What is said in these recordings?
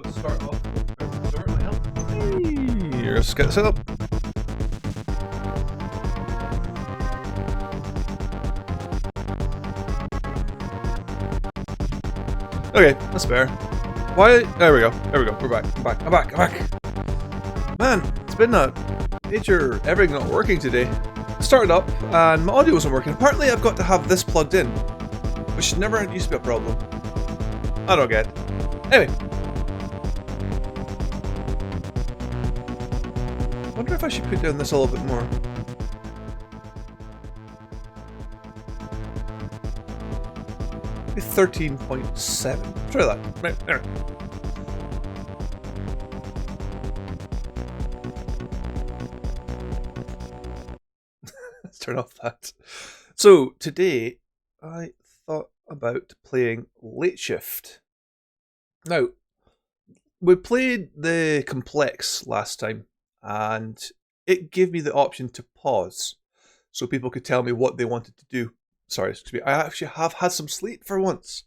start off with start my help. Hey, let's get set up. Okay, that's fair. Why? There we go. There we go. We're back. I'm back. Man, it's been a major everything not working today. Started up and my audio wasn't working. Apparently I've got to have this plugged in, which never used to be a problem. I don't get it. Anyway. I wonder if I should put down this a little bit more. Maybe 13.7. Try that. Right, there. Let's turn off that. So, today, I thought about playing Late Shift. Now, we played the Complex last time, and it gave me the option to pause, so people could tell me what they wanted to do. Sorry, excuse me. I actually have had some sleep for once.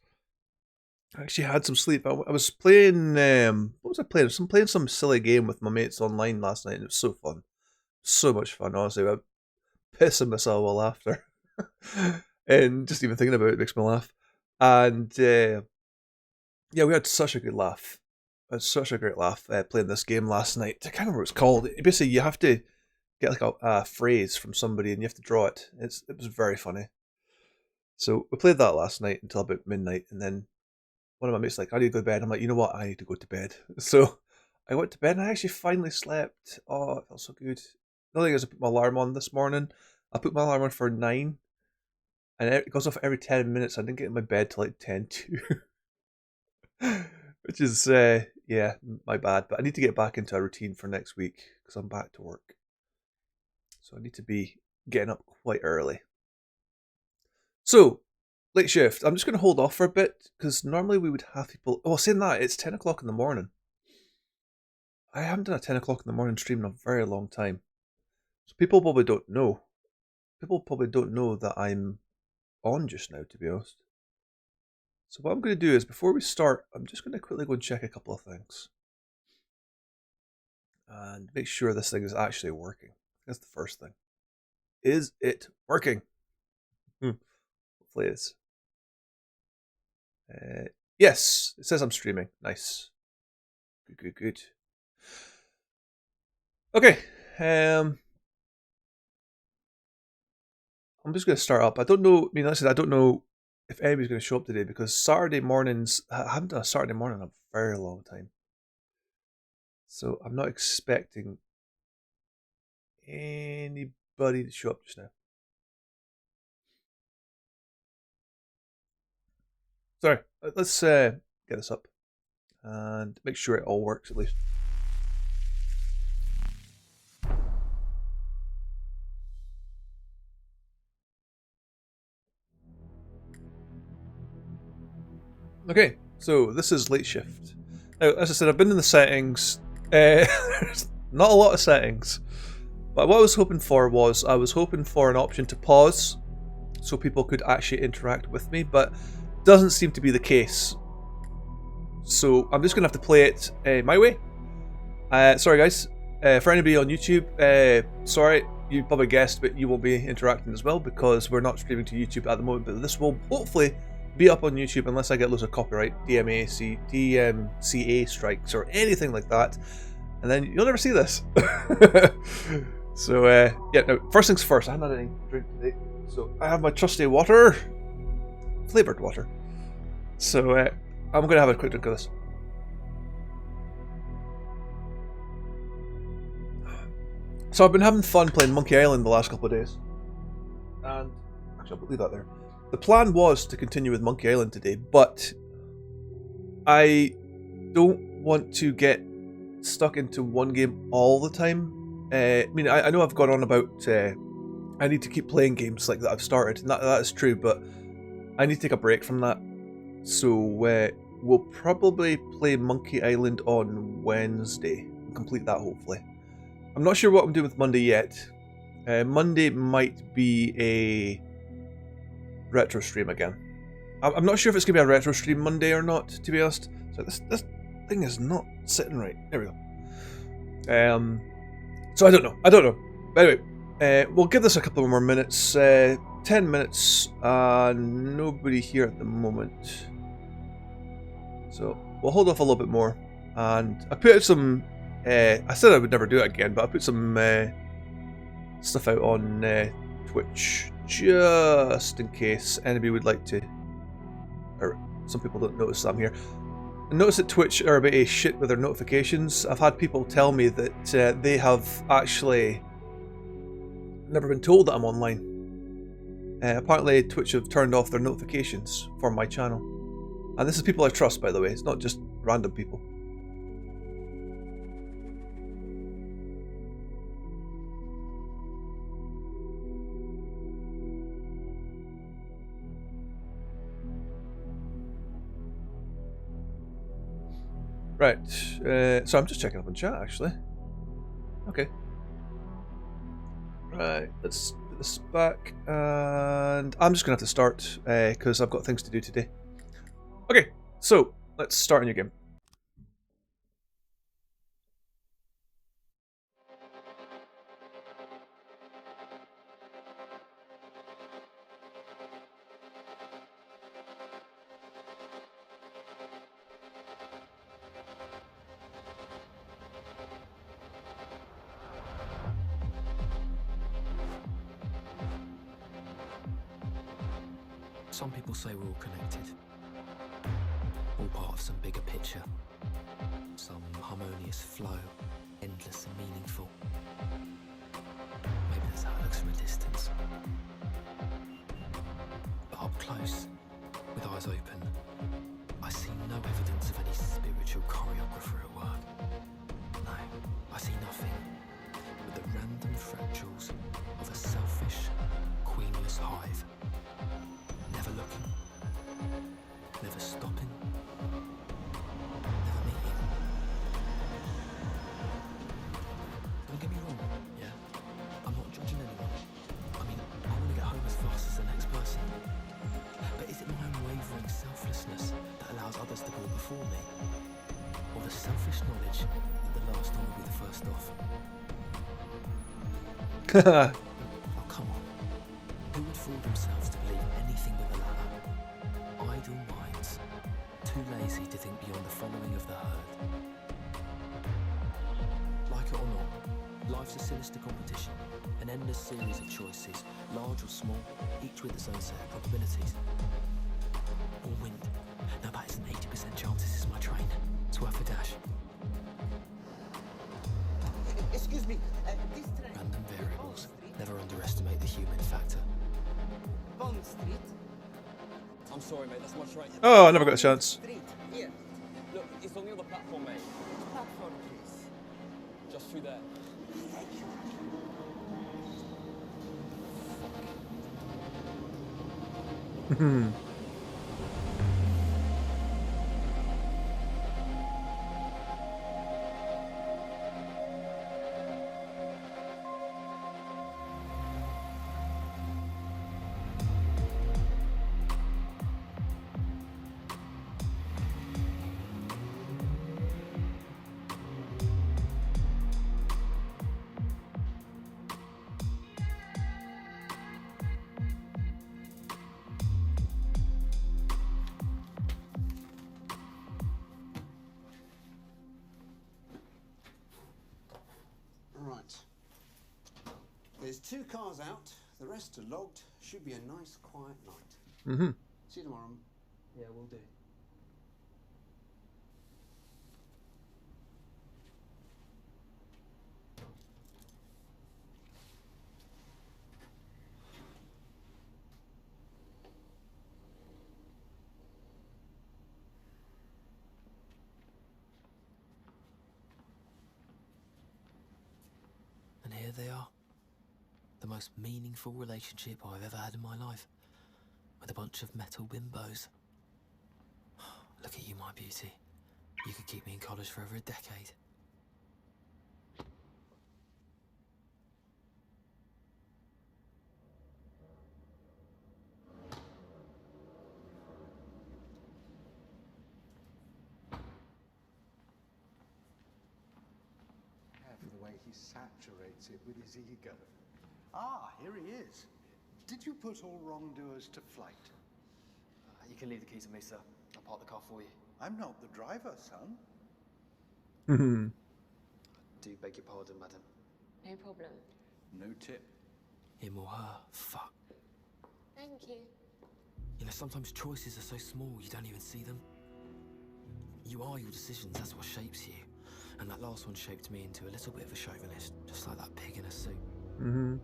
I was playing, what was I playing? I was playing some silly game with my mates online last night, and it was so fun. So much fun, honestly. I'm pissing myself with laughter. And just even thinking about it makes me laugh. And, yeah, we had such a good laugh. I had such a great laugh playing this game last night. I can't remember what it's called. Basically, you have to get like a phrase from somebody and you have to draw it. It was very funny. So we played that last night until about midnight, and then one of my mates was like, I need to go to bed. I'm like, you know what? I need to go to bed. So I went to bed and I actually finally slept. Oh, it felt so good. The other thing is I put my alarm on this morning. I put my alarm on for 9, and it goes off every 10 minutes. I didn't get in my bed till like 10:02. Which is, yeah, my bad. But I need to get back into a routine for next week because I'm back to work. So I need to be getting up quite early. So, Late Shift. I'm just going to hold off for a bit because normally we would have people... Oh, saying that, it's 10 o'clock in the morning. I haven't done a 10 o'clock in the morning stream in a very long time. So people probably don't know. People probably don't know that I'm on just now, to be honest. So what I'm going to do is, before we start, I'm just going to quickly go and check a couple of things. And make sure this thing is actually working. That's the first thing. Is it working? Hopefully it is. Yes, it says I'm streaming. Nice. Good. Okay. I'm just going to start up. I don't know, like I said, I don't know if anybody's going to show up today because Saturday mornings, I haven't done a Saturday morning in a very long time. So I'm not expecting anybody to show up just now. Sorry, let's get this up and make sure it all works at least. Okay, so this is Late Shift. Now, as I said, I've been in the settings. There's not a lot of settings. But what I was hoping for was, I was hoping for an option to pause so people could actually interact with me, but doesn't seem to be the case. So I'm just going to have to play it my way. Sorry guys, for anybody on YouTube, sorry, you probably guessed, but you won't be interacting as well because we're not streaming to YouTube at the moment, but this will hopefully be up on YouTube unless I get loads of copyright, DMCA strikes or anything like that, and then you'll never see this. So yeah, now first things first, I haven't had any drink today, so I have my trusty water, flavoured water. So I'm going to have a quick drink of this. So I've been having fun playing Monkey Island the last couple of days, and actually I'll leave that there. The plan was to continue with Monkey Island today, but I don't want to get stuck into one game all the time. I mean, I know I've gone on about I need to keep playing games like that I've started, and that is true, but I need to take a break from that. So we'll probably play Monkey Island on Wednesday and complete that hopefully. I'm not sure what I'm doing with Monday yet. Monday might be a retro stream again. I'm not sure if it's going to be a retro stream Monday or not, to be honest. So this thing is not sitting right. There we go. So I don't know. But anyway, we'll give this a couple more minutes. 10 minutes, nobody here at the moment. So we'll hold off a little bit more. And I put out some, I said I would never do it again, but I put some stuff out on Twitch just in case anybody would like to, or some people don't notice that I'm here. I notice that Twitch are a bit of shit with their notifications. I've had people tell me that they have actually never been told that I'm online. Apparently Twitch have turned off their notifications for my channel. And this is people I trust, by the way, it's not just random people. Right, so I'm just checking up on chat actually. Okay. Right, let's put this back, and I'm just gonna have to start because I've got things to do today. Okay, so let's start a new game. Some people say we're all connected, all part of some bigger picture, some harmonious flow, endless and meaningful. Maybe that's how it looks from a distance. But up close, with eyes open, I see no evidence of any spiritual choreographer at work. No, I see nothing but the random fractals of a selfish, queenless hive. Never looking, never stopping, never meeting. Don't get me wrong, yeah? I'm not judging anyone. I mean, I want to get home as fast as the next person. But is it my unwavering selflessness that allows others to go before me? Or the selfish knowledge that the last one will be the first off? Oh, come on. Who would fool themselves to believe anything but the latter? Idle minds, too lazy to think beyond the following of the herd. Like it or not, life's a sinister competition, an endless series of choices, large or small, each with its own set of probabilities. Or wind. Now that is an 80% chance this is my train. It's worth a dash. Excuse me, this train... Random variables. Never underestimate the human factor. Bond Street. I'm sorry, mate, that's my train. Oh, I never got a chance. Street, here. Look, it's on the other platform, mate. Platform, please. Just through there. Thank you. Right. There's 2 cars out. The rest are logged. Should be a nice, quiet night. Mm-hmm. See you tomorrow. Yeah, we'll do. And here they are. The most meaningful relationship I've ever had in my life. With a bunch of metal bimbos. Look at you, my beauty. You could keep me in college for over a decade. he saturates it with his ego. Ah, here he is. Did you put all wrongdoers to flight? You can leave the keys to me, sir. I'll park the car for you. I'm not the driver, son. Do beg your pardon, madam. No problem. No tip. Him or her? Fuck. Thank you. You know, sometimes choices are so small you don't even see them. You are your decisions, that's what shapes you. And that last one shaped me into a little bit of a chauvinist, just like that pig in a suit. Mm-hmm.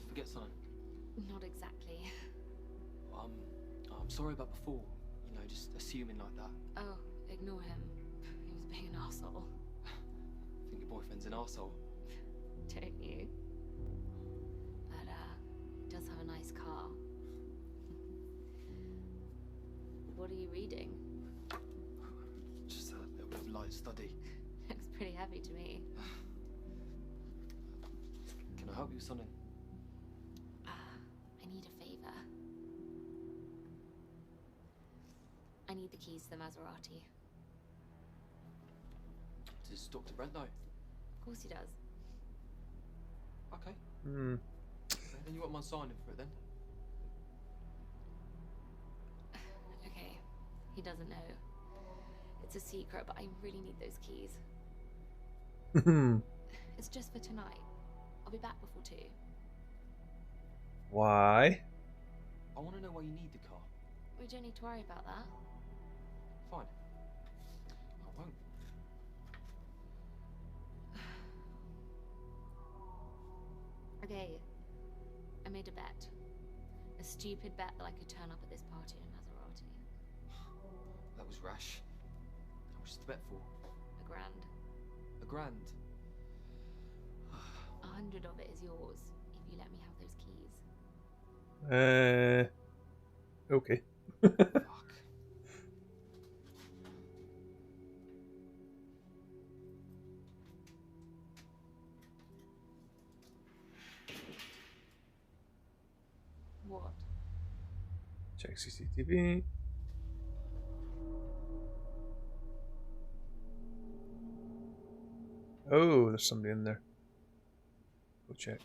Forget something. Not exactly. I'm sorry about before. You know, just assuming like that. Oh, ignore him. He was being an arsehole. I think your boyfriend's an arsehole. Don't you? But, he does have a nice car. What are you reading? Just a little bit of light study. Looks pretty heavy to me. Can I help you with something? I need a favor. I need the keys to the Maserati. Does Dr. Brent know? Of course he does. Okay. Hmm. Then you won't mind signing for it then? Okay, he doesn't know. It's a secret, but I really need those keys. It's just for tonight. I'll be back before 2. Why? I want to know why you need the car. We don't need to worry about that. Fine. I won't. Okay, I made a bet. A stupid bet that I could turn up at this party in a Maserati. That was rash. How much is the bet for? $1,000. $1,000? 100 of it is yours if you let me have those keys. Okay. Fuck. What? Check CCTV. Oh, there's somebody in there. Go check.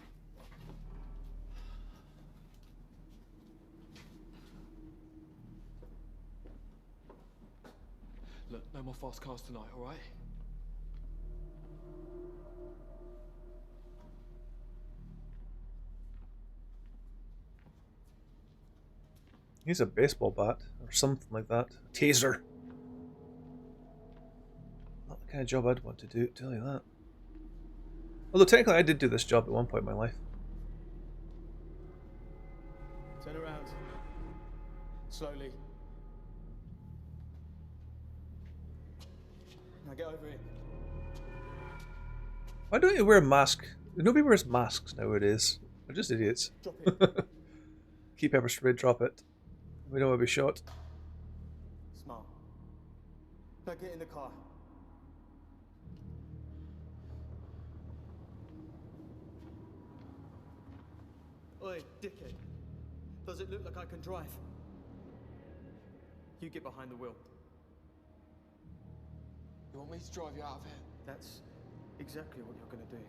Look, no more fast cars tonight, alright? He's a baseball bat or something like that. A taser. Not the kind of job I'd want to do, tell you that. Although technically I did do this job at one point in my life. Turn around. Slowly. Now get over here. Why don't you wear a mask? Nobody wears masks nowadays. They're just idiots. Drop it. Keep pepper spray, drop it. We don't want to be shot. Smart. Now get in the car. Oi, dickhead. Does it look like I can drive? You get behind the wheel. You want me to drive you out of here? That's exactly what you're gonna do.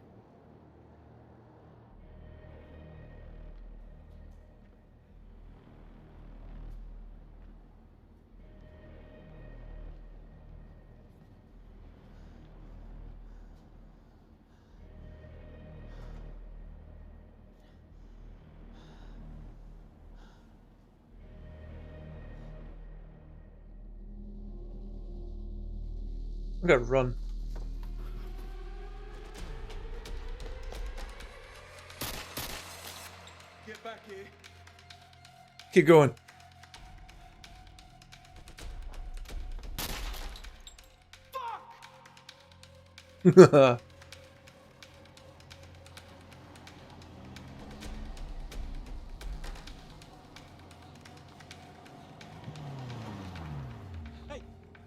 We gotta run. Get back here. Keep going. Fuck! Hey,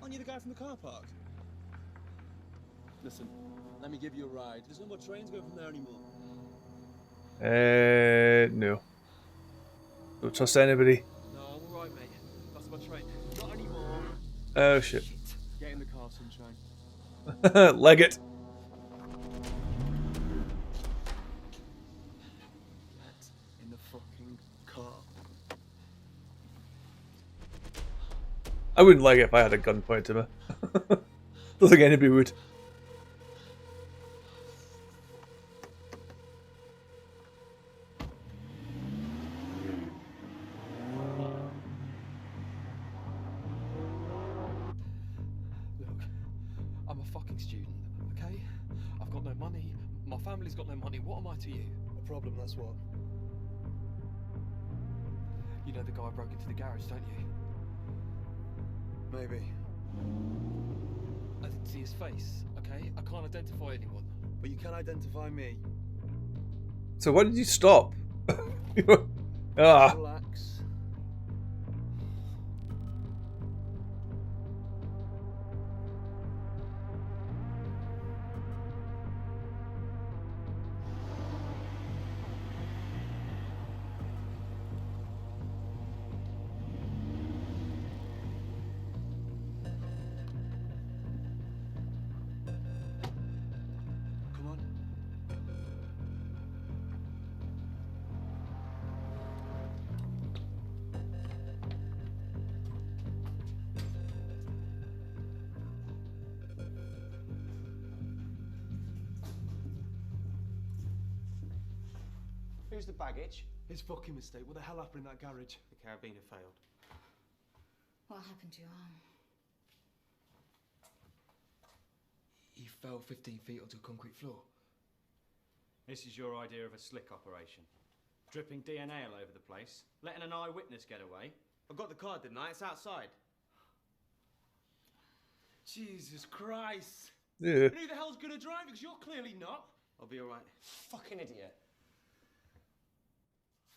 aren't you the guy from the car park? Listen, let me give you a ride. There's no more trains going from there anymore. No. Don't trust anybody. No, I'm alright, mate. That's my train. Not anymore. Oh shit. Get in the car, sunshine. Leg it. Get in the fucking car. I wouldn't leg it if I had a gun pointed to me. Don't think anybody would. Look, I'm a fucking student, okay? I've got no money. My family's got no money. What am I to you? A problem, that's what. You know the guy broke into the garage, don't you? Maybe. I didn't see his face, okay? I can't identify anyone. But you can identify me. So why did you stop? Ah. Relax. Come on. Who's the baggage? His fucking mistake. What the hell happened in that garage? The carabiner failed. What happened to your arm? He fell 15 feet onto a concrete floor. This is your idea of a slick operation. Dripping DNA all over the place, letting an eyewitness get away. I got the card, didn't I? It's outside. Jesus Christ! Yeah. And who the hell's gonna drive? Because you're clearly not. I'll be alright. Fucking idiot.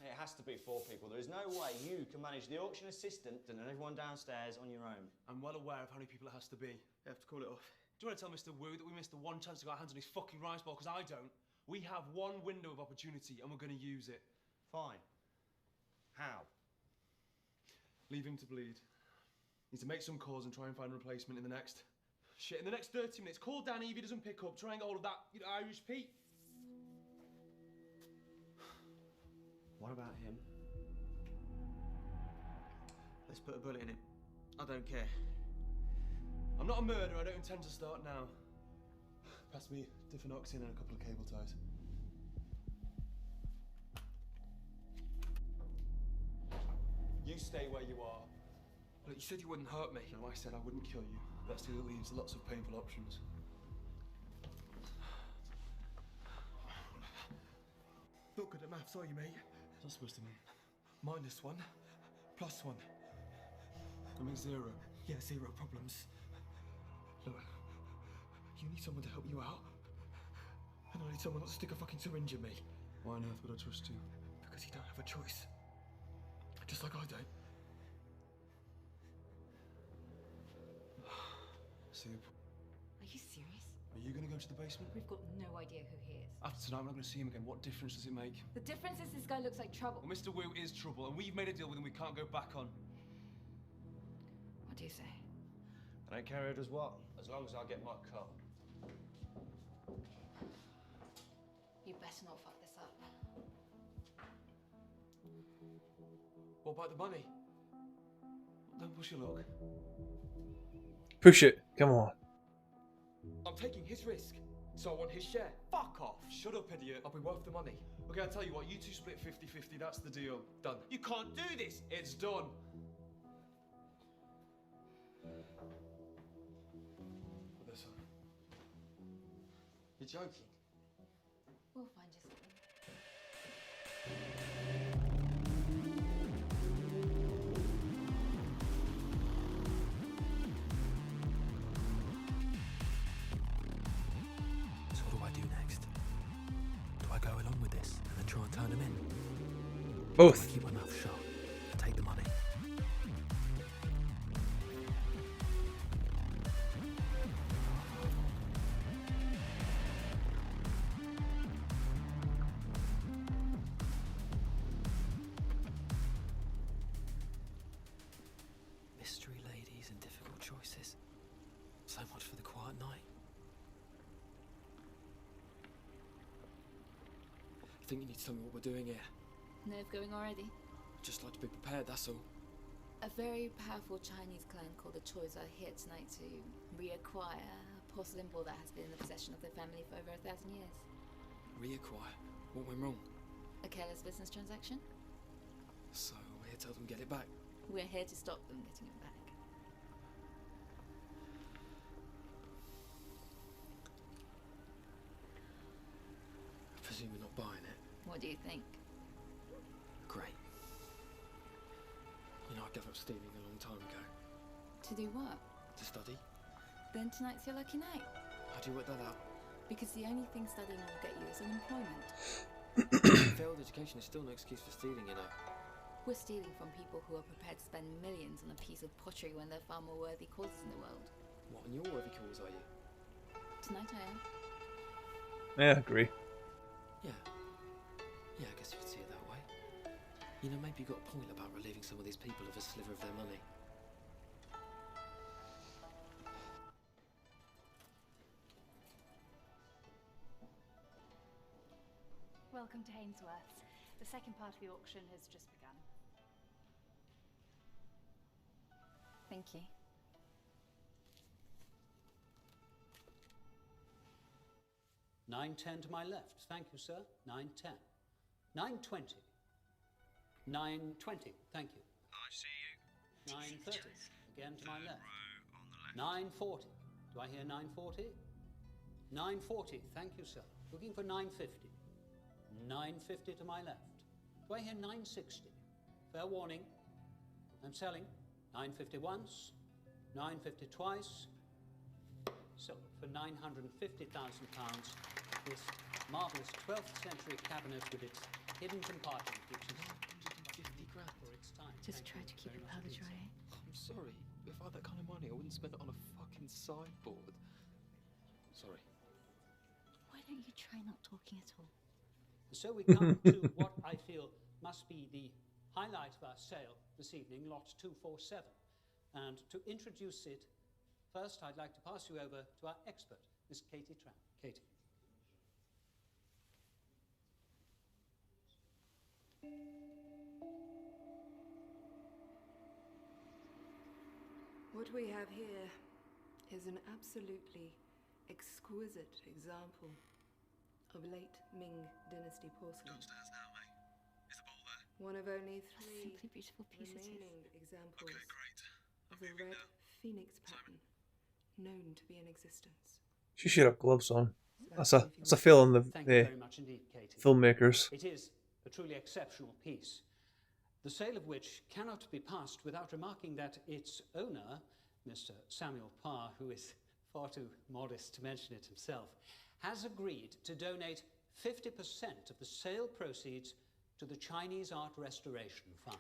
It has to be 4 people. There is no way you can manage the auction assistant and everyone downstairs on your own. I'm well aware of how many people it has to be. You have to call it off. Do you want to tell Mr. Wu that we missed the one chance to get our hands on his fucking rice ball? Because I don't. We have one window of opportunity and we're going to use it. Fine. How? Leave him to bleed. Need to make some calls and try and find a replacement in the next... Shit, in the next 30 minutes. Call Danny if he doesn't pick up. Try and get hold of that, Irish Pete. What about him? Let's put a bullet in him. I don't care. I'm not a murderer. I don't intend to start now. Pass me Diffenoxin and a couple of cable ties. You stay where you are. Look, you said you wouldn't hurt me. No, I said I wouldn't kill you. That still leaves lots of painful options. Not good at maths, are you, mate? What's that supposed to mean? -1, +1. That means 0. Yeah, 0 problems. Look, you need someone to help you out. And I need someone not to stick a fucking syringe in me. Why on earth would I trust you? Because you don't have a choice. Just like I don't. See, Are you serious? are you going to go to the basement? We've got no idea who he is. After tonight, we're not going to see him again. What difference does it make? The difference is this guy looks like trouble. Well, Mr. Wu is trouble, and we've made a deal with him we can't go back on. What do you say? I don't care who does what, as long as I get my cut. You better not fuck this up. What about the money? Don't push your luck. Push it. Come on. I'm taking his risk, so I want his share. Fuck off! Shut up, idiot. I'll be worth the money. Okay, I'll tell you what, you two split 50-50, that's the deal. Done. You can't do this! It's done! Put this on. You're joking? We'll find you something. Both. Keep my mouth shut and take the money. Mystery ladies and difficult choices. So much for the quiet night. I think you need to tell me what we're doing here. Nerve going already? Just like to be prepared, that's all. A very powerful Chinese clan called the Choi's are here tonight to reacquire a porcelain ball that has been in the possession of their family for over 1,000 years. Reacquire? What went wrong? A careless business transaction? So we're here to help them get it back. We're here to stop them getting it back. I presume you're not buying it. What do you think? Great. You know, I gave up stealing a long time ago. To do what? To study. Then tonight's your lucky night. How do you work that out? Because the only thing studying will get you is unemployment. Failed education is still no excuse for stealing, you know. We're stealing from people who are prepared to spend millions on a piece of pottery when there are far more worthy causes in the world. What, and your worthy cause are you? Tonight I am. Yeah, I agree. Yeah. Yeah, I guess you could see it that way. You know, maybe you got a point about relieving some of these people of a sliver of their money. Welcome to Hainsworth's. The second part of the auction has just begun. Thank you. $9.10 to my left. Thank you, sir. $9.10. $9.20. $9.20. Thank you. I see you. $9.30. Again to my left. $9.40. Do I hear $9.40? $9.40. Thank you, sir. Looking for $9.50. $9.50 to my left. Do I hear $9.60? Fair warning. I'm selling. $9.50 once. $9.50 twice. So, for £950,000, this marvellous 12th century cabinet with its hidden compartment, which is 150 grand for its time. Just Thank try you to keep very it much powder indeed, dry. sir. I'm sorry. If I had that kind of money, I wouldn't spend it on a fucking sideboard. Sorry. Why don't you try not talking at all? So we come to what I feel must be the highlight of our sale this evening, lot 247. And to introduce it, first I'd like to pass you over to our expert, Miss Katie Tran. Katie. What we have here is an absolutely exquisite example of late Ming Dynasty porcelain. Downstairs now, mate. Is the bowl there? One of only three Simply beautiful piece it is. remaining examples Okay, great. of the red phoenix pattern known to be in existence. She should have gloves on. That's a fail on the Thank you very much indeed, Katie. filmmakers. It is a truly exceptional piece, the sale of which cannot be passed without remarking that its owner, Mr. Samuel Parr, who is far too modest to mention it himself, has agreed to donate 50% of the sale proceeds to the Chinese Art Restoration Fund.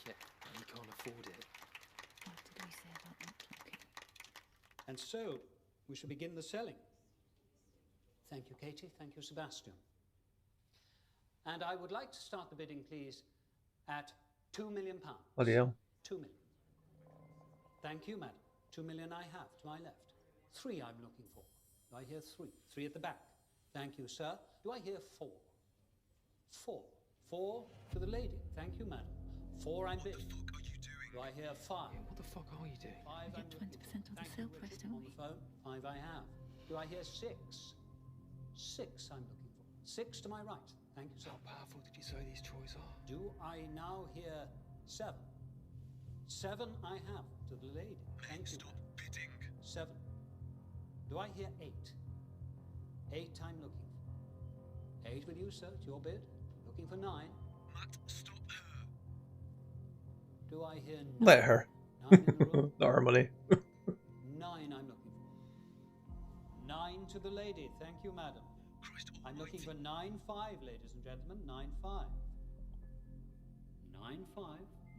Yeah, you can't afford it. What did we say about not talking? And so, we shall begin the selling. Thank you, Katie. Thank you, Sebastian. And I would like to start the bidding, please, at £2 million. Bloody hell. 2 million. Thank you, madam. 2 million I have to my left. 3 I'm looking for. Do I hear 3? 3 at the back. Thank you, sir. Do I hear 4? 4. 4 to the lady. Thank you, madam. 4 I'm bidding. What the fuck are you doing? Do I hear 5? Yeah, what the fuck are you doing? 5 We I'm get looking 20% for. of the Thank sale you, price, Richard, don't on we? the phone. 5 I have. Do I hear 6? 6 I'm looking for. 6 to my right. Thank you, sir. How powerful did you say these Choi's are? Do I now hear 7? 7 I have to the lady. Thank you. Stop bidding. 7. Do I hear 8? 8 I'm looking for. 8 with you, sir. It's your bid. Looking for 9. Matt, stop her. Do I hear 9? Let her. 9 in the room. Not her money. 9 I'm looking for. 9 to the lady. Thank you, madam. Christ I'm looking for 9-5, ladies and gentlemen. 9-5. 9-5.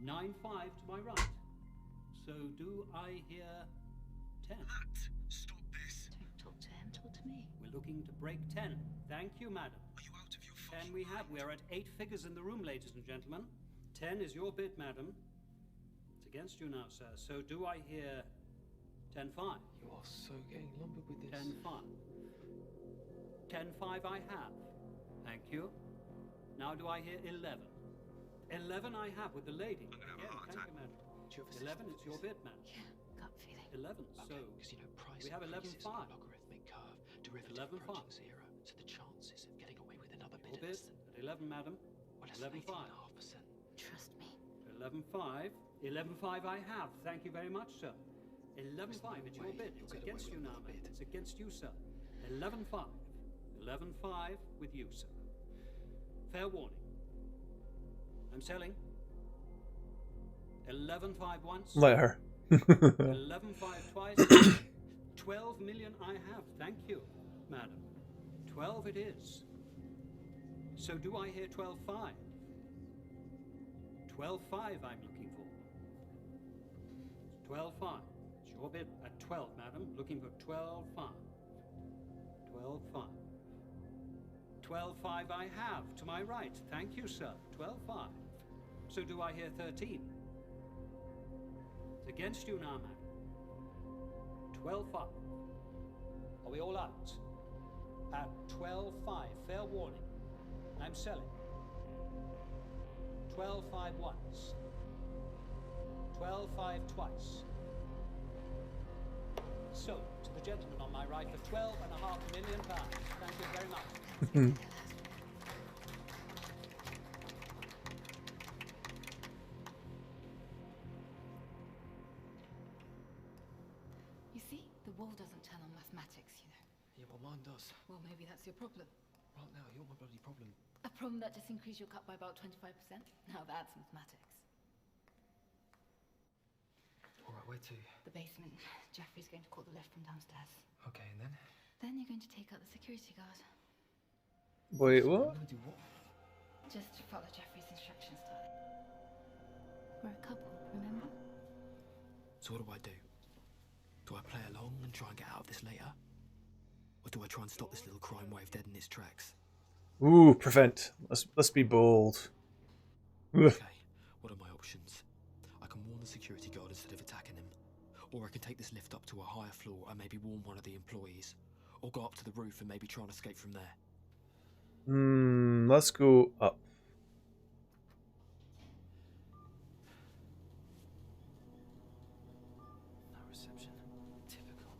9-5 to my right. So do I hear 10? Matt, stop this. Don't talk to him, talk to me. We're looking to break 10. Thank you, madam. Are you out of your 10 fucking we have. mind? We are at 8 figures in the room, ladies and gentlemen. 10 is your bid, madam. It's against you now, sir. So do I hear 10-5? You are so getting lumbered with this. 10-5. 10-5 I have. Thank you. Now do I hear 11? 11 I have with the lady. I'm gonna have a Again, heart thank attack. you, madam. Do you have a 11 system is for your this? bid, madam. Yeah, gut feeling. 11. So Because you know price we have increases 11-5. in a logarithmic curve, derivative 11-5. approaching zero, so the chances of getting away with another Your bid bid at 11, madam. are less than 11-5. 18.5%. Trust me. 11-5. 11-5 I have. Thank you very much, sir. 11-5, it's your way bid. you'll It's get away against with you now, another mate. bid. It's against you, sir. 11-5. 11-5 with you, sir. Fair warning. I'm selling. 11-5 once. Let her. 11-5 twice. 12 million I have. Thank you, madam. 12 it is. So do I hear 12-5? 12-5 I'm looking for. 12-5. It's your bid at 12, madam. Looking for 12-5. 12-5. 12-5 I have to my right. Thank you, sir. 12-5. So do I hear 13? It's against you now, madam. 12-5. Are we all out? At 12-5. Fair warning. I'm selling. 12-5 once. 12-5 twice. So, to the gentleman on my right for £12.5 million. Thank you very much. You see, the wall doesn't turn on mathematics, you know. Yeah, well, mine does. Well, maybe that's your problem. Right now, you're my bloody problem. A problem that just increased your cut by about 25%? Now that's mathematics. All right, where to? The basement. Jeffrey's going to call the lift from downstairs. Okay, and then? Then you're going to take out the security guard. Wait, I'm what? gonna do what? Just follow Jeffrey's instructions, darling. We're a couple, remember? So what do? Do I play along and try and get out of this later? Or do I try and stop this little crime wave dead in its tracks? Ooh, prevent. Let's be bold. Ugh. Okay, what are my options? I can warn the security guard instead of attacking him. Or I can take this lift up to a higher floor and maybe warn one of the employees. Or go up to the roof and maybe try and escape from there. Let's go up. No reception. Typical.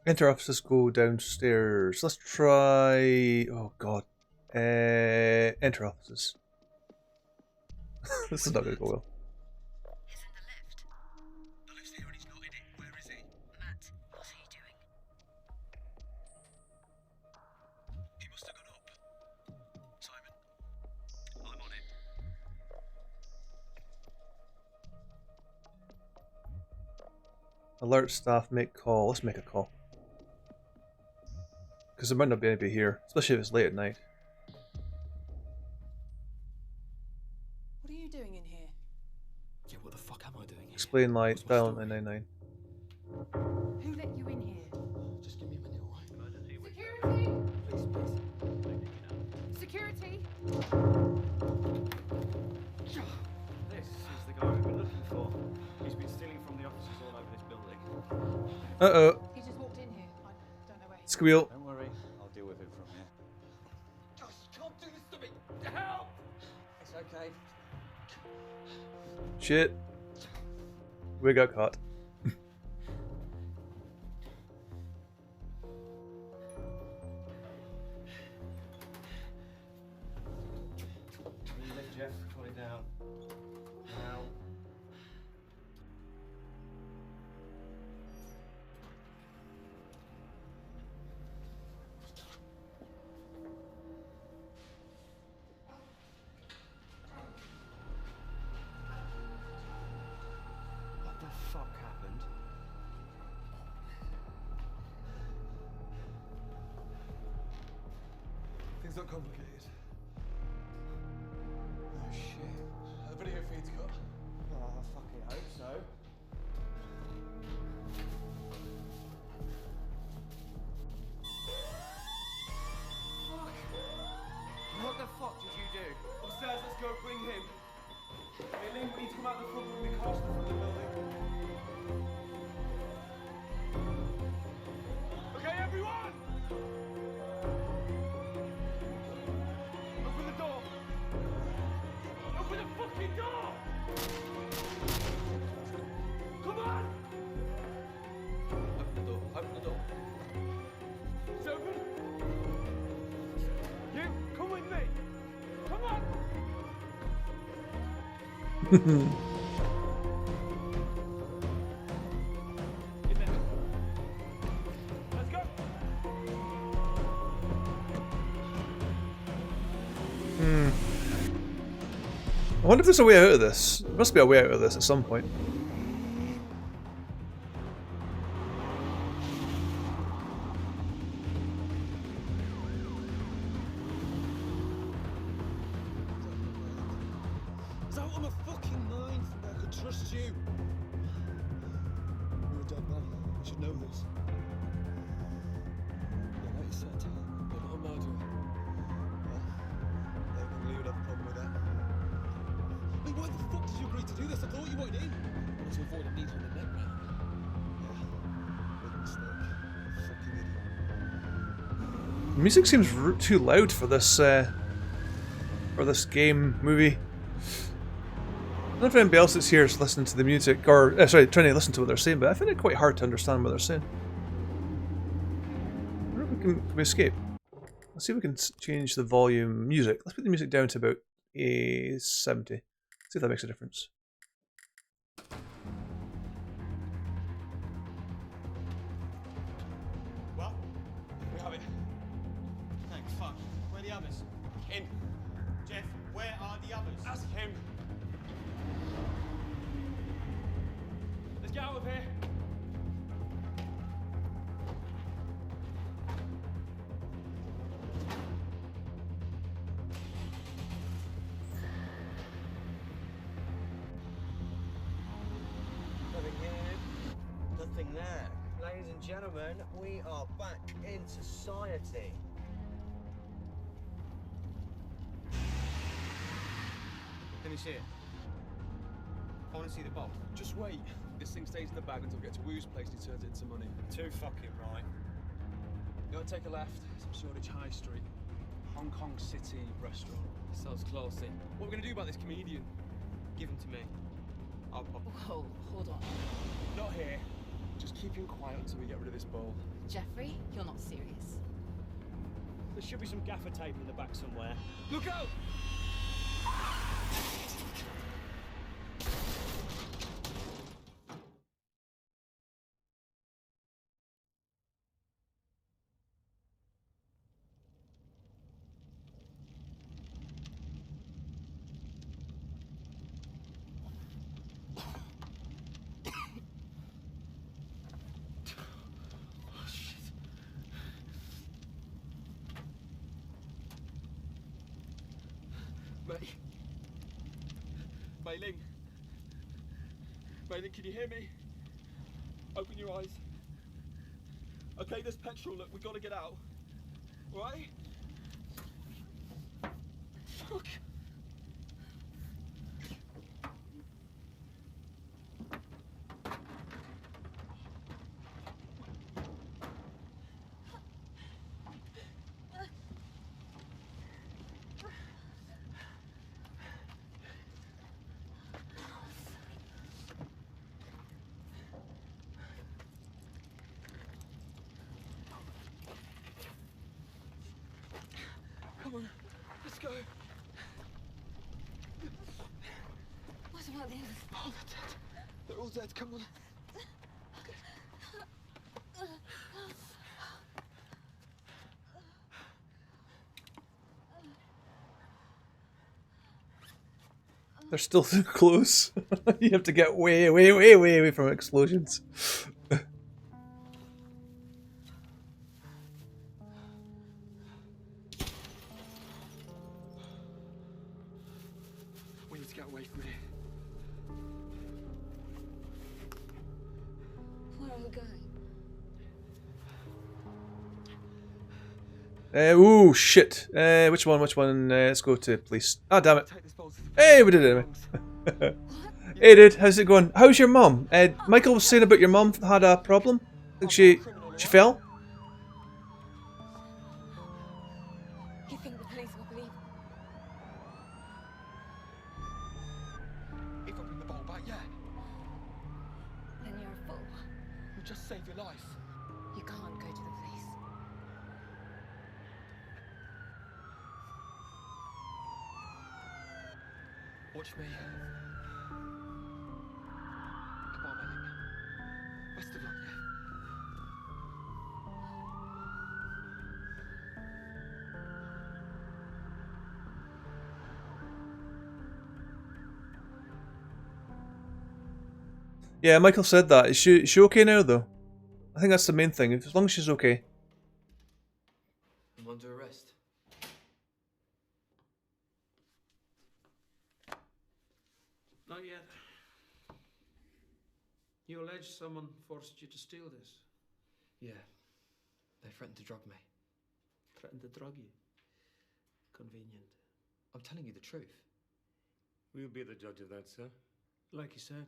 Enter offices, go downstairs. Let's try. Oh god. Enter offices. This is not gonna go well. He's in the lift. The lift's here and he's not in it. Where is he? Matt, what's he doing? He must have gone up. Simon, I'm on it. Alert staff, make call. Let's make a call. Because there might not be anybody here, especially if it's late at night. What are you doing in here? Yeah, what the fuck am I doing here? Explain light, What's my dial story? 999. Who let you in here? Just give me a minute, all right? Emergency Security! Please, please. Security! This is the guy we've been looking for. He's been stealing from the offices all over this building. Uh-oh. He just walked in here. I don't know where he Squeal. Don't worry, I'll deal with him from here. Gosh, you can't do this to me! Help! It's okay. Shit. We got caught. Lift, Jeff. Put it down. Now. Things aren't complicated. Oh shit. A video feed's cut. Oh, I fucking hope so. Fuck! What the fuck did you do? Upstairs, let's go bring him. Hey, Link, we need to come out the front room. The car's in the front of the building. Okay, everyone! Open the door! Open the fucking door! Come on! Open the door, open the door. It's open. You, come with me! Come on! Get there. Let's go! I wonder if there's a way out of this. There must be a way out of this at some point. It's out of my fucking mind that I could trust you. You're a dead man. You should know this. Yeah, like you said, you're not a murderer. Well, I don't think Lee would have a problem with that. I mean, why the fuck did you agree to do this? I thought you wanted in. I wanted to avoid a needle in the neck, man. Yeah, big mistake. Fucking idiot. The music seems too loud for this game movie. I don't know if anybody else that's here is listening to the music, or sorry, trying to listen to what they're saying, but I find it quite hard to understand what they're saying. I wonder if can we escape? Let's see if we can change the volume music. Let's put the music down to about 70. See if that makes a difference. Well, we have it. Thank fuck. Where are the others? In. Jeff, where are the others? Ask him. Let's get out of here. Nothing here, nothing there. Ladies and gentlemen, we are back in society. Finish here. I want to see the bolt. Just wait. This thing stays in the bag until we get to Wu's place and he turns it into money. Too fucking right. You gotta take a left. Some Shoreditch High Street. Hong Kong City restaurant. Sounds classy. What are we gonna do about this comedian? Give him to me. I'll pop. Whoa, hold on. Not here. Just keep him quiet until we get rid of this bowl. Jeffrey, you're not serious. There should be some gaffer tape in the back somewhere. Look out! Mei Ling. Mei Ling, can you hear me? Open your eyes. Okay, there's petrol. Look, we gotta get out. Right? Fuck. Come on, let's go. What about the others? Oh, they're dead. They're all dead. Come on. They're still too close. You have to get way, way, way, way away from explosions. Where are we going? Ooh, shit. Which one? Let's go to police. Ah, damn it. Hey, we did it anyway. Hey, dude, how's it going? How's your mum? Michael was saying about your mum had a problem. I think she fell. You think the police will believe? If I bring the bowl back, yeah. Then you're a fool. We'll just save your life. You can't go to the police. Watch me. Come on, Malik. Best of luck, yeah? Yeah, Michael said that. Is she okay now, though? I think that's the main thing. As long as she's okay. I'm under arrest. Not yet. You allege someone forced you to steal this. Yeah. They threatened to drug me. Threatened to drug you. Convenient. I'm telling you the truth. We'll be the judge of that, sir. Like you said.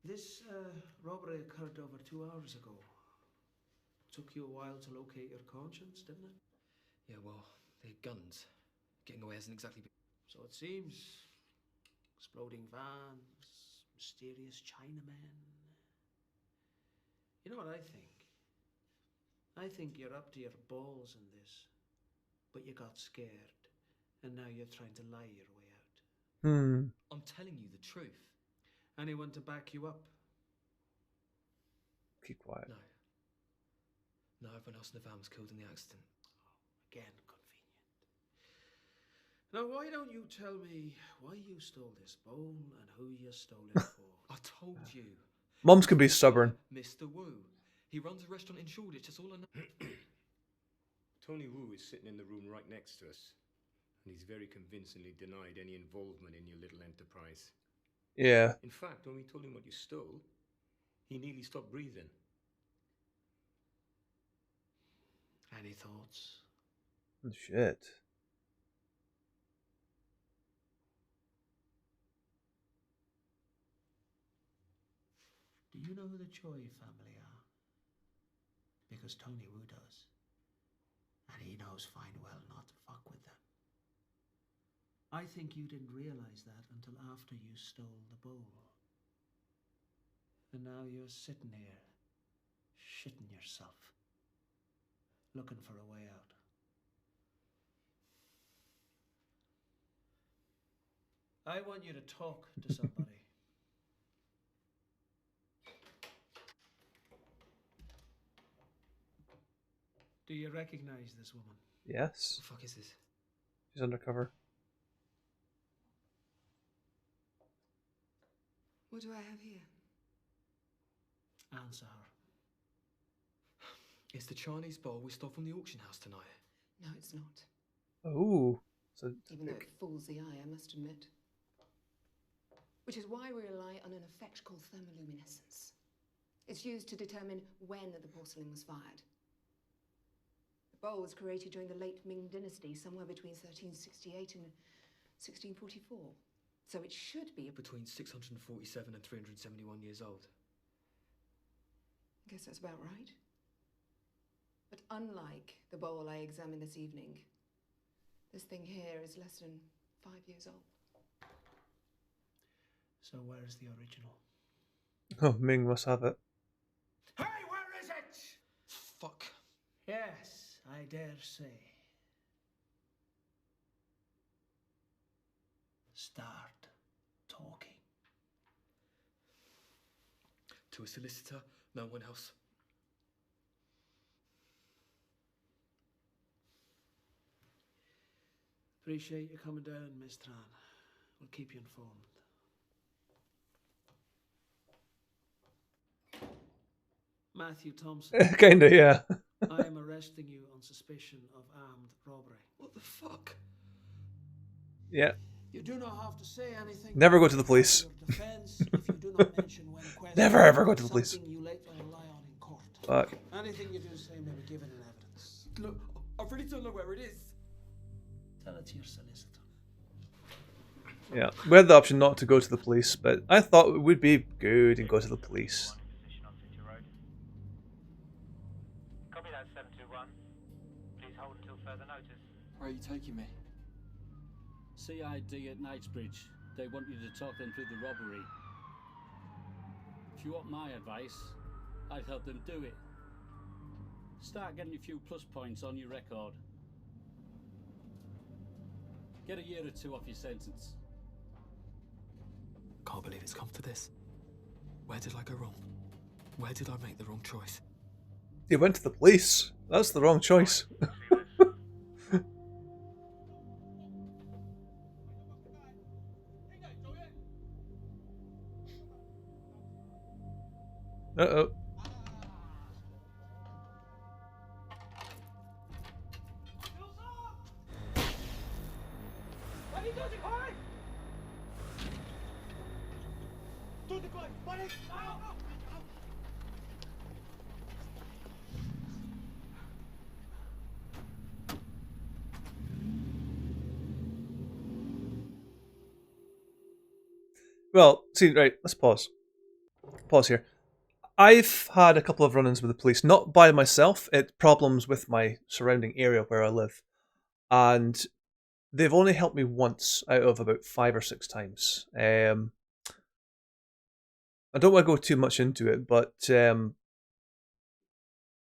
This robbery occurred over 2 hours ago. Took you a while to locate your conscience, didn't it? Yeah, well, they had guns. Getting away hasn't exactly been... So it seems. Exploding vans, mysterious Chinamen. You know what I think? I think you're up to your balls in this. But you got scared. And now you're trying to lie your way out. I'm telling you the truth. Anyone to back you up? Keep quiet. No. No, everyone else in the van was killed in the accident. Again, convenient. Now, why don't you tell me why you stole this bowl and who you stole it for? I told you. Mums can be stubborn. Mr. Wu. He runs a restaurant in Shoreditch, that's all I know. Tony Wu is sitting in the room right next to us. And he's very convincingly denied any involvement in your little enterprise. Yeah. In fact, when we told him what you stole, he nearly stopped breathing. Any thoughts? Shit. Do you know who the Choi family are? Because Tony Wu does. And he knows fine well not to fuck with them. I think you didn't realize that until after you stole the bowl. And now you're sitting here, shitting yourself, looking for a way out. I want you to talk to somebody. Do you recognize this woman? Yes. What the fuck is this? She's undercover. What do I have here? Answer her. It's the Chinese bowl we stole from the auction house tonight. No, it's not. Oh. So Even though it fools the eye, I must admit. Which is why we rely on an effect called thermoluminescence. It's used to determine when the porcelain was fired. The bowl was created during the late Ming Dynasty, somewhere between 1368 and 1644. So it should be Between 647 and 371 years old. I guess that's about right. But unlike the bowl I examined this evening, this thing here is less than 5 years old. So where's the original? Oh, Ming must have it. Hey, where is it? Fuck. Yes, I dare say. Start talking. To a solicitor, no one else. Appreciate you coming down, Miss Tran. We'll keep you informed. Matthew Thompson. Kinda, yeah. I am arresting you on suspicion of armed robbery. What the fuck? Yeah. You do not have to say anything. Never go to the police. Defense if you do Never ever go to the police. Something you later rely on in court. Fuck. Anything you do say may be given in evidence. Look, I really don't know where it is. Tell it to your solicitor. Yeah, we had the option not to go to the police, but I thought it would be good and go to the police. Copy that, 721. Please hold until further notice. Where are you taking me? CID at Knightsbridge. They want you to talk them through the robbery. If you want my advice, I'd help them do it. Start getting a few plus points on your record. Get a year or two off your sentence. Can't believe it's come to this. Where did I go wrong? Where did I make the wrong choice? You went to the police. That's the wrong choice. Uh-oh. Well, see, right, let's pause. Pause here. I've had a couple of run-ins with the police, not by myself, it's problems with my surrounding area where I live. And they've only helped me once out of about 5 or 6 times. I don't want to go too much into it, but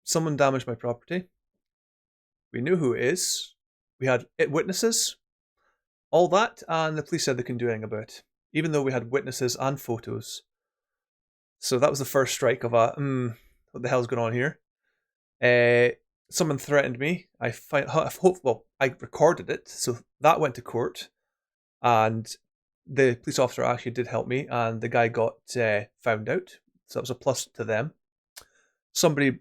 someone damaged my property. We knew who it is. We had witnesses. All that, and the police said they couldn't do anything about it. Even though we had witnesses and photos. So that was the first strike of what the hell's going on here? Someone threatened me. I recorded it, so that went to court, and the police officer actually did help me, and the guy got found out, so that was a plus to them. Somebody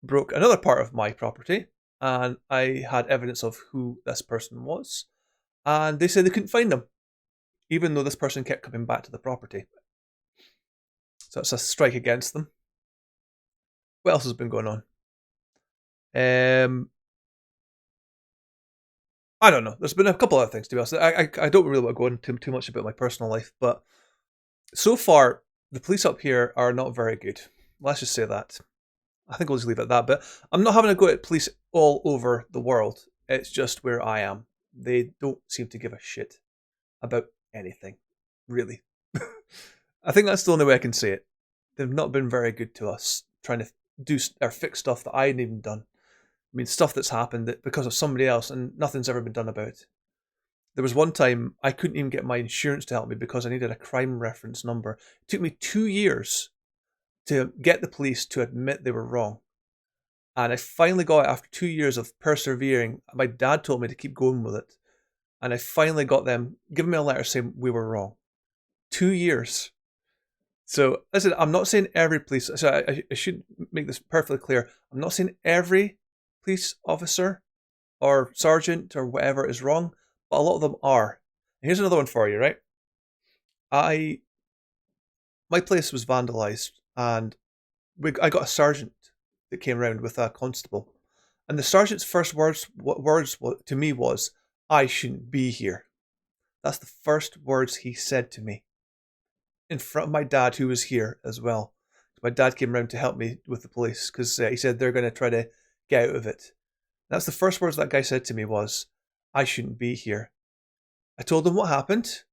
broke another part of my property, and I had evidence of who this person was, and they said they couldn't find them, even though this person kept coming back to the property. So it's a strike against them. What else has been going on? I don't know. There's been a couple other things, to be honest. I don't really want to go into too much about my personal life, but so far, the police up here are not very good. Let's just say that. I think we'll just leave it at that. But I'm not having a go at police all over the world. It's just where I am. They don't seem to give a shit about anything, really. I think that's the only way I can say it. They've not been very good to us, trying to do or fix stuff that I hadn't even done. I mean, stuff that's happened that because of somebody else, and nothing's ever been done about it. There was one time I couldn't even get my insurance to help me because I needed a crime reference number. It took me 2 years to get the police to admit they were wrong. And I finally got it after 2 years of persevering. My dad told me to keep going with it. And I finally got them giving me a letter saying we were wrong. 2 years. So, listen, I'm not saying every police... So I should make this perfectly clear. I'm not saying every police officer or sergeant or whatever is wrong, but a lot of them are. And here's another one for you, right? My place was vandalised, and I got a sergeant that came around with a constable. And the sergeant's first words to me was, I shouldn't be here. That's the first words he said to me. In front of my dad, who was here as well. My dad came around to help me with the police because he said they're going to try to get out of it. That's the first words that guy said to me was, I shouldn't be here. I told him what happened,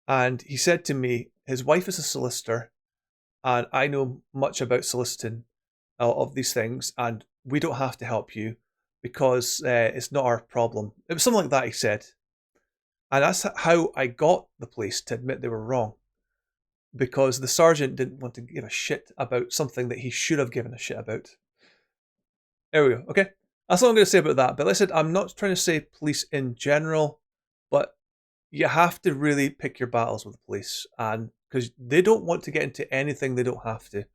and he said to me, his wife is a solicitor, and I know much about soliciting of these things, and we don't have to help you because it's not our problem. It was something like that he said. And that's how I got the police to admit they were wrong. Because the sergeant didn't want to give a shit about something that he should have given a shit about. There we go, okay? That's all I'm going to say about that. But like I said, I'm not trying to say police in general, but you have to really pick your battles with the police, and because they don't want to get into anything they don't have to. I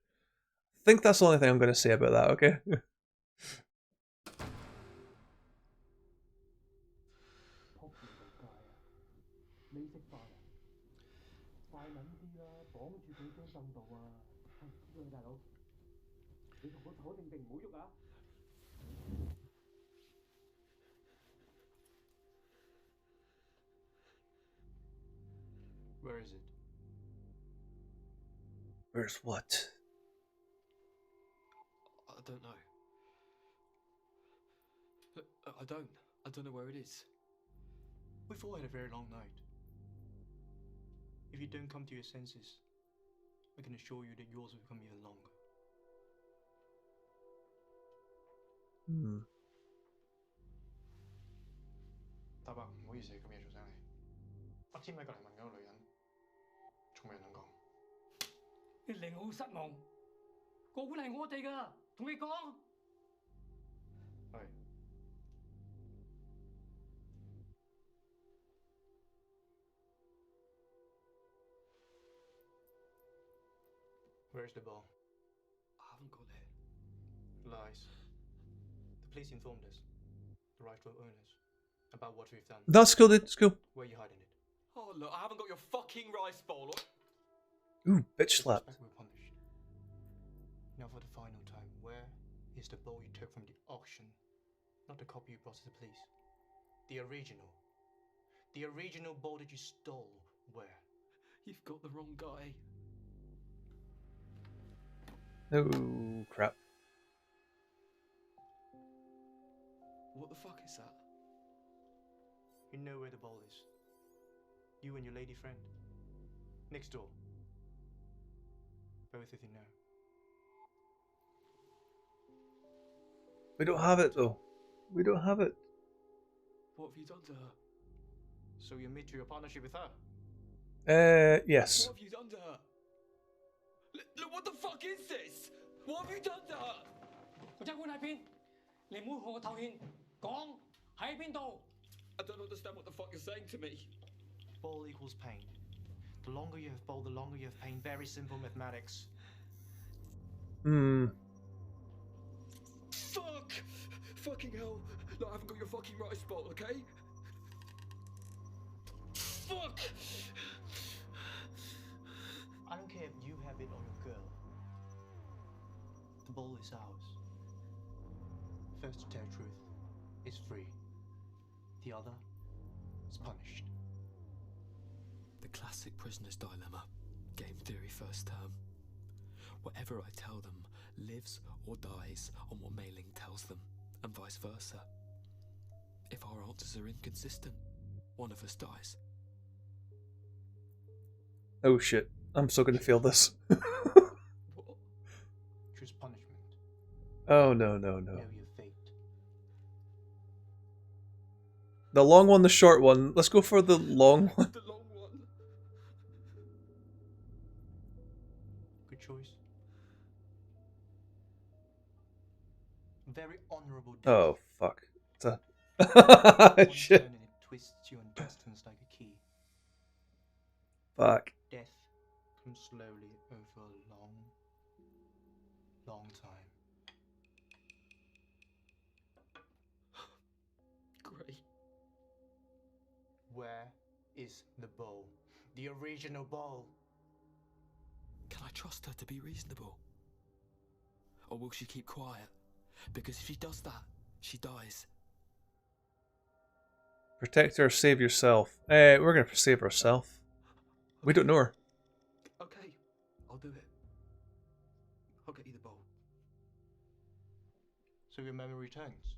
think that's the only thing I'm going to say about that, okay? 快撚啲啦，綁住佢張凳度啊！係呢個大佬，你同我坐定定，唔好喐啊！ Where is it? Where's what? I don't know. I don't know where it is. We've all had a very long night. If you don't come to your senses, I can assure you that yours will become even longer. Hmm. 大伯，唔好意思，咁夜做醒你。阿添喺隔離問緊個女人，仲未人能講。你令我好失望。個碗係我哋㗎，同你講。係。Where's the ball? I haven't got it. Lies. The police informed us, the rightful owners, about what we've done. That's cool, dude. Let's go. Where are you hiding it? Oh, look, I haven't got your fucking rice bowl. Ooh, bitch slap. We're punished. Now for the final time, where is the bowl you took from the auction? Not the copy you brought to the police. The original. The original bowl that you stole. Where? You've got the wrong guy. Oh, crap. What the fuck is that? You know where the bowl is. You and your lady friend. Next door. Both of you know. We don't have it, though. We don't have it. What have you done to her? So you admit to your partnership with her? Yes. What have you done to her? Look, what the fuck is this? What have you done to her? 個執官喺邊？你唔好同我透氣，講喺邊度？ I don't understand what the fuck you're saying to me. Ball equals pain. The longer you have ball, the longer you have pain. Very simple mathematics. Hmm. Fuck! Fucking hell. Look, I haven't got your fucking rice bowl, okay? Fuck! I don't care if you have it or your girl. The ball is ours. First to tell truth is free. The other is punished. The classic prisoner's dilemma. Game theory first term. Whatever I tell them lives or dies on what Mei-Ling tells them, and vice versa. If our answers are inconsistent, one of us dies. Oh shit. I'm still gonna feel this. Choose punishment. Oh no, no, no. Know your fate. The long one, the short one. Let's go for the long one. The long one. Good choice. Very honourable death. Oh fuck. It's a One shit. turn and it twists you and destines like a key. Fuck. Death comes slowly over a long, long time. Great. Where is the bowl? The original bowl. Can I trust her to be reasonable? Or will she keep quiet? Because if she does that, she dies. Protect her, save yourself. We're gonna save herself. We don't know her. Okay, I'll do it. I'll get you the bowl. So your memory returns.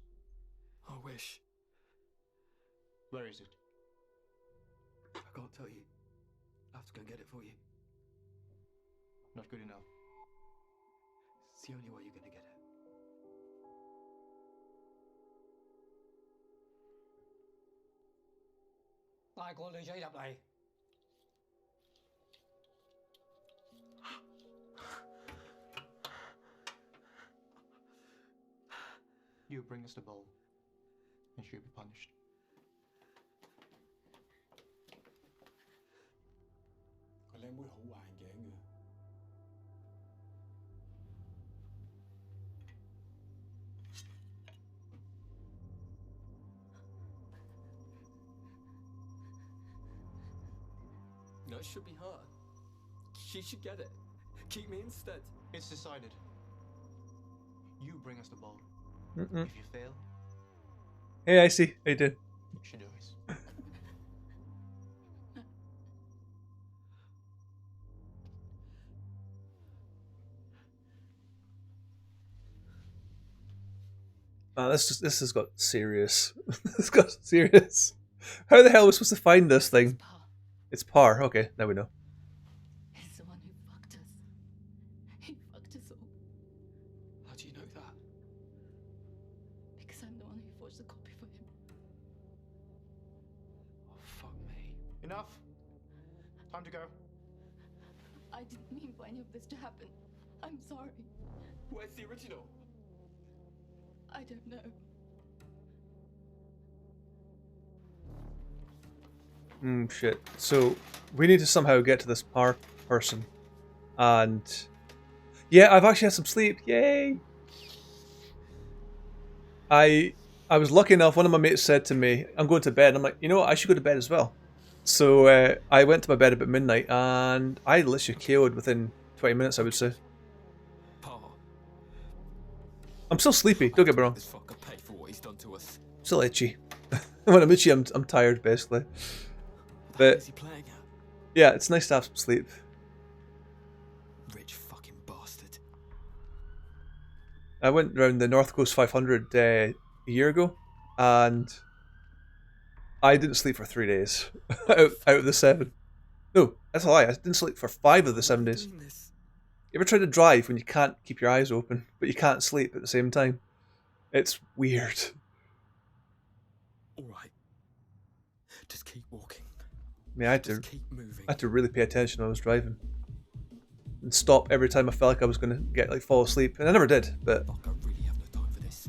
I wish. Where is it? I can't tell you. I have to go and get it for you. Not good enough. It's the only way you're gonna get it. You bring us the bowl, and she'll be punished. No, it should be her. She should get it. Keep me instead. It's decided. You bring us the ball. Mm-mm. If you fail, Hey, I see. How you doing? she dies. Oh, this has got serious. It's got serious. How the hell are we supposed to find this thing? It's Par. Okay, now we know. He's the one who fucked us. He fucked us all. How do you know that? Because I'm the one who forged the copy for him. Oh, fuck me. Enough. Time to go. I didn't mean for any of this to happen. I'm sorry. Where's the original? I don't know. Shit. So, we need to somehow get to this Par person. And... yeah, I've actually had some sleep. Yay! I was lucky enough, one of my mates said to me, I'm going to bed. I'm like, you know what, I should go to bed as well. So, I went to my bed about midnight, and I literally KO'd within 20 minutes, I would say. I'm still sleepy, don't get me wrong. This fucker pay for what he's done to us. Still itchy. When I'm itchy, I'm tired, basically. But Is he playing at? yeah, it's nice to have some sleep. Rich fucking bastard. I went around the North Coast 500 a year ago, and I didn't sleep for 3 days out of the 7. No, that's a lie. I didn't sleep for 5 of the 7 days. You ever try to drive when you can't keep your eyes open, but you can't sleep at the same time? It's weird. All right. Just keep walking. I mean, I had to really pay attention when I was driving. And stop every time I felt like I was going to get fall asleep. And I never did, but... Fuck, I really have no time for this.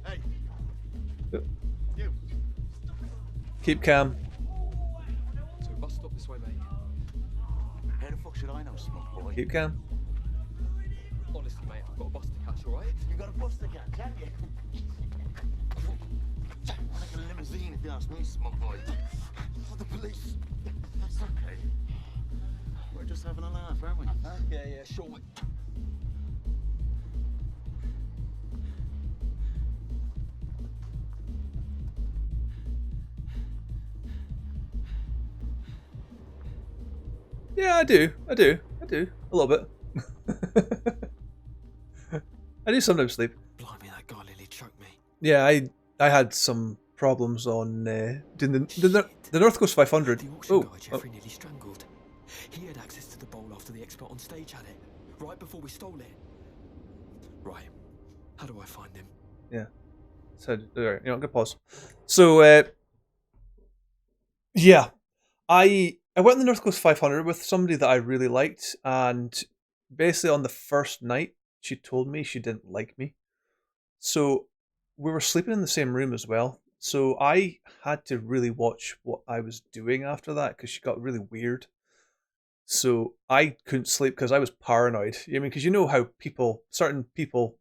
Hey. Yep. You. Keep calm. So bus stop this way, mate. How the fuck should I know, smart boy? Keep calm. Honestly, mate, I've got a bus to catch, all right? You got a bus to catch, have you? Like a limousine, if you ask me, smart boy. For the police. That's okay. We're just having a laugh, aren't we? Huh? Yeah, sure, mate. Yeah, I do. A little bit. I do sometimes sleep. Blimey, that guy nearly choked me. Yeah, I had some problems on doing the North Coast 500. The auction guy Jeffrey nearly strangled. He had access to the bowl after the expert on stage had it, right before we stole it. Right, how do I find him? Yeah. So, alright, good pause. So, yeah, I went on the North Coast 500 with somebody that I really liked, and basically on the first night, she told me she didn't like me. So we were sleeping in the same room as well. So I had to really watch what I was doing after that because she got really weird. So I couldn't sleep because I was paranoid. I mean, because you know how certain people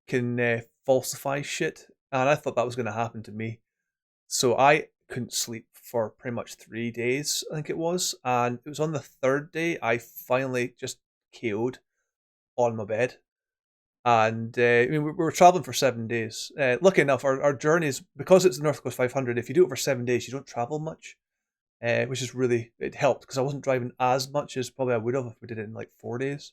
can falsify shit, and I thought that was going to happen to me. So I couldn't sleep for pretty much 3 days, I think it was. And it was on the 3rd day I finally just KO'd on my bed. And I mean, we were traveling for 7 days. Lucky enough, our journeys, because it's the North Coast 500, if you do it for 7 days, you don't travel much, which is really, it helped because I wasn't driving as much as probably I would have if we did it in like 4 days.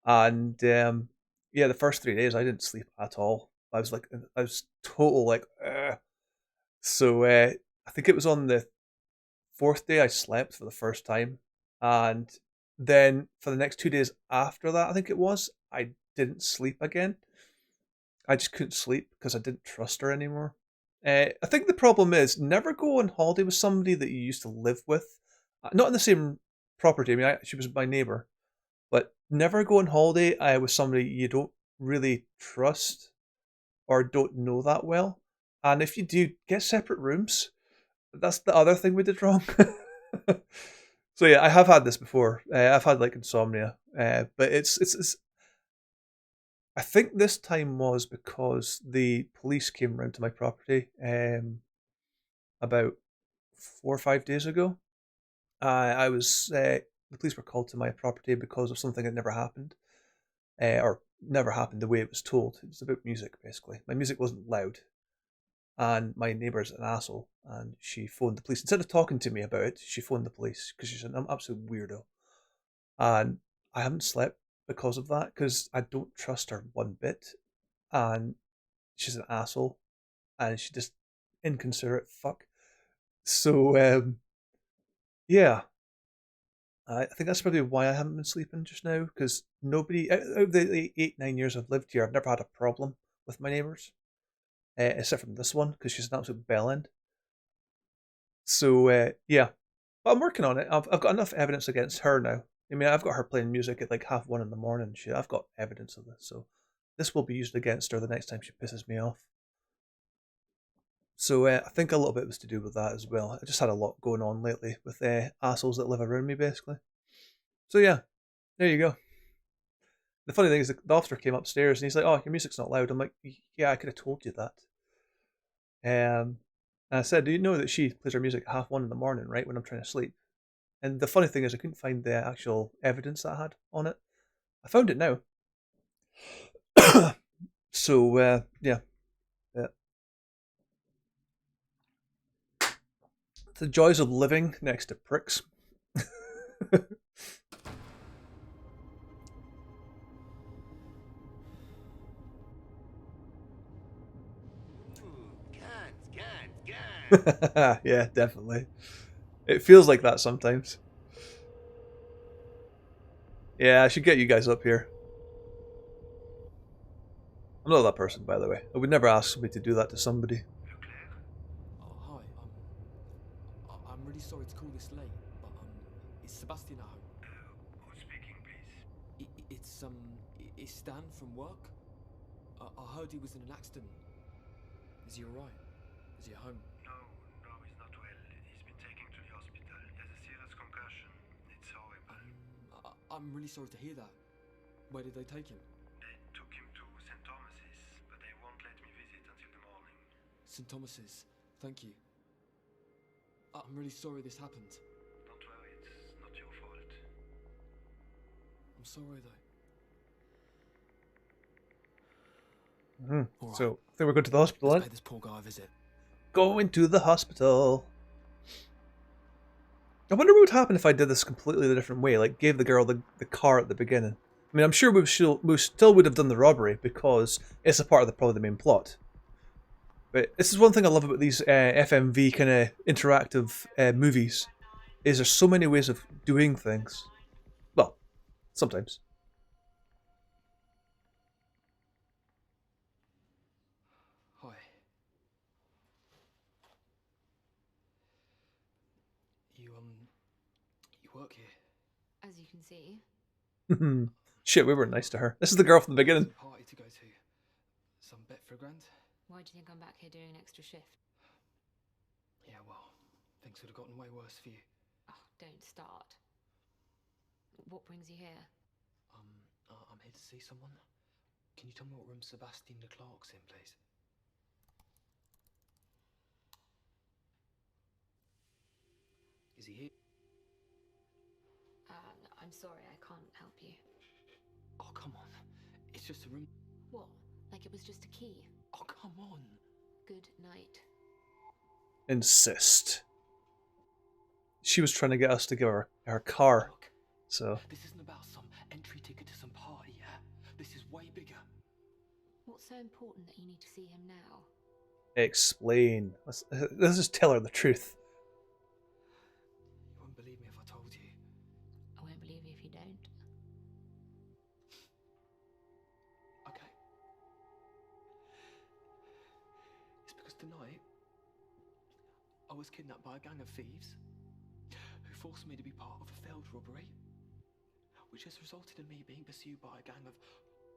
And yeah, the first 3 days I didn't sleep at all. I was total like, So I think it was on the 4th day I slept for the first time, and then for the next 2 days after that, I think it was, I didn't sleep again. I just couldn't sleep because I didn't trust her anymore. I think the problem is never go on holiday with somebody that you used to live with, not in the same property. I mean, she was my neighbor, but never go on holiday with somebody you don't really trust or don't know that well. And if you do, get separate rooms. That's the other thing we did wrong. So yeah, I have had this before. I've had like insomnia, but it's I think this time was because the police came round to my property about 4 or 5 days ago. I was the police were called to my property because of something that never happened, or never happened the way it was told. It was about music, basically. My music wasn't loud, and my neighbour's an asshole, and she phoned the police. Instead of talking to me about it, she phoned the police because she's an absolute weirdo. And I haven't slept because of that, because I don't trust her one bit, and she's an asshole, and she's just inconsiderate fuck. So, yeah. I think that's probably why I haven't been sleeping just now, because nobody, out of the 8, 9 years I've lived here, I've never had a problem with my neighbours, except from this one, because she's an absolute bellend. So, yeah. But I'm working on it. I've got enough evidence against her now. I mean, I've got her playing music at like 1:30 in the morning. Shit, I've got evidence of this, so this will be used against her the next time she pisses me off. So I think a little bit was to do with that as well. I just had a lot going on lately with assholes that live around me, basically. So yeah, there you go. The funny thing is, the officer came upstairs and he's like, "Oh, your music's not loud." I'm like, "Yeah, I could have told you that." And I said, "Do you know that she plays her music at 1:30 in the morning, right, when I'm trying to sleep?" And the funny thing is, I couldn't find the actual evidence that I had on it. I found it now. So, yeah. The joys of living next to pricks. Yeah, definitely. It feels like that sometimes. Yeah, I should get you guys up here. I'm not that person, by the way. I would never ask somebody to do that to somebody. Oh, hi. I'm really sorry to call this late, but is Sebastian at home? Who's speaking, please? It's Stan from work. I heard he was in an accident. Is he alright? Is he at home? No, he's not well. He's been taken to the hospital. He has a serious concussion. It's horrible. I'm really sorry to hear that. Where did they take him? They took him to St. Thomas's, but they won't let me visit until the morning. St. Thomas's. Thank you. I'm really sorry this happened. Don't worry, it's not your fault. I'm sorry, though. Right. So, I think we're going to the hospital, Let's pay this poor guy a visit. Going to the hospital. I wonder what would happen if I did this completely a different way, like gave the girl the car at the beginning. I mean, I'm sure we still would have done the robbery because it's a part of probably the main plot. But this is one thing I love about these FMV kind of interactive movies, is there's so many ways of doing things. Well, sometimes. Hi. You work here? As you can see. Shit, we were nice to her. This is the girl from the beginning. Party to go to. Some bet for $1,000? Why do you think I'm back here doing an extra shift? Yeah, well, things would have gotten way worse for you. Oh, don't start. What brings you here? I'm here to see someone. Can you tell me what room Sebastian Leclerc's in, please? Is he here? No, I'm sorry, I can't help you. Oh, come on. It's just a room. What? Like it was just a key? Oh, come on. Good night. Insist. She was trying to get us to give her car. So. This isn't about some entry ticket to some party, yeah? This is way bigger. What's so important that you need to see him now? Explain. Let's just tell her the truth. You won't believe me if I told you. I won't believe you if you don't. Okay. It's because tonight I was kidnapped by a gang of thieves who forced me to be part of a failed robbery, which has resulted in me being pursued by a gang of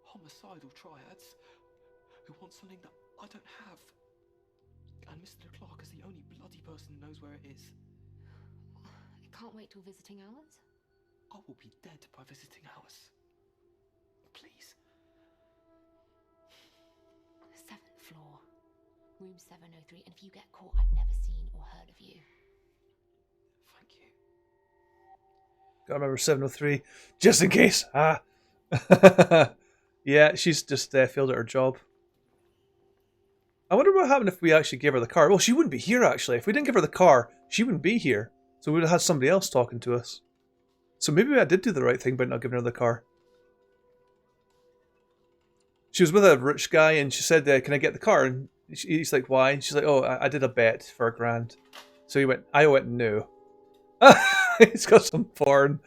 homicidal triads who want something that I don't have. And Mr. Leclerc is the only bloody person who knows where it is. I can't wait till visiting hours. I will be dead by visiting hours. Please. room 703, and if you get caught, I've never seen or heard of you. Thank you. Gotta remember 703, just in case. Ah. Yeah, she's just failed at her job. I wonder what happened if we actually gave her the car. Well, she wouldn't be here, actually. If we didn't give her the car, she wouldn't be here. So we would have had somebody else talking to us. So maybe I did do the right thing by not giving her the car. She was with a rich guy and she said, can I get the car? And he's like, why? And she's like, oh, I did a bet for $1,000. So I went, no. He's got some porn.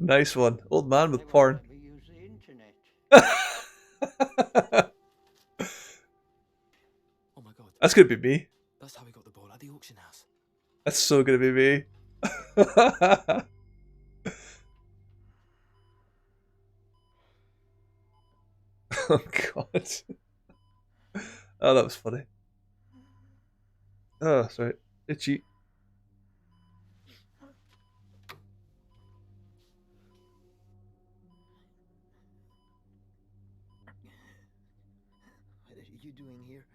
Nice one. Old man with porn. Oh my god. That's gonna be me. That's how we got the ball at the auction house. That's so gonna be me. Oh god. Oh, that was funny. Oh, sorry. Itchy. What are you doing here?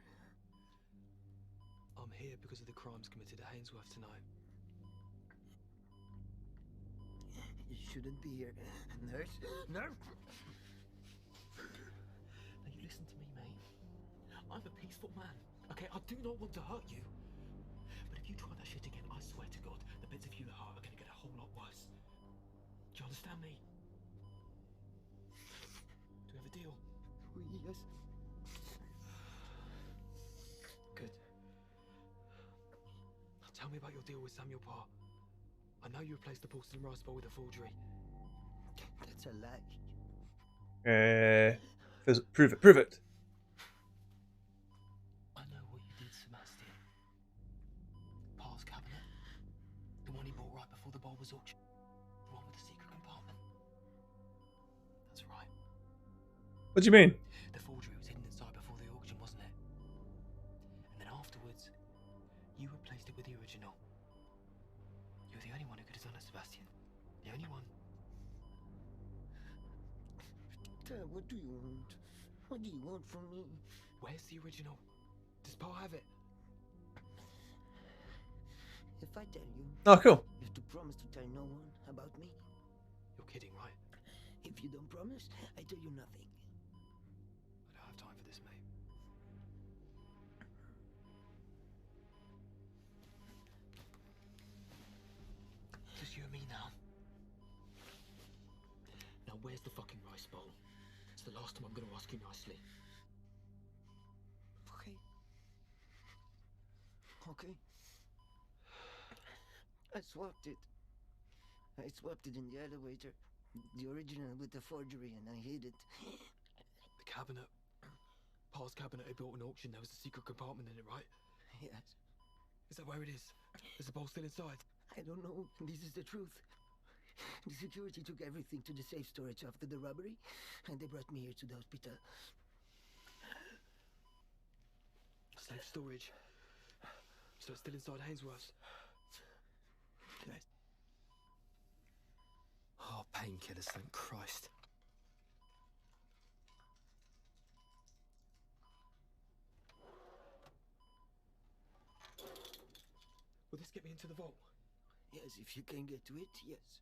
I'm here because of the crimes committed at Hainsworth tonight. You shouldn't be here. Nurse? Nurse? Now you listen to me, mate. I'm a peaceful man. Okay, I do not want to hurt you. But if you try that shit again, I swear to God, the bits of you that hurt are gonna get a whole lot worse. Do you understand me? Do we have a deal? Yes. Good. Tell me about your deal with Samuel Parr. I know you replaced the porcelain rice bowl with a forgery. That's a lie. Prove it. Prove it. I know what you did, Sebastian. Parr's cabinet. The one he bought right before the bowl was auctioned. The one with the secret compartment. That's right. What do you mean? The forgery was hidden inside before the auction, wasn't it? And then afterwards, you replaced it with the original. You're the only one who could have done it, Sebastian. The only one. Dad, what do you want? What do you want from me? Where's the original? Does Parr have it? If I tell you, Oh, cool. you have to promise to tell no one about me. You're kidding, right? If you don't promise, I tell you nothing. I don't have time for this, mate. Just you and me now. Now where's the fucking rice bowl? It's the last time I'm gonna ask you nicely. Okay. Okay. I swapped it. I swapped it in the elevator. The original with the forgery, and I hid it. The cabinet. Parr's cabinet I built an auction. There was a secret compartment in it, right? Yes. Is that where it is? Is the bowl still inside? I don't know. This is the truth. The security took everything to the safe storage after the robbery, and they brought me here to the hospital. Safe storage. So it's still inside Hainsworth's? Yes. Oh, painkillers, thank Christ. Will this get me into the vault? Yes, if you can get to it, yes.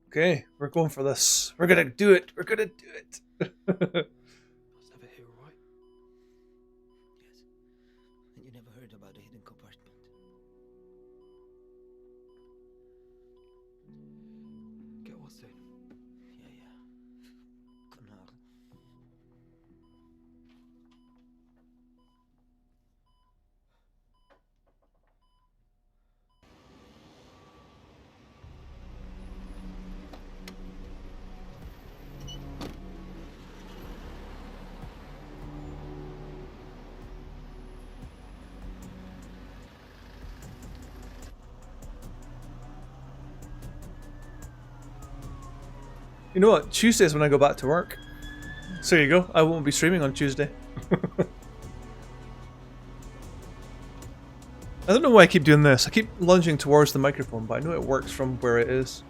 Okay, we're going for this. We're gonna do it. We're gonna do it. I was never here, all right? Yes. And you never heard about the hidden compartment? Get well soon. Yeah, yeah. Canal. You know what? Tuesday's when I go back to work. So there you go. I won't be streaming on Tuesday. I don't know why I keep doing this. I keep lunging towards the microphone, but I know it works from where it is.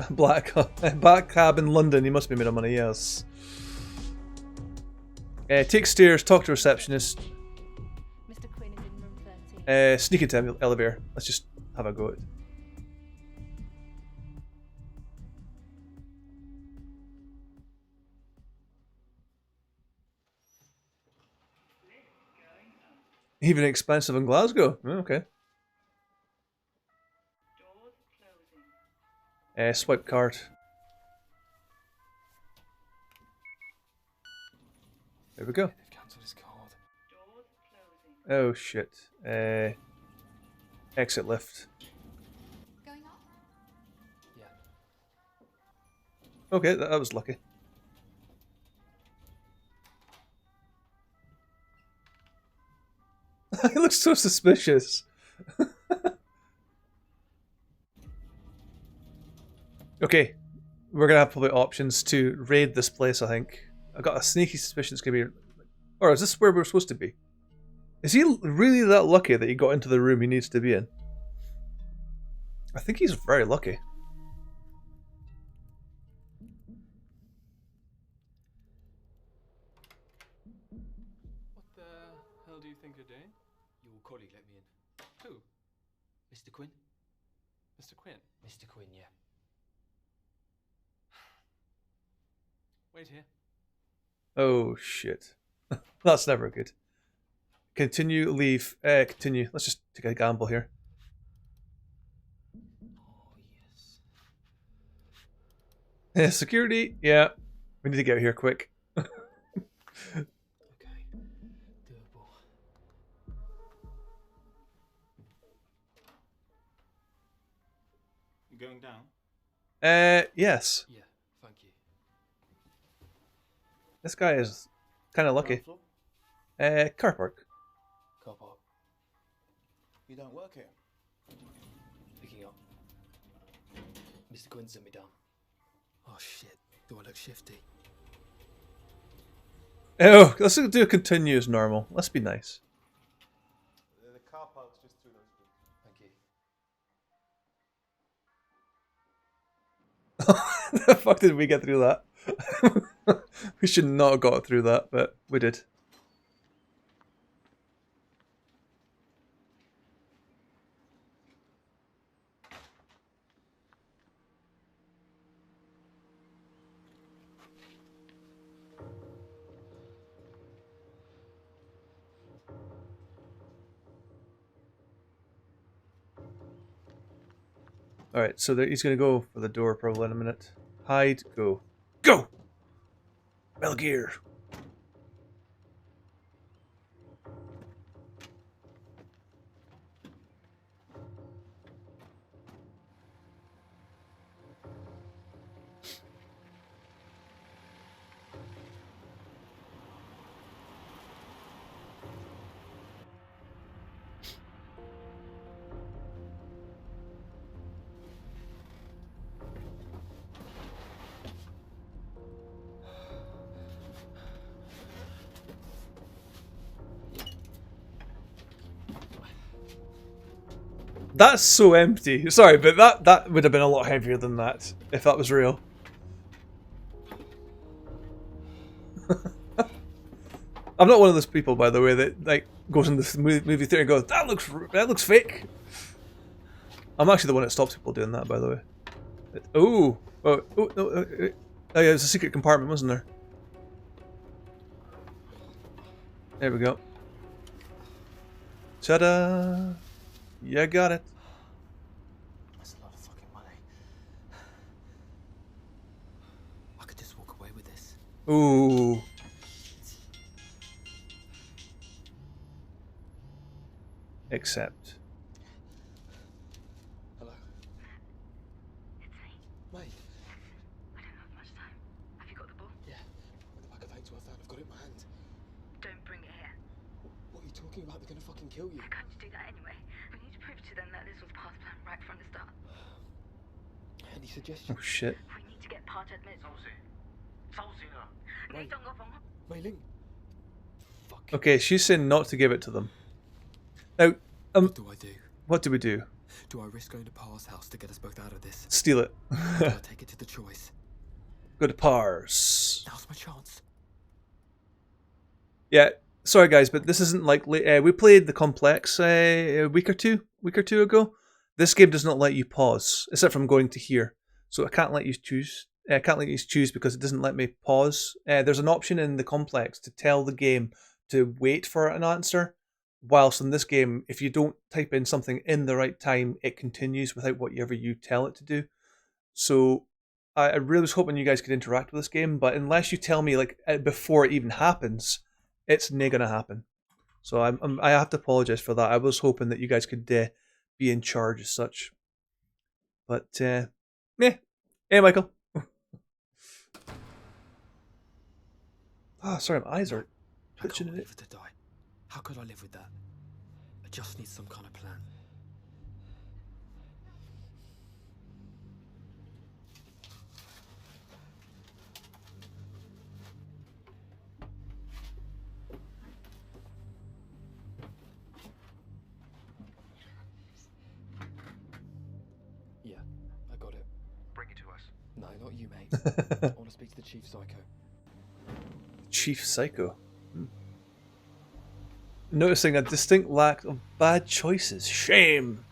Black cab in London. He must be made of money. Yes. Take stairs. Talk to receptionist. Mr. Quinn is in room 13. Sneak into elevator. Let's just have a go at it. Even expensive in Glasgow. Oh, okay. Swipe card. There we go. Oh shit. Exit lift. Going up? Yeah. Okay, that was lucky. He looks so suspicious. Okay, we're gonna have probably options to raid this place, I think. I've got a sneaky suspicion it's gonna be... Or is this where we're supposed to be? Is he really that lucky that he got into the room he needs to be in? I think he's very lucky. What the hell do you think you're doing? Your colleague let me in. Who? Mr. Quinn? Mr. Quinn. Mr. Quinn, yeah. Wait here. Oh shit. That's never good. Continue, leave, continue. Let's just take a gamble here. Yeah, security, yeah. We need to get out here quick. You going down? Yes. Yeah, thank you. This guy is kind of lucky. Car park. Car park. You don't work here. Picking up. Mr. Quinn sent me down. Oh shit. Do I look shifty? Oh, let's do a continue as normal. Let's be nice. The car park's just through those streets. Thank you. The fuck did we get through that? We should not have got through that, but we did. Alright, so he's going to go for the door probably in a minute. Hide, go. Go! Metal Gear! That's so empty. Sorry, but that would have been a lot heavier than that if that was real. I'm not one of those people, by the way, that like goes in the movie theater and goes, that looks fake. I'm actually the one that stops people doing that, by the way. Oh, no, oh yeah, there's a secret compartment, wasn't there? There we go. Ta-da! You got it. That's a lot of fucking money. I could just walk away with this. Ooh. Except. Hello. It's me. Mate. I don't have much time. Have you got the ball? Yeah. With the back of Ainsworth out, I've got it in my hand. Don't bring it here. What are you talking about? They're gonna fucking kill you. They're going to do that anyway. We need to prove to them that this was past plan right from the start. Any suggestions? Oh shit. We need to get part admits. Mei Ling. Okay, she's saying not to give it to them. Now, What do I do? What do we do? Do I risk going to Par's house to get us both out of this? Steal it. Do I take it to the choice? Go to Pars. Now's my chance. Yeah, sorry guys, but this isn't like we played the Complex a week or two ago. This game does not let you pause, except from going to here. So I can't let you choose. I can't let you choose because it doesn't let me pause. There's an option in the Complex to tell the game to wait for an answer, whilst in this game, if you don't type in something in the right time, it continues without whatever you tell it to do. So I really was hoping you guys could interact with this game, but unless you tell me like before it even happens, it's not gonna happen. So I have to apologize for that. I was hoping that you guys could be in charge as such. But yeah. Hey, Michael. Sorry, my eyes are twitching a bit. To die. How could I live with that? I just need some kind of plan. Yeah, I got it. Bring it to us. No, not you, mate. I want to speak to the Chief Psycho. Chief Psycho. Noticing a distinct lack of bad choices. Shame.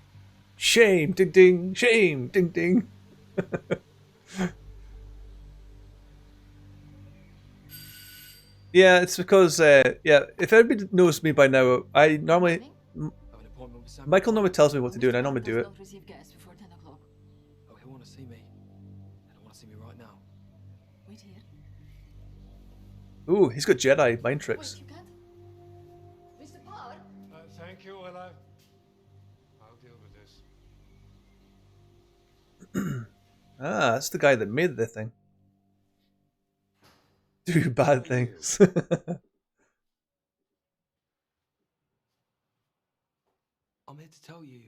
Shame. Ding ding. Shame. Ding ding. Yeah, it's because if everybody knows me by now, I normally Michael normally tells me what to do, and I normally do it. Oh, he'll want to see me. He'll want to see me right now. Wait here. Ooh, he's got Jedi mind tricks. Mr. Parr? Thank you, Ella. I'll deal with this. That's the guy that made the thing. Do bad things. I'm here to tell you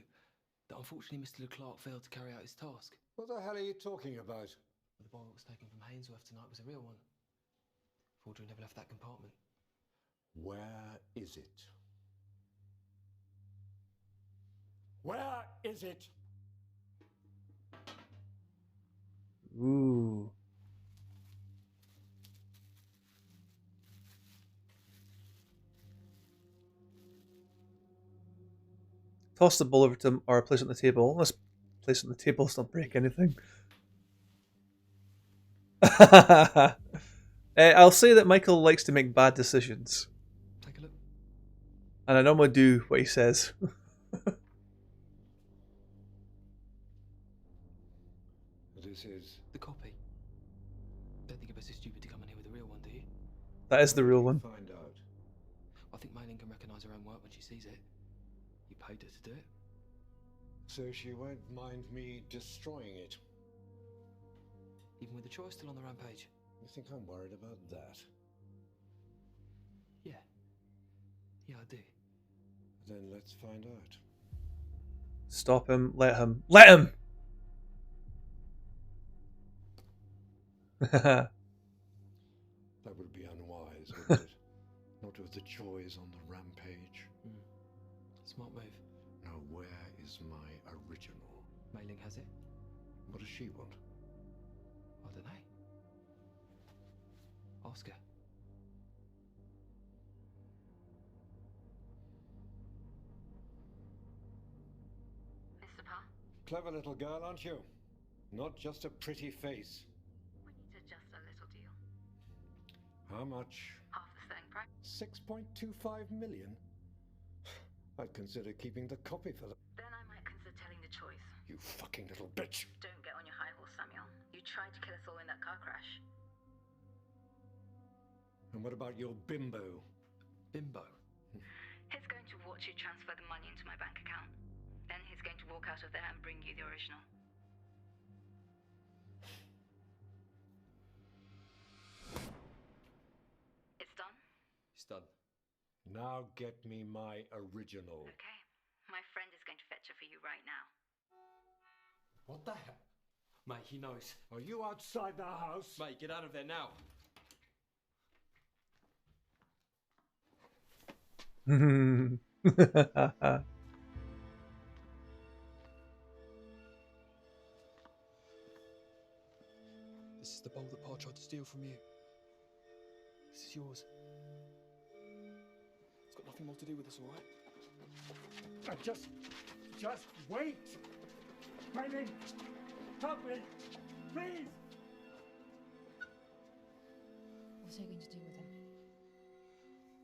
that unfortunately Mr. Leclerc failed to carry out his task. What the hell are you talking about? The boy that was taken from Hainsworth tonight was a real one. Forgery never left that compartment. Where is it? Where is it? Ooh. Toss the ball over to him or place it on the table. Let's place it on the table, let's not break anything. I'll say that Michael likes to make bad decisions. Take a look. And I normally do what he says. This is the copy. Don't think it was so stupid to come in here with the real one, do you? That is the real one. Find out. I think Mei Ling can recognise her own work when she sees it. You paid her to do it. So she won't mind me destroying it. Even with the choice still on the rampage. You think I'm worried about that? Yeah. Yeah, I do. Then let's find out. Stop him. Let him. Let him! That would be unwise, wouldn't it? Not with the joys on the rampage. Smart move. Now, where is my original? Mei Ling has it. What does she want? I don't know. Ask her. Mr. Parr? Clever little girl, aren't you? Not just a pretty face. We need to adjust a little deal. How much? Half the selling price. 6.25 million? I'd consider keeping the copy for that. Then I might consider telling the choice. You fucking little bitch. Don't get on your high horse, Samuel. You tried to kill us all in that car crash. And what about your bimbo? Bimbo? He's going to watch you transfer the money into my bank account. Then he's going to walk out of there and bring you the original. It's done? It's done. Now get me my original. Okay. My friend is going to fetch it for you right now. What the hell? Mate, he knows. Are you outside the house? Mate, get out of there now. steal from you. This is yours. It's got nothing more to do with us, all right? Just wait. Brennan, help me, please. What are you going to do with him?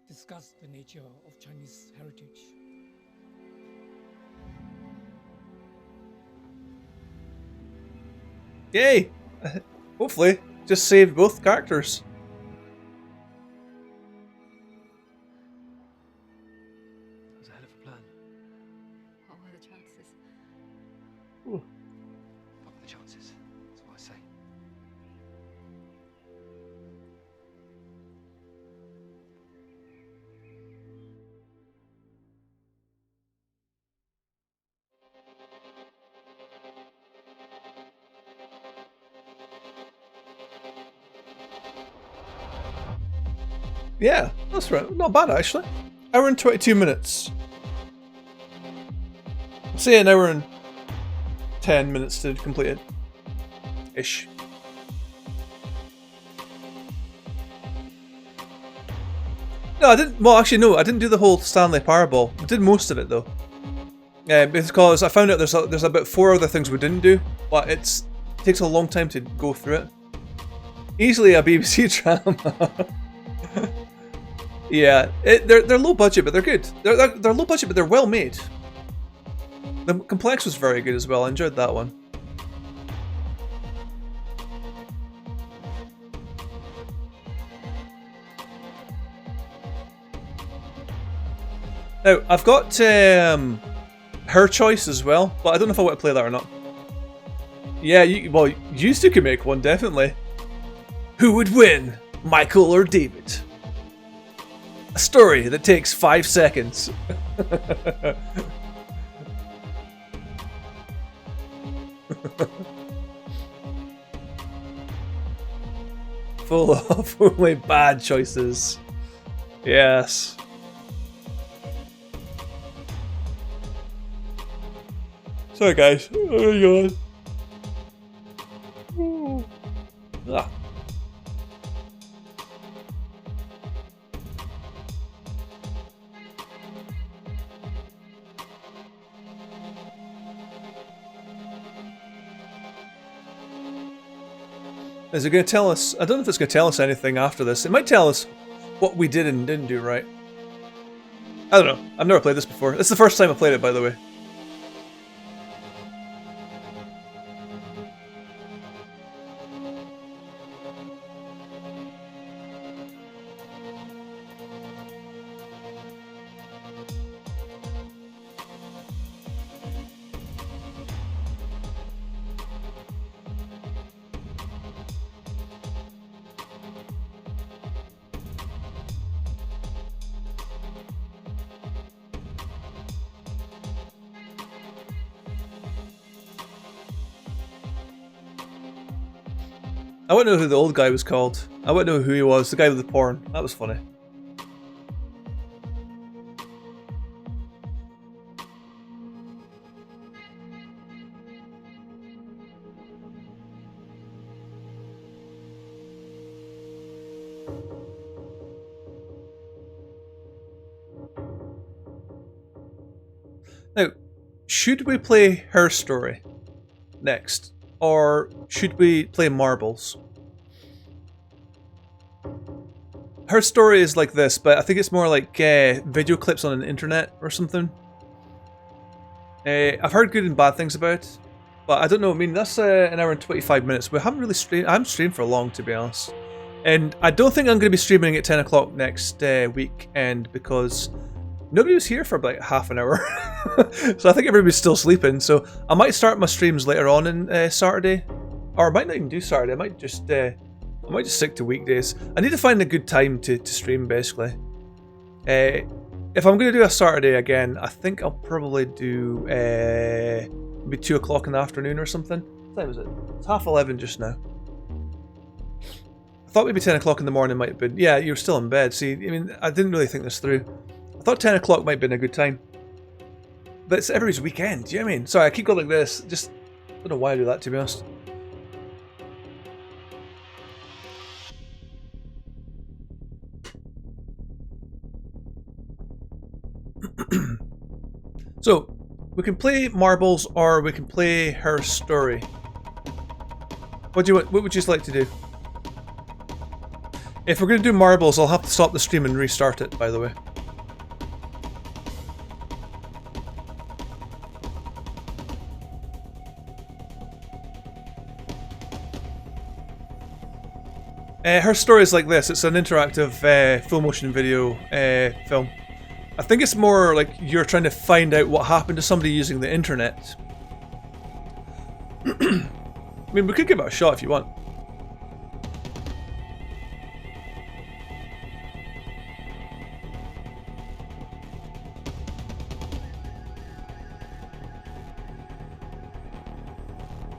Discuss the nature of Chinese heritage. Yay! Hopefully, just saved both characters. It was a hell of a plan. What were the chances? Ooh. What were the chances? That's what I say. Yeah, that's right. Not bad actually. Hour and 22 minutes. I'll say an hour and 10 minutes to complete it. Ish. No, I didn't. Well, actually, no, I didn't do the whole Stanley Parable. I did most of it though. Because I found out there's about 4 other things we didn't do, but it takes a long time to go through it. Easily a BBC drama. Yeah, they're low budget, but they're good. They're low budget, but they're well made. The Complex was very good as well. I enjoyed that one. Now I've got Her Choice as well, but I don't know if I want to play that or not. Yeah, you two can make one definitely. Who would win, Michael or David? A story that takes 5 seconds. Full of only bad choices. Yes. Sorry guys. Oh my god. Ah. Is it going to tell us? I don't know if it's going to tell us anything after this. It might tell us what we did and didn't do right. I don't know. I've never played this before. It's the first time I played it, by the way. I wouldn't know who the old guy was called. I wouldn't know who he was. The guy with the porn. That was funny. Now, should we play Her Story next? Or should we play Marbles? Her Story is like this, but I think it's more like video clips on an internet or something. I've heard good and bad things about it, but I don't know. I mean, that's an hour and 25 minutes. We haven't really streamed. I haven't streamed for long, to be honest. And I don't think I'm going to be streaming at 10 o'clock next weekend because nobody was here for about half an hour. So I think everybody's still sleeping. So I might start my streams later on in Saturday. Or I might not even do Saturday. I might just stick to weekdays. I need to find a good time to stream, basically. If I'm going to do a Saturday again, I think I'll probably do maybe 2 o'clock in the afternoon or something. What time is it? It's 11:30 just now. I thought maybe 10 o'clock in the morning might have been. Yeah, you're still in bed. See, I mean, I didn't really think this through. I thought 10 o'clock might have been a good time. But it's everybody's weekend, do you know what I mean? Sorry, I keep going like this. Just, I don't know why I do that, to be honest. So, we can play marbles or we can play her story. What do you want? What would you like to do? If we're going to do marbles, I'll have to stop the stream and restart it, by the way. Her story is like this. It's an interactive full motion video film. I think it's more like you're trying to find out what happened to somebody using the internet. I mean, we could give it a shot if you want.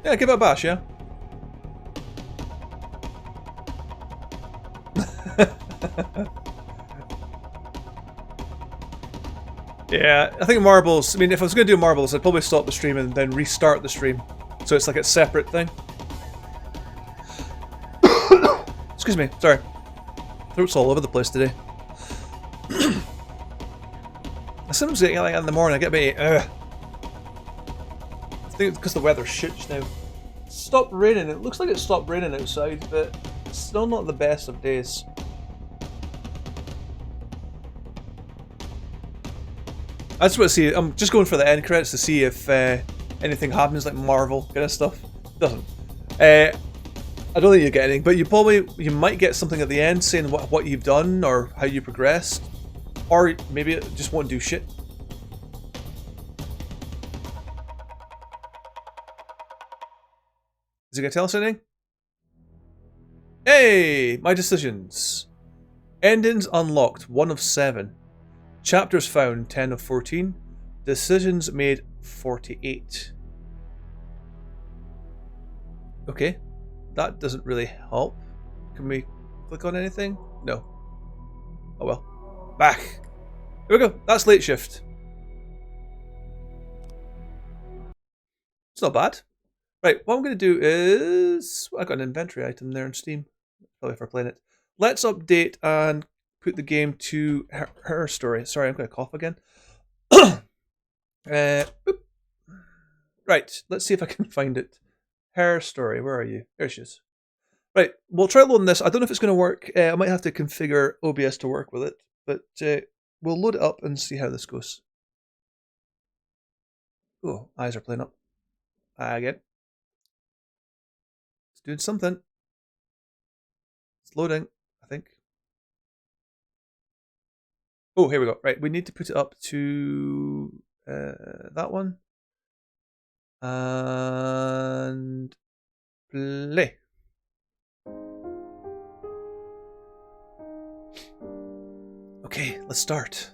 Yeah, give it a bash, yeah? Yeah, I think marbles, I mean, if I was going to do marbles, I'd probably stop the stream and then restart the stream. So it's like a separate thing. Excuse me, sorry. Throat's all over the place today. I sometimes get like in the morning, I get a bit I think it's because the weather's shit just now. It stopped raining, it looks like it stopped raining outside, but it's still not the best of days. I just want to see, I'm just going for the end credits to see if anything happens, like Marvel kind of stuff. Doesn't. I don't think you get anything, but you might get something at the end saying what you've done or how you progressed. Or maybe it just won't do shit. Is it going to tell us anything? Hey! My decisions. Endings unlocked, 1 of 7. Chapters found, 10 of 14. Decisions made, 48. Okay. That doesn't really help. Can we click on anything? No. Oh well. Back. Here we go. That's late shift. It's not bad. Right, what I'm going to do is... I got an inventory item there in Steam. Probably if we're playing it. Let's update and put the game to her story. Sorry, I'm going to cough again. Right, let's see if I can find it. Her story, where are you? There she is. Right, we'll try loading this. I don't know if it's going to work. I might have to configure OBS to work with it. But we'll load it up and see how this goes. Oh, eyes are playing up. Again. It's doing something. It's loading, I think. Oh, here we go. Right, we need to put it up to that one. And play. Okay, let's start.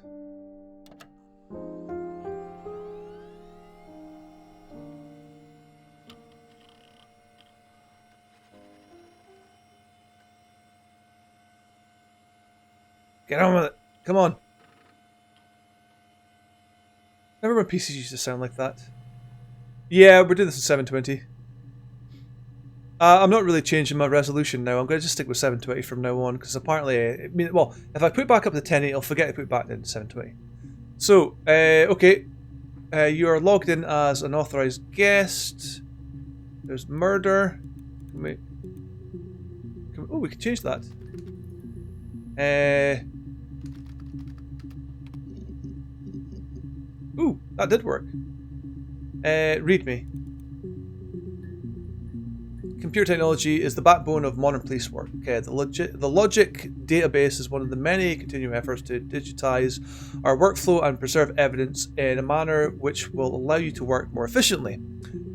Get on with it. Come on. Remember when PCs used to sound like that? Yeah, we're doing this in 720. I'm not really changing my resolution now. I'm going to just stick with 720 from now on, because apparently, I mean, well, if I put back up to 1080, I'll forget to put back into 720. So, okay. You are logged in as an authorized guest. There's murder. We can change that. Ooh, that did work. Read me. Computer technology is the backbone of modern police work. The Logic database is one of the many continuing efforts to digitize our workflow and preserve evidence in a manner which will allow you to work more efficiently.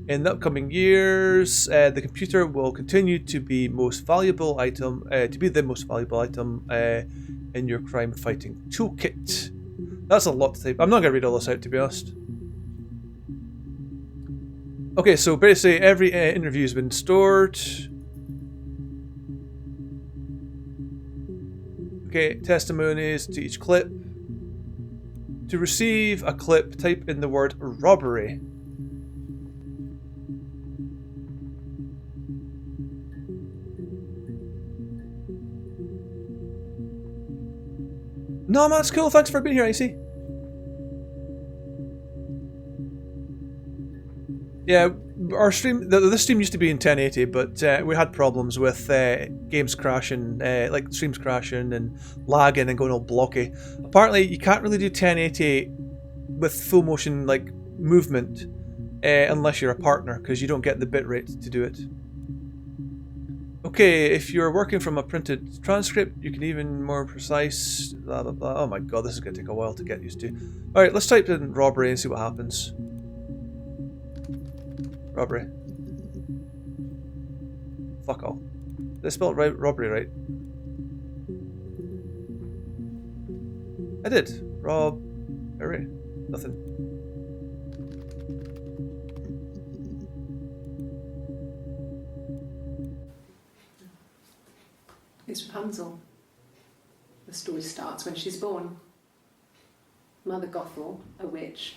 In the upcoming years, the computer will continue to be the most valuable item in your crime-fighting toolkit. That's a lot to type. I'm not going to read all this out, to be honest. Okay, so basically every interview has been stored. Okay, testimonies to each clip. To receive a clip, type in the word robbery. No, man, that's cool. Thanks for being here, Icy. Yeah, our stream. This stream used to be in 1080, but we had problems with games crashing, like streams crashing and lagging and going all blocky. Apparently, you can't really do 1080 with full motion like movement unless you're a partner, because you don't get the bitrate to do it. Okay, if you're working from a printed transcript, you can even more precise. Blah blah blah. Oh my god, this is going to take a while to get used to. All right, let's type in robbery and see what happens. Robbery. Fuck all. Did I spell right, robbery right? I did. Robbery. Nothing. It's Rapunzel. The story starts when she's born. Mother Gothel, a witch,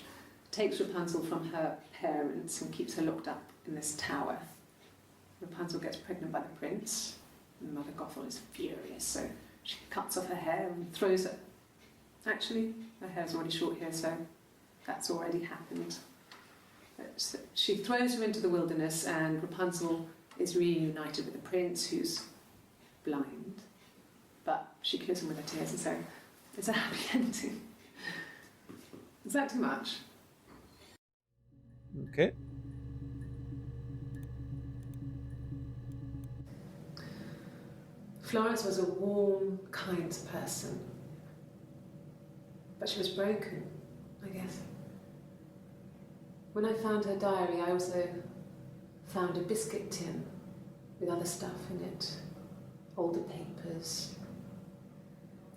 takes Rapunzel from her parents and keeps her locked up in this tower. Rapunzel gets pregnant by the prince, and Mother Gothel is furious, so she cuts off her hair and throws it. Actually, her hair's already short here, so that's already happened. So she throws her into the wilderness, and Rapunzel is reunited with the prince, who's blind, but she kills him with her tears, and so it's a happy ending. Is that too much? Okay. Florence was a warm, kind person, but she was broken, I guess. When I found her diary, I also found a biscuit tin with other stuff in it. Older papers,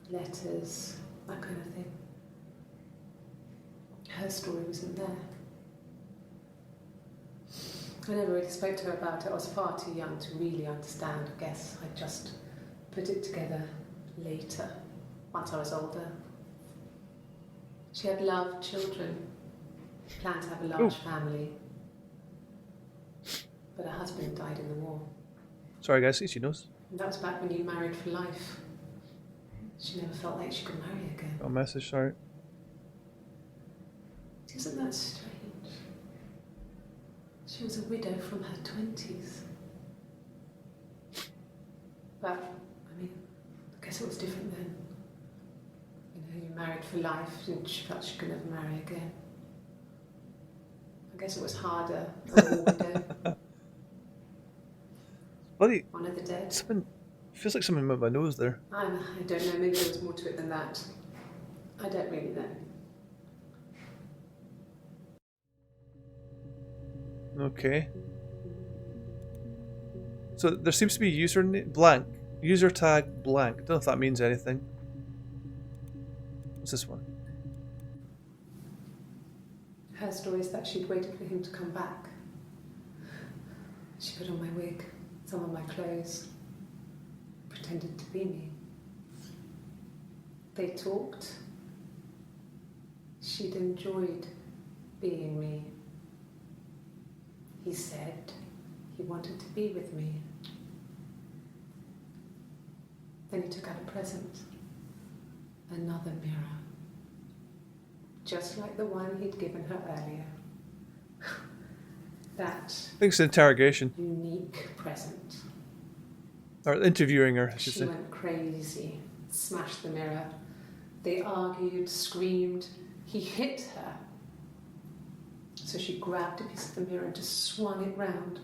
letters, that kind of thing. Her story wasn't there. I never really spoke to her about it. I was far too young to really understand, I guess. I just put it together later, once I was older. She had loved children, planned to have a large family, but her husband died in the war. Sorry guys, she knows. And that was back when you married for life. She never felt like she could marry again. Oh, message, sorry. Isn't that strange? She was a widow from her 20s. But, I mean, I guess it was different then. You know, you married for life and she felt she could never marry again. I guess it was harder for a widow. Bloody. One of the dead. Something feels like something with my nose there. I don't know, maybe there was more to it than that. I don't really know. Okay. So there seems to be username blank. User tag blank. Don't know if that means anything. What's this one? Her story is that she'd waited for him to come back. She put on my wig, some of my clothes, pretended to be me. They talked. She'd enjoyed being me. He said he wanted to be with me. Then he took out a present. Another mirror. Just like the one he'd given her earlier. That I think it's an interrogation. unique present. Or interviewing her, I should She say. went crazy, smashed the mirror. They argued, screamed. He hit her. So she grabbed a piece of the mirror and just swung it round.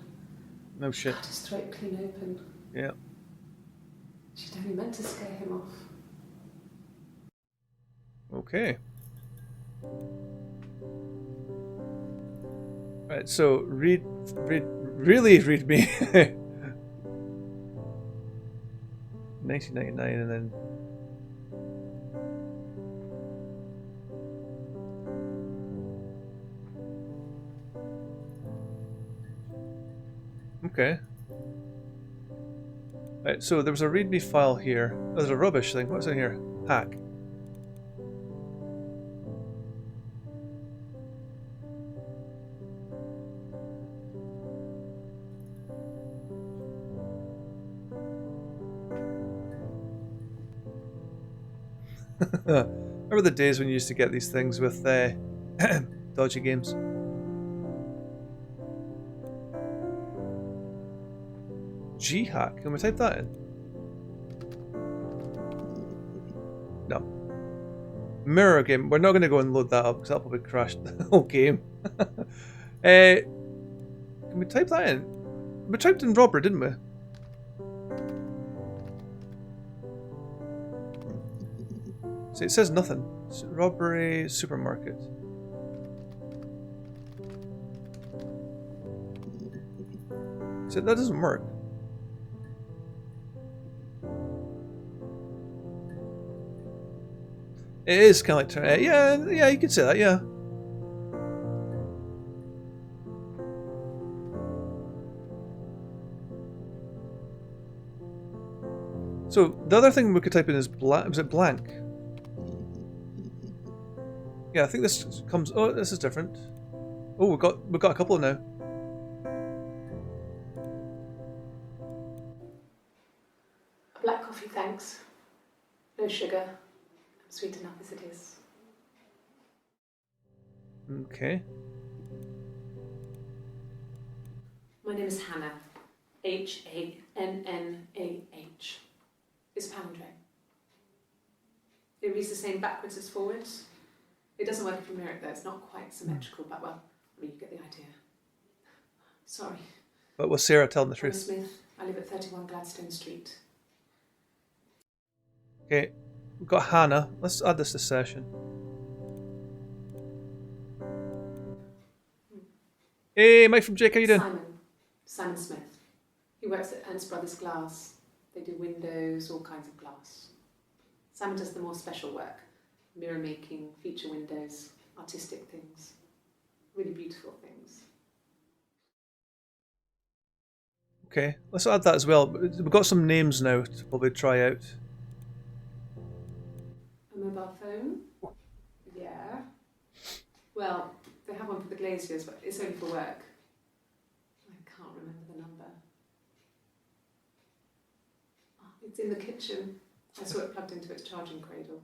No shit. Cut his throat clean open. Yeah. She'd only meant to scare him off. Okay. Right, so really read me. 1999 and then okay. Right, so there was a readme file here. Oh, there's a rubbish thing. What's in here? Hack. Remember the days when you used to get these things with dodgy games? G-Hack. Can we type that in? No. Mirror game. We're not going to go and load that up because that'll probably crash the whole game. Can we type that in? We typed in robbery, didn't we? See, it says nothing. Robbery, supermarket. See, that doesn't work. It is kind of like, yeah, you could say that, yeah. So the other thing we could type in is blank. Was it blank? Yeah, I think this comes. Oh, this is different. Oh, we've got a couple now. A black coffee, thanks. No sugar. Sweet enough as it is. Okay. My name is Hannah. Hannah. It's palindrome. It reads the same backwards as forwards. It doesn't work if you mirror it though. It's not quite symmetrical, but well, I mean, you get the idea. Sorry. But was Sarah telling the I'm truth? Smith. I live at 31 Gladstone Street. Okay, we've got Hannah. Let's add this to session. Hey, Mike from Jake, how you doing? Simon Smith. He works at Ernst Brothers Glass. They do windows, all kinds of glass. Simon does the more special work. Mirror making, feature windows, artistic things. Really beautiful things. Okay, let's add that as well. We've got some names now to probably try out. A mobile phone? Yeah. Well, they have one for the Glaziers, but it's only for work. I can't remember the number. Oh, it's in the kitchen. I saw it plugged into its charging cradle.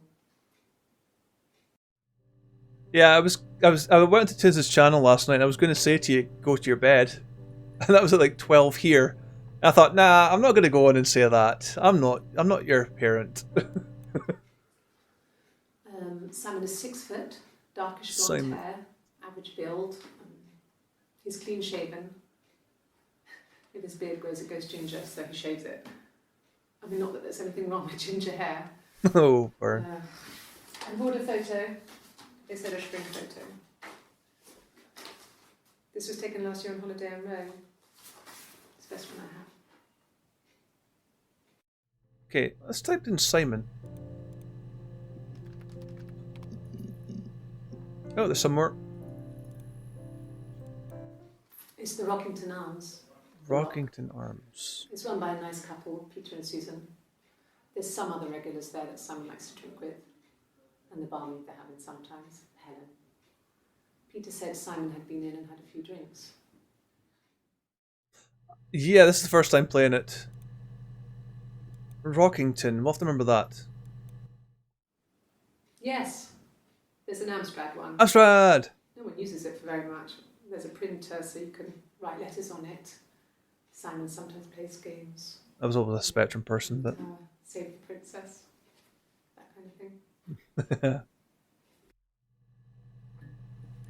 Yeah, I went to Tiz's channel last night and I was going to say to you, go to your bed. And that was at like 12 here. And I thought, nah, I'm not going to go on and say that. I'm not your parent. Simon is 6 foot, darkish blonde hair, average build. He's clean shaven. If his beard grows, it goes ginger, so he shaves it. I mean, not that there's anything wrong with ginger hair. Oh, burn. I bought a photo. They said a spring photo. This was taken last year on holiday in Rome. It's the best one I have. Okay, let's type in Simon. Oh, there's some more. It's the Rockington Arms. Rockington Arms. It's run by a nice couple, Peter and Susan. There's some other regulars there that Simon likes to drink with. And the barmaid they have in sometimes, Helen. Peter said Simon had been in and had a few drinks. Yeah, this is the first time playing it. Rockington, we'll have to remember that. Yes, there's an Amstrad one. Amstrad! No one uses it for very much. There's a printer so you can write letters on it. Simon sometimes plays games. I was always a Spectrum person, but... Save the Princess. That kind of thing.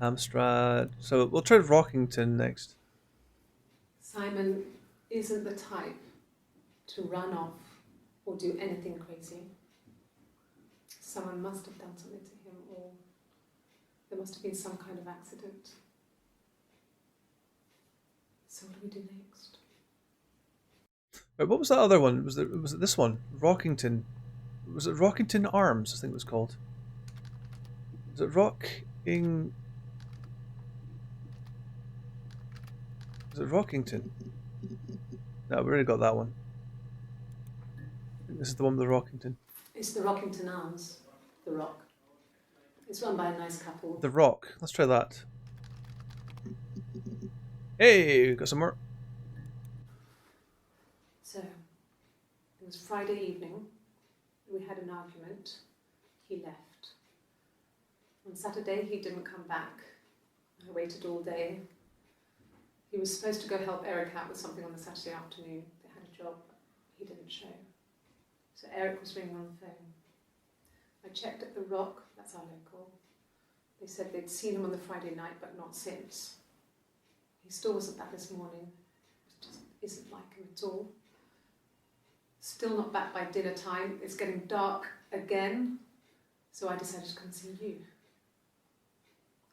Amstrad. So we'll try Rockington next. Simon isn't the type to run off or do anything crazy. Someone must have done something to him, or there must have been some kind of accident. So what do we do next? Wait, what was that other one? Was it this one? Rockington. Was it Rockington Arms, I think it was called? Was it Rocking... Was it Rockington? No, we already got that one. I think this is the one with the Rockington. It's the Rockington Arms, The Rock. It's run by a nice couple. The Rock. Let's try that. Hey, got some more. So, it was Friday evening. We had an argument. He left. On Saturday, he didn't come back. I waited all day. He was supposed to go help Eric out with something on the Saturday afternoon. They had a job, he didn't show. So Eric was ringing on the phone. I checked at the Rock, that's our local. They said they'd seen him on the Friday night, but not since. He still wasn't back this morning. It just isn't like him at all. Still not back by dinner time. It's getting dark again. So I decided to come see you.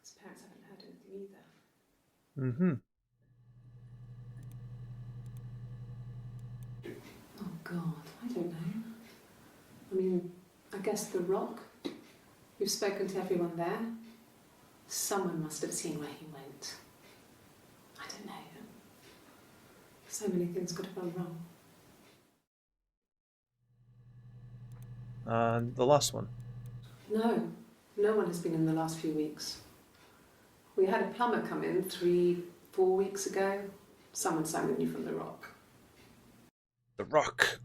His parents haven't heard anything either. Mm-hmm. Oh God, I don't know. I mean, I guess the Rock. You've spoken to everyone there. Someone must have seen where he went. I don't know. So many things could have gone wrong. And the last one. No, no one has been in the last few weeks. We had a plumber come in 3-4 weeks ago. Someone Simon knew from the Rock. The Rock.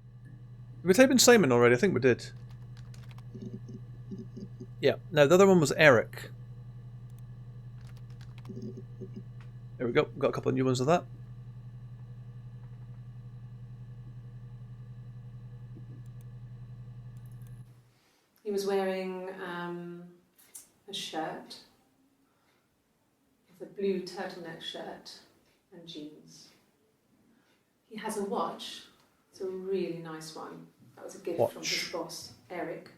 Did we type in Simon already? I think we did. Yeah. Now the other one was Eric. There we go. Got a couple of new ones of that. He was wearing a shirt, with a blue turtleneck shirt and jeans. He has a watch. It's a really nice one. That was a gift from his boss, Eric.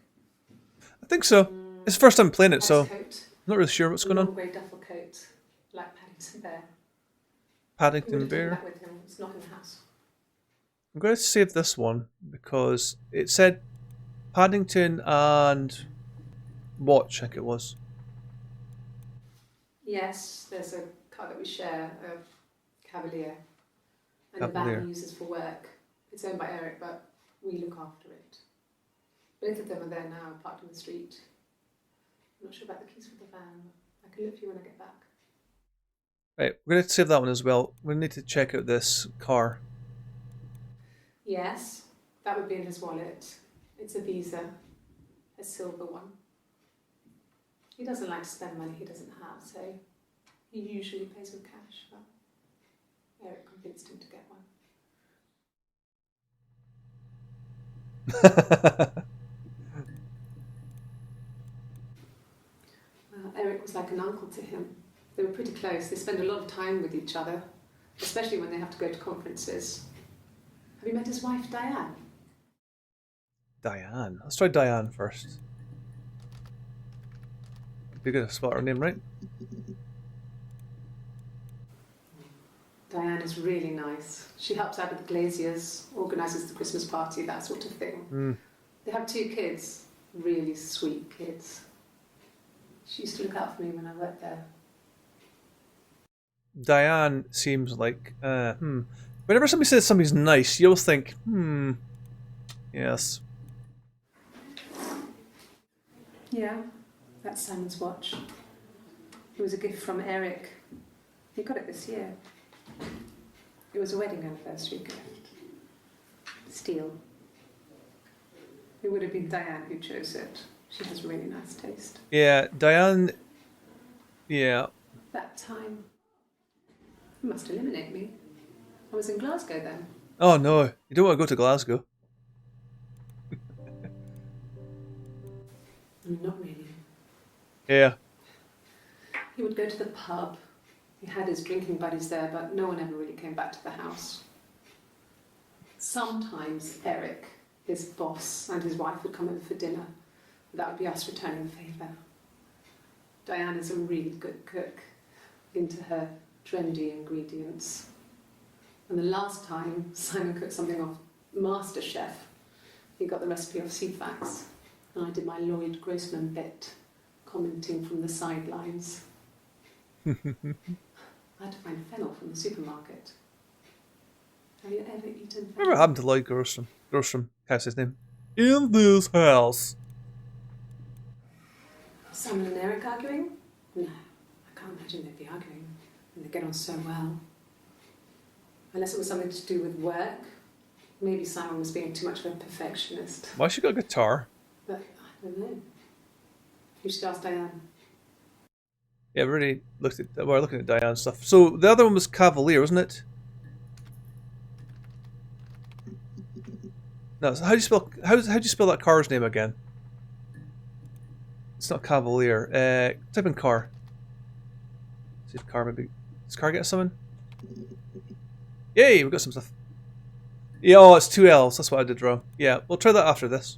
I think so. It's the first time playing it, so Coat, I'm not really sure what's going long on. grey duffel coat, like Paddington Bear. Paddington He would have taken Bear. that with him. It's not in the house. I'm going to save this one because it said Paddington and watch, I think it was. Yes, there's a car that we share, a Cavalier. And the Cavalier. van he uses for work. It's owned by Eric, but we look after it. Both of them are there now, parked in the street. I'm not sure about the keys for the van. I can look for you when I get back. Right, we're going to save that one as well. We need to check out this car. Yes, that would be in his wallet. It's a Visa, a silver one. He doesn't like to spend money he doesn't have, so he usually pays with cash, but Eric convinced him to get one. Eric was like an uncle to him. They were pretty close. They spend a lot of time with each other, especially when they have to go to conferences. Have you met his wife, Diane? Diane. Let's try Diane first. Be good to spot her name, right? Diane is really nice. She helps out with the glaziers, organises the Christmas party, that sort of thing. Mm. They have 2 kids, really sweet kids. She used to look out for me when I worked there. Diane seems like, Whenever somebody says somebody's nice, you always think, yes. Yeah, that's Simon's watch. It was a gift from Eric. He got it this year. It was a wedding anniversary gift. Steel. It would have been Diane who chose it. She has really nice taste. Yeah, Diane, yeah. That time, you must eliminate me. I was in Glasgow then. Oh no, you don't want to go to Glasgow. I mean, not really. Yeah. He would go to the pub. He had his drinking buddies there, but no one ever really came back to the house. Sometimes Eric, his boss, and his wife would come over for dinner. That would be us returning the favour. Diane is a really good cook, into her trendy ingredients. And the last time Simon cooked something off MasterChef, he got the recipe off CFAX, and I did my Lloyd Grossman bit, commenting from the sidelines. I had to find fennel from the supermarket. Have you ever eaten fennel? Whatever happened to Lloyd Grossman? That's his name. In this house. Simon and Eric arguing? No, I can't imagine they'd be arguing. And they get on so well. Unless it was something to do with work. Maybe Simon was being too much of a perfectionist. Why she got a guitar? But I don't know. You should ask Diane. Yeah, we already looked at. We're looking at Diane stuff. So the other one was Cavalier, wasn't it? No, so how do you spell that car's name again? It's not Cavalier. Type in car. See if car maybe. Does car get something? Yay, we got some stuff. Yeah, oh, it's 2 L's. That's what I did wrong. Yeah, we'll try that after this.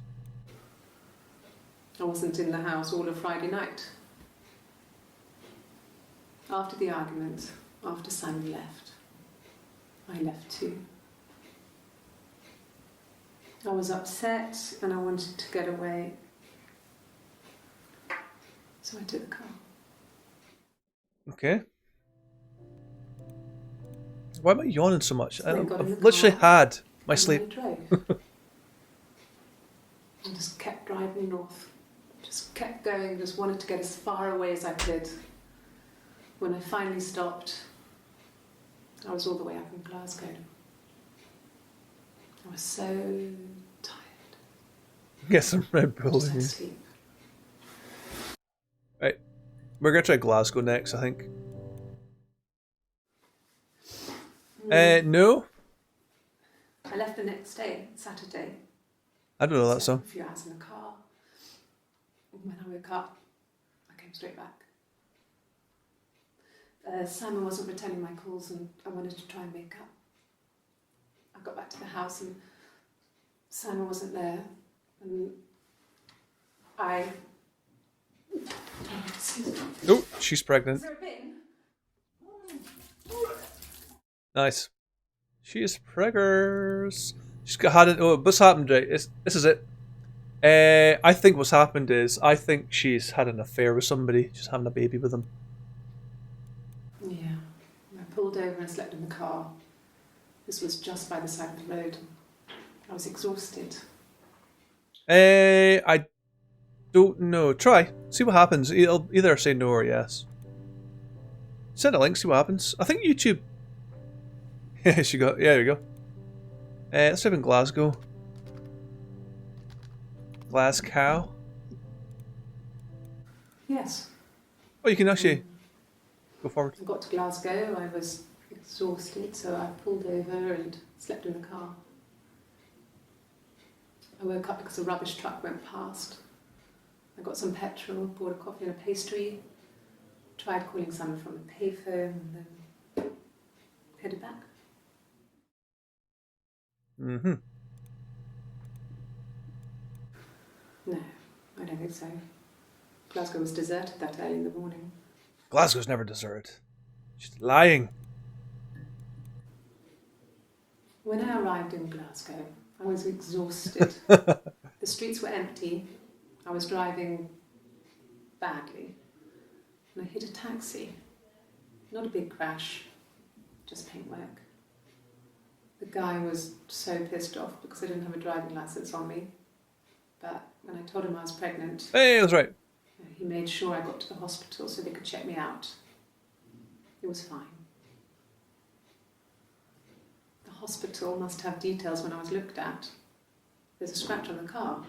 I wasn't in the house all of Friday night. After the argument, after Simon left, I left too. I was upset and I wanted to get away. So I took the car. Okay. Why am I yawning so much? So I got in the I've literally car had my and sleep. I drove. I just kept driving north. Just kept going, just wanted to get as far away as I could. When I finally stopped, I was all the way up in Glasgow. I was so tired. Get some Red Bull Just in had you. sleep. Right. We're going to try Glasgow next, I think. No? I left the next day, Saturday. I don't know that Slept song. a few hours in the car. When I woke up, I came straight back. Simon wasn't returning my calls and I wanted to try and make up. I got back to the house and Simon wasn't there and I... Oh, she's pregnant. Is there a bin? Nice. She is preggers. She's got had it. Oh, what's happened? Right? This is it. I think what's happened is I think she's had an affair with somebody. She's having a baby with him. Yeah. I pulled over and slept in the car. This was just by the side of the road. I was exhausted. I don't know. Try. See what happens. It'll either say no or yes. Send a link, see what happens. I think YouTube... Yeah, she got... Yeah, there we go. Let's type in Glasgow. Glasgow. Yes. Oh, you can actually go forward. I got to Glasgow, I was exhausted, so I pulled over and slept in the car. I woke up because a rubbish truck went past. I got some petrol, bought a coffee and a pastry, tried calling someone from the payphone, and then headed back. Mm-hmm. No, I don't think so. Glasgow was deserted that early in the morning. Glasgow's never deserted. She's lying. When I arrived in Glasgow, I was exhausted. The streets were empty. I was driving badly. And I hit a taxi. Not a big crash, just paintwork. The guy was so pissed off because I didn't have a driving license on me. But when I told him I was pregnant, Hey, that's right. he made sure I got to the hospital so they could check me out. It was fine. The hospital must have details when I was looked at. There's a scratch on the car.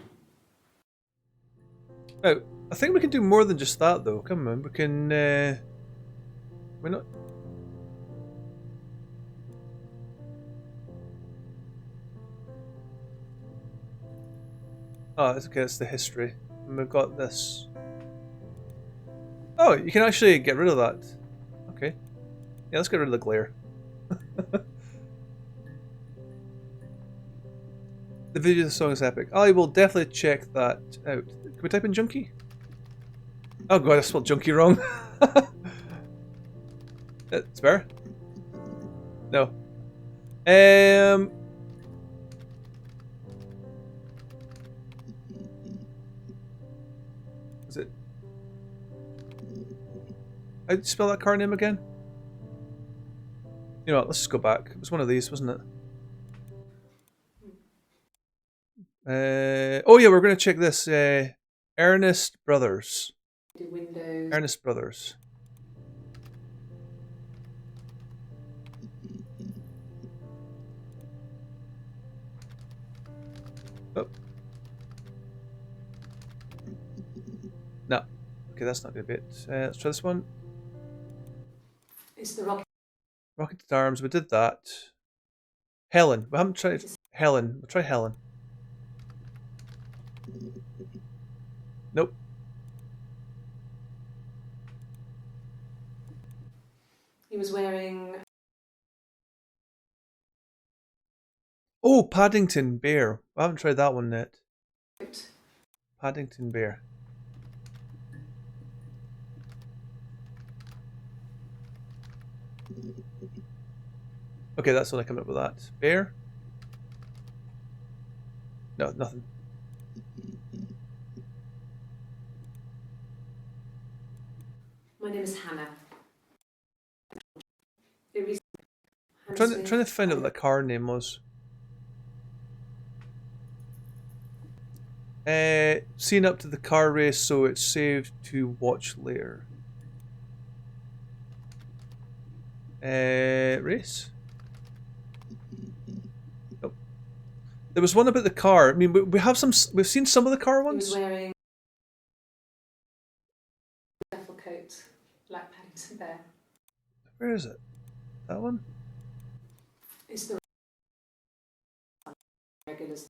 Oh, I think we can do more than just that, though. Come on, we can... We're not... Oh, it's okay, it's the history. And we've got this... Oh, you can actually get rid of that. Okay. Yeah, let's get rid of the glare. The video of the song is epic. I will definitely check that out. Can we type in junkie? Oh god, I spelled junkie wrong. It's better? No. Is it... How do you spell that car name again? You know what, let's just go back. It was one of these, wasn't it? Oh yeah, we're going to check this. Ernest Brothers. The windows. Ernest Brothers. Oh. No. Okay, that's not a good bit. Let's try this one. It's the rocket. Rocket Arms, we did that. Helen. We haven't tried Helen. We'll try Helen. Nope. He was wearing... Oh, Paddington Bear. I haven't tried that one yet. Paddington Bear. Okay, that's when I come up with that. Bear? No, nothing. My name is Hannah. I'm trying to find out what the car name was. Seen up to the car race, so it's saved to watch later. Race? Nope. There was one about the car. I mean, we have some. We've seen some of the car ones. He was wearing a duffel coat, like Paddington Bear. Where is it? That one? It's the regulars.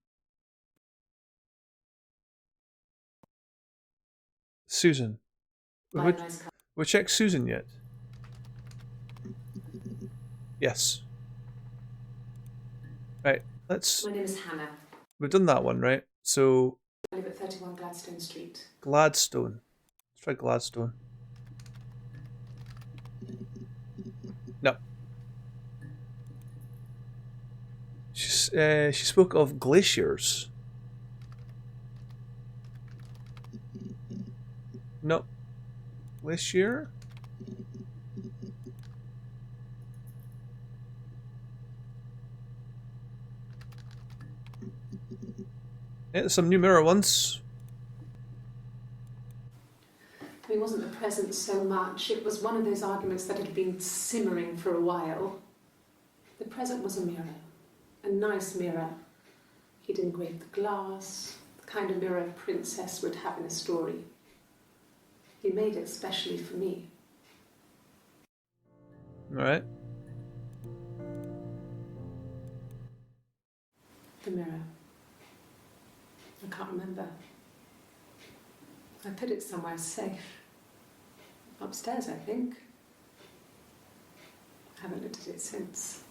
Susan. Buy a nice car. We checked Susan yet? Yes. Right, let's... My name is Hannah. We've done that one, right? So... I live at 31 Gladstone Street. Gladstone. Let's try Gladstone. No. She spoke of glaciers. No. Glacier? Yeah, there's some new mirror ones. I mean, it wasn't the present so much. It was one of those arguments that had been simmering for a while. The present was a mirror. A nice mirror. He'd engraved the glass, the kind of mirror a princess would have in a story. He made it specially for me. Alright. The mirror. I can't remember. I put it somewhere safe. Upstairs, I think. I haven't looked at it since.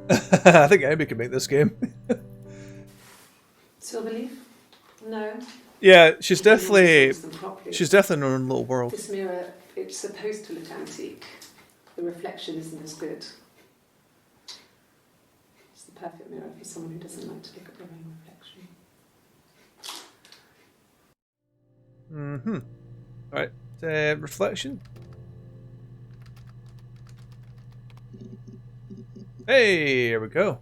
I think Amy can make this game. Silverleaf? No. Yeah, she's definitely in her own little world. This mirror, it's supposed to look antique. The reflection isn't as good. It's the perfect mirror for someone who doesn't like to look at their own reflection. Alright, reflection. Hey, here we go.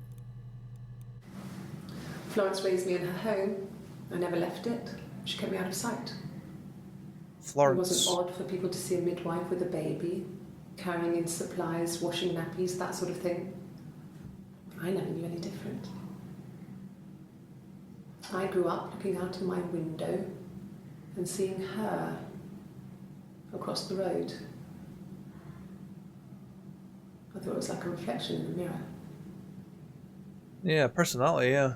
Florence raised me in her home. I never left it. She kept me out of sight. Florence. It wasn't odd for people to see a midwife with a baby, carrying in supplies, washing nappies, that sort of thing. I never knew any different. I grew up looking out of my window and seeing her across the road. I thought it was like a reflection in the mirror. Yeah, personality, yeah.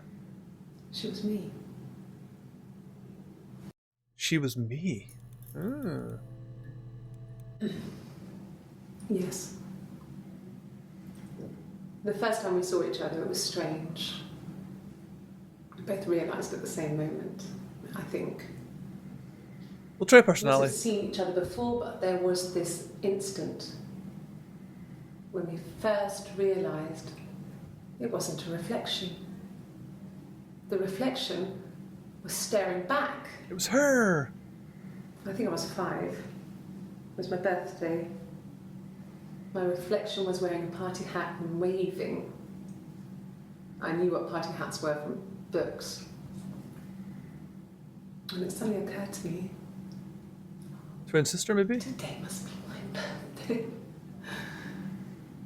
She was me. She was me. Yes. The first time we saw each other, it was strange. We both realised at the same moment, I think. We'll try We personality. must have seen each other before, but there was this instant when we first realised it wasn't a reflection. The reflection was staring back. It was her. I think I was 5. It was my birthday. My reflection was wearing a party hat and waving. I knew what party hats were from books. And it suddenly occurred to me, Twin sister, maybe? today must be my birthday.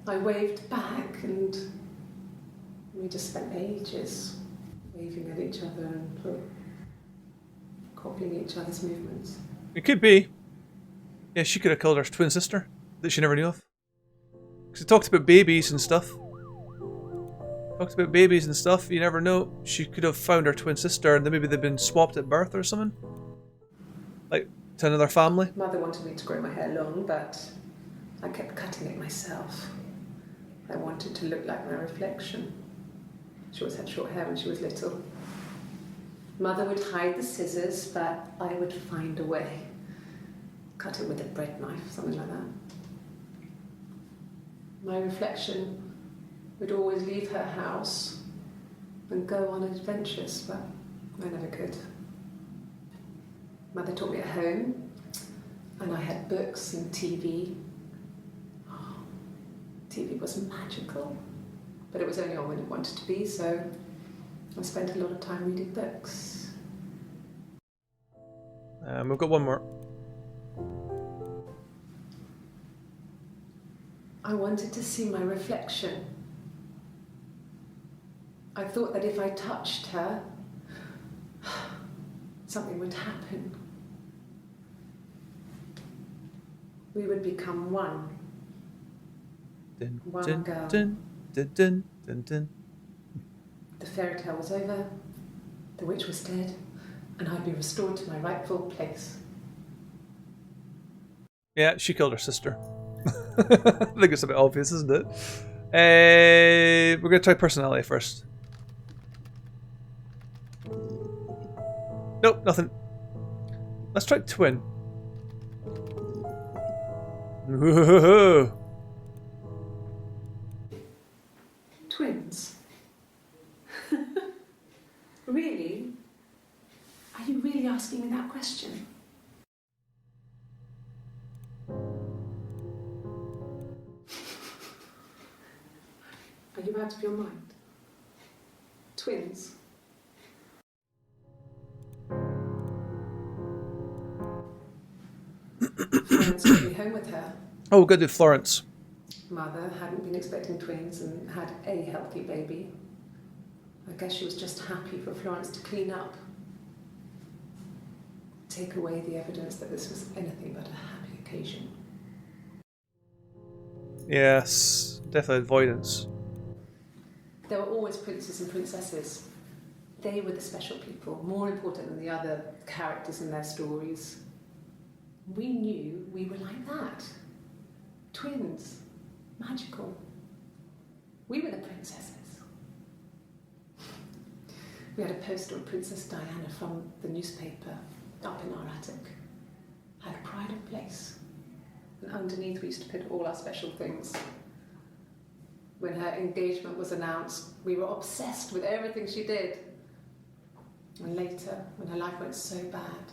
I waved back and we just spent ages waving at each other and copying each other's movements. It could be. Yeah, she could have called her twin sister that she never knew of. Because they talked about babies and stuff. Talks about babies and stuff. You never know. She could have found her twin sister, and then maybe they've been swapped at birth or something. Like to another family. Mother wanted me to grow my hair long, but I kept cutting it myself. I wanted to look like my reflection. She always had short hair when she was little. Mother would hide the scissors, but I would find a way. Cut it with a bread knife, something like that. My reflection would always leave her house and go on adventures, but I never could. Mother taught me at home, and I had books and TV. Oh, TV was magical, but it was only on when it wanted to be, so I spent a lot of time reading books. We've got one more. I wanted to see my reflection. I thought that if I touched her, something would happen. We would become one. Dun, One dun, girl. dun, dun, dun, dun, dun. The fairy tale was over, the witch was dead, and I'd be restored to my rightful place. Yeah, she killed her sister. I think it's a bit obvious, isn't it? We're going to try personality first. Nope, nothing. Let's try twin. Whoa. Twins? Really? Are you really asking me that question? Are you out of your mind? Twins? Florence took me home with her. Oh, we're going to do Florence. Mother hadn't been expecting twins and had a healthy baby. I guess she was just happy for Florence to clean up. Take away the evidence that this was anything but a happy occasion. Yes, definitely avoidance. There were always princes and princesses. They were the special people, more important than the other characters in their stories. We knew we were like that. Twins. Magical. We were the princesses. We had a poster of Princess Diana from the newspaper up in our attic. Had a pride of place. And underneath we used to put all our special things. When her engagement was announced, we were obsessed with everything she did. And later, when her life went so bad,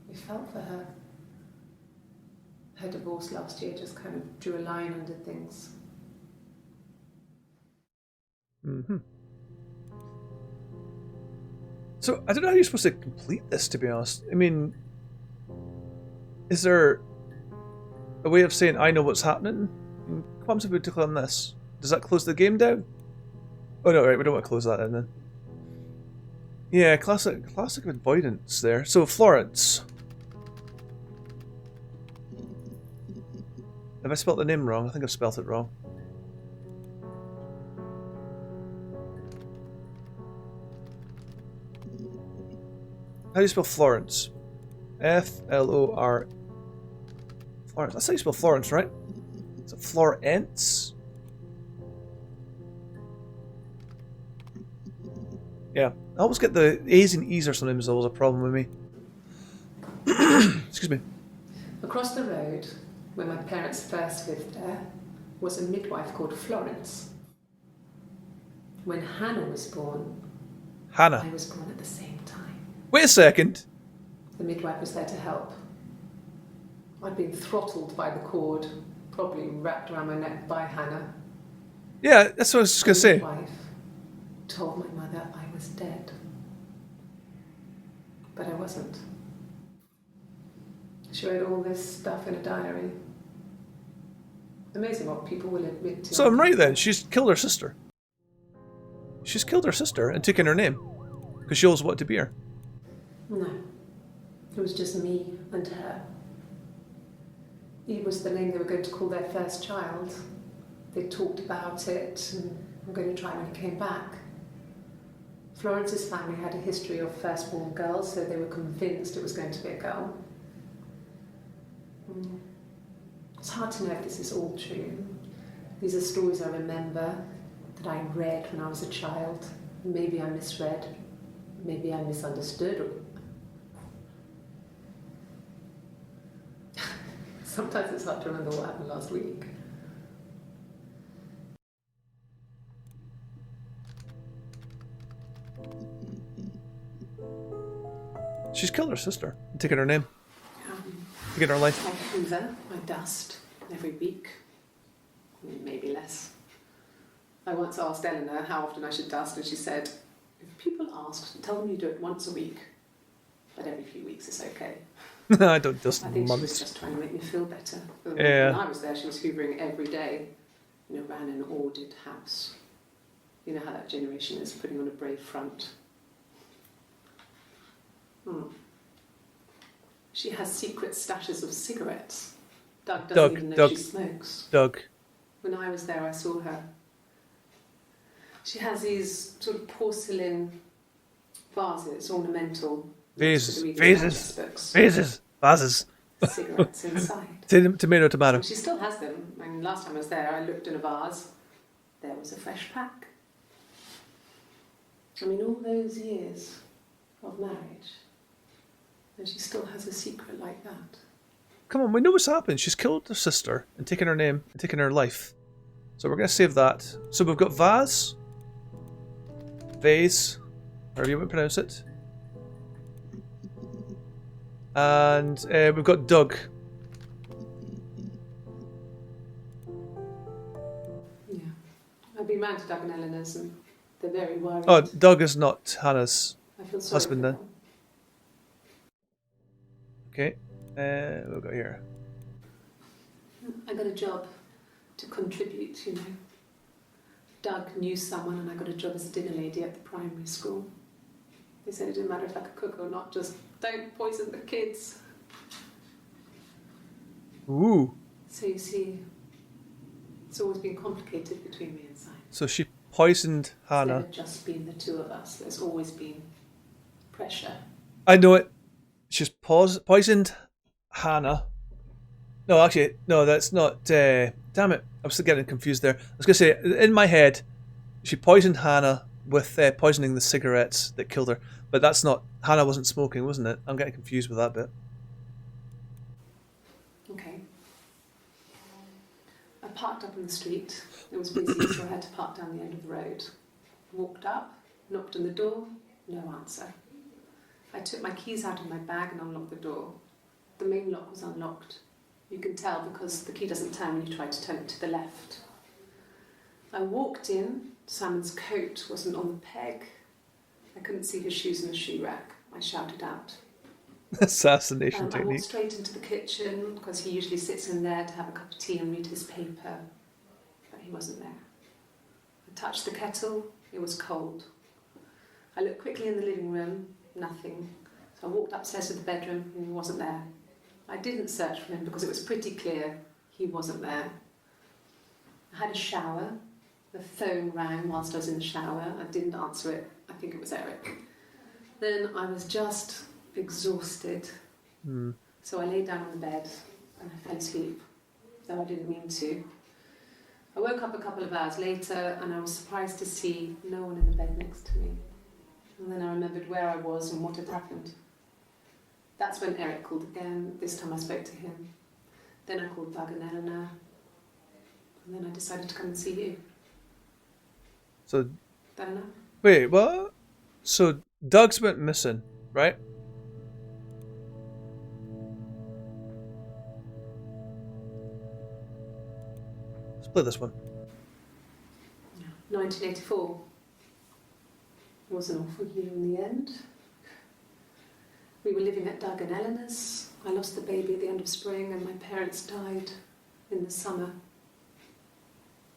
we felt for her. Her divorce last year just kind of drew a line under things. Mm-hmm. So, I don't know how you're supposed to complete this, to be honest. I mean, is there a way of saying, I know what's happening? What happens if we click on this? Does that close the game down? Oh no, right, we don't want to close that down then. Yeah, classic avoidance there. So, Florence. Have I spelt the name wrong? I think I've spelt it wrong. How do you spell Florence? F-L-O-R... Florence. That's how you spell Florence, right? Is it Florence? Yeah. I always get the A's and E's or something is always a problem with me. Excuse me. Across the road, where my parents first lived there, was a midwife called Florence. When Hannah was born, Hannah. I was born at the same time. Wait a second. The midwife was there to help. I'd been throttled by the cord, probably wrapped around my neck by Hannah. Yeah, that's what I was just going to say. The midwife told my mother I was dead. But I wasn't. She wrote all this stuff in a diary. Amazing what people will admit to. So I'm right then, she's killed her sister. She's killed her sister and taken her name. Because she always wanted to be her. No. It was just me and her. Eve was the name they were going to call their first child. They talked about it and I'm going to try when he came back. Florence's family had a history of firstborn girls, so they were convinced it was going to be a girl. It's hard to know if this is all true. These are stories I remember, that I read when I was a child. Maybe I misread, maybe I misunderstood. Sometimes it's hard to remember what happened last week. She's killed her sister and taken her name. Taken her life. I hoover, I dust every week. Maybe less. I once asked Eleanor how often I should dust, and she said, if people ask, tell them you do it once a week. But every few weeks is okay. I don't dust I think she was months. just trying to make me feel better. Yeah. When I was there, she was hoovering every day. Ran an ordered house. You know how that generation is, putting on a brave front. She has secret stashes of cigarettes. Doug doesn't even know she smokes. Doug. When I was there, I saw her. She has these sort of porcelain vases, ornamental. Vases. Cigarettes inside. Tomato. She still has them. I mean, last time I was there, I looked in a vase. There was a fresh pack. I mean, all those years of marriage, and she still has a secret like that. Come on, we know what's happened. She's killed her sister and taken her name and taken her life. So we're going to save that. So we've got vase, however you want to pronounce it. And we've got Doug. Yeah. I've been round to Doug and Eleanor's, and they're very worried. Oh, Doug is not Hannah's I feel sorry husband for then. them. Okay. What have we got here? I got a job to contribute, you know. Doug knew someone, and I got a job as a dinner lady at the primary school. They said it didn't matter if I could cook or not, just don't poison the kids. Ooh. So you see, it's always been complicated between me and Simon. So she poisoned Hannah. Instead of just being the two of us, there's always been pressure. I know it. She's poisoned Hannah. No, actually, no, that's not. Damn it. I was still getting confused there. I was going to say, in my head, she poisoned Hannah with poisoning the cigarettes that killed her. But that's not. Hannah wasn't smoking, wasn't it? I'm getting confused with that bit. Okay. I parked up on the street. It was busy, so I had to park down the end of the road. Walked up, knocked on the door, no answer. I took my keys out of my bag and unlocked the door. The main lock was unlocked. You can tell because the key doesn't turn when you try to turn it to the left. I walked in. Simon's coat wasn't on the peg. I couldn't see his shoes in the shoe rack. I shouted out. Assassination I technique. walked straight into the kitchen because he usually sits in there to have a cup of tea and read his paper. But he wasn't there. I touched the kettle. It was cold. I looked quickly in the living room. Nothing. So I walked upstairs to the bedroom and he wasn't there. I didn't search for him because it was pretty clear he wasn't there. I had a shower. The phone rang whilst I was in the shower. I didn't answer it. I think it was Eric. Then I was just exhausted. So I lay down on the bed and I fell asleep, though I didn't mean to. I woke up a couple of hours later and I was surprised to see no one in the bed next to me. And then I remembered where I was and what had happened. That's when Eric called again. This time I spoke to him. Then I called Doug and Eleanor. And then I decided to come and see you. So, Don't know. wait, what? So Doug's went missing, right? Split this one. 1984. It was an awful year in the end. We were living at Doug and Eleanor's. I lost the baby at the end of spring and my parents died in the summer.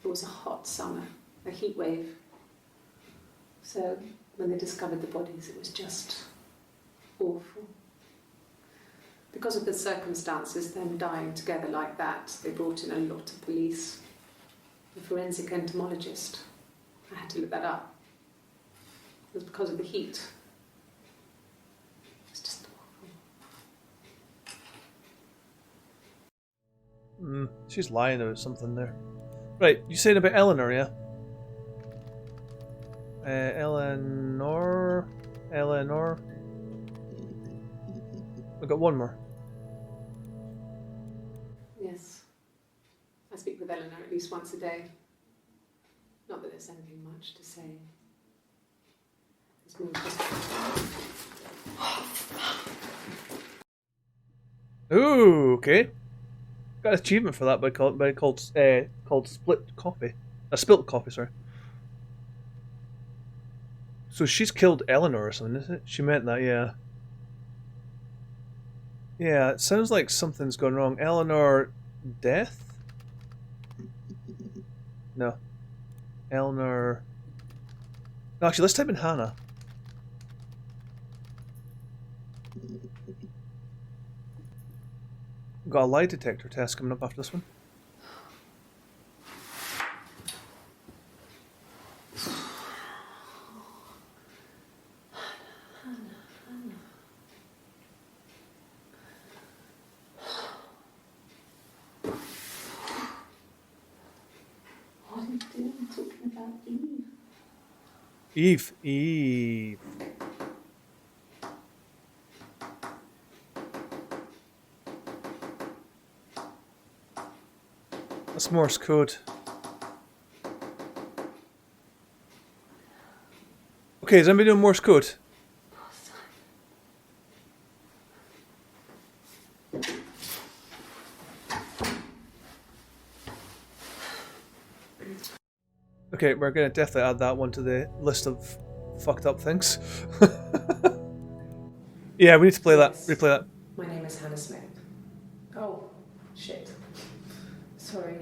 It was a hot summer, a heat wave. So when they discovered the bodies, it was just awful. Because of the circumstances, them dying together like that, they brought in a lot of police. A forensic entomologist. I had to look that up. It was because of the heat. It's just awful. She's lying about something there. Right, you saying about Eleanor, yeah? Eleanor. I've got one more. Yes. I speak with Eleanor at least once a day. Not that there's anything much to say. It's more just... Ooh, okay. Got an achievement for that called split coffee. Spilt coffee, sorry. So she's killed Eleanor or something, isn't it? She meant that, yeah. Yeah, it sounds like something's gone wrong. Eleanor death? No. Eleanor... No, actually, let's type in Hannah. Got a lie detector test coming up after this one. What are you doing talking about Eve. Eve. That's Morse code. Okay, is anybody doing Morse code? Okay, we're gonna definitely add that one to the list of fucked up things. Yeah, we need to play that. Replay that. My name is Hannah Smith. Oh, shit. Sorry.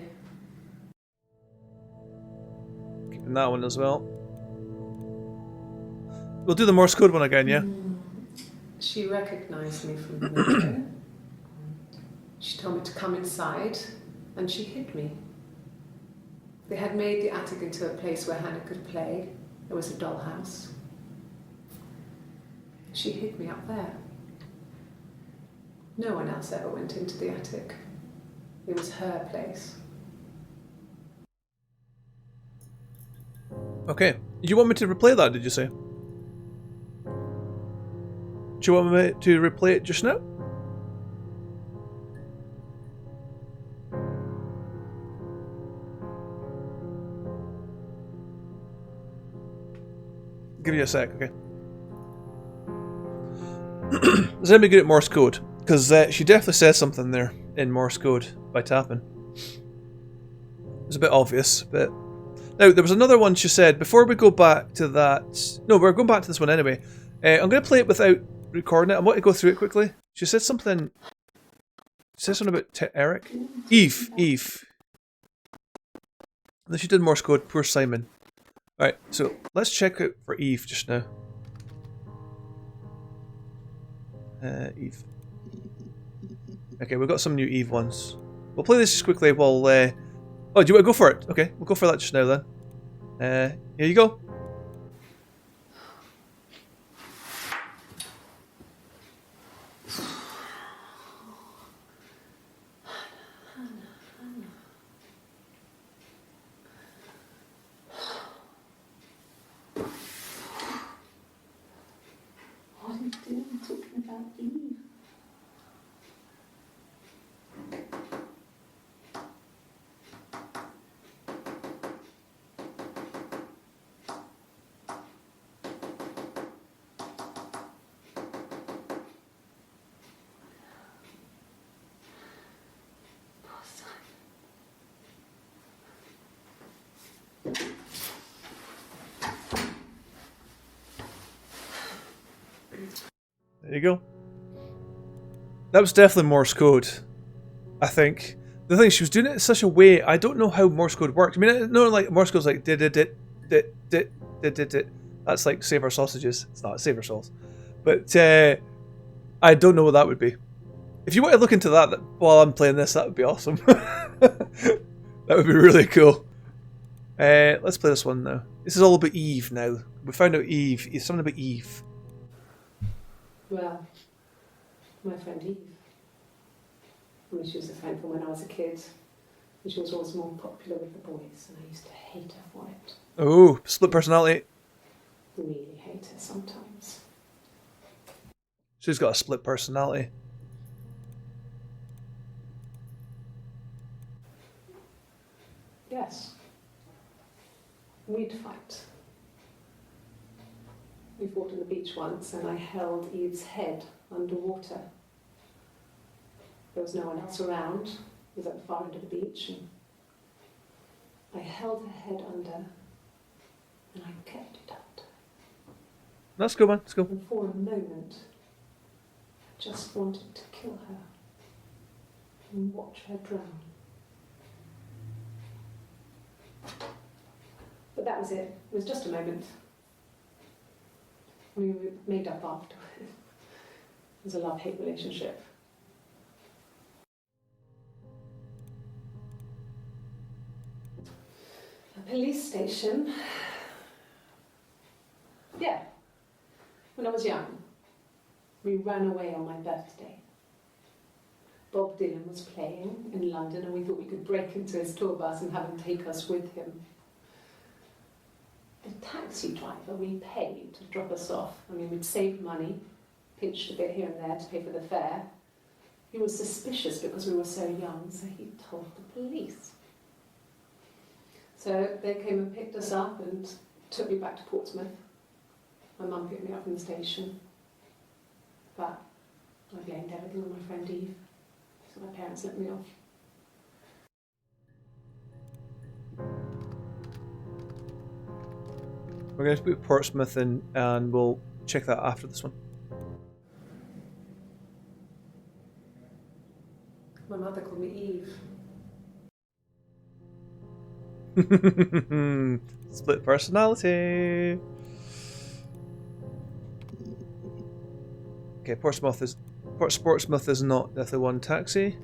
Keeping that one as well. We'll do the Morse code one again, yeah? She recognised me from the window. She told me to come inside, and she hid me. They had made the attic into a place where Hannah could play. There was a dollhouse. She hid me up there. No one else ever went into the attic. It was her place. Okay. You want me to replay that, did you say? Do you want me to replay it just now? Give you a sec, okay? Is anybody good at Morse code? Because she definitely says something there in Morse code by tapping. It's a bit obvious, but... Now, there was another one she said, before we go back to that... No, we're going back to this one anyway. I'm going to play it without recording it. I want to go through it quickly. She said something... She said something about Eric? Eve. And then she did Morse code, poor Simon. Alright, so let's check out for Eve just now. Eve. Okay, we've got some new Eve ones. We'll play this just quickly while... Oh, do you want to go for it? Okay, we'll go for that just now then. Here you go. What are you doing talking about Eve? There you go. That was definitely Morse code, I think. The thing is, she was doing it in such a way, I don't know how Morse code works. I mean, I know like Morse code's like dit. That's like save our sausages. It's not save our sauce. But I don't know what that would be. If you want to look into that while I'm playing this, that would be awesome. That would be really cool. Let's play this one now. This is all about Eve now. We found out Eve. It's something about Eve. Well, my friend Eve. I mean, she was a friend from when I was a kid. And she was always more popular with the boys, and I used to hate her for it. Oh, split personality. Really hate her sometimes. She's got a split personality. Yes. We'd fight. We fought on the beach once, and I held Eve's head underwater. There was no one else around. It was at the far end of the beach, and I held her head under, and I kept it out. Let's go, man. Let's go. And for a moment, I just wanted to kill her and watch her drown. But that was it. It was just a moment. We made up after. It was a love-hate relationship. A police station. Yeah. When I was young, we ran away on my birthday. Bob Dylan was playing in London, and we thought we could break into his tour bus and have him take us with him. The taxi driver we paid to drop us off, I mean, we'd saved money, pinched a bit here and there to pay for the fare. He was suspicious because we were so young, so he told the police. So they came and picked us up and took me back to Portsmouth. My mum picked me up from the station. But I blamed everything on my friend Eve, so my parents let me off. We're going to put Portsmouth in, and we'll check that after this one. My mother called me Eve. Split personality. Okay, Portsmouth is not definitely one taxi.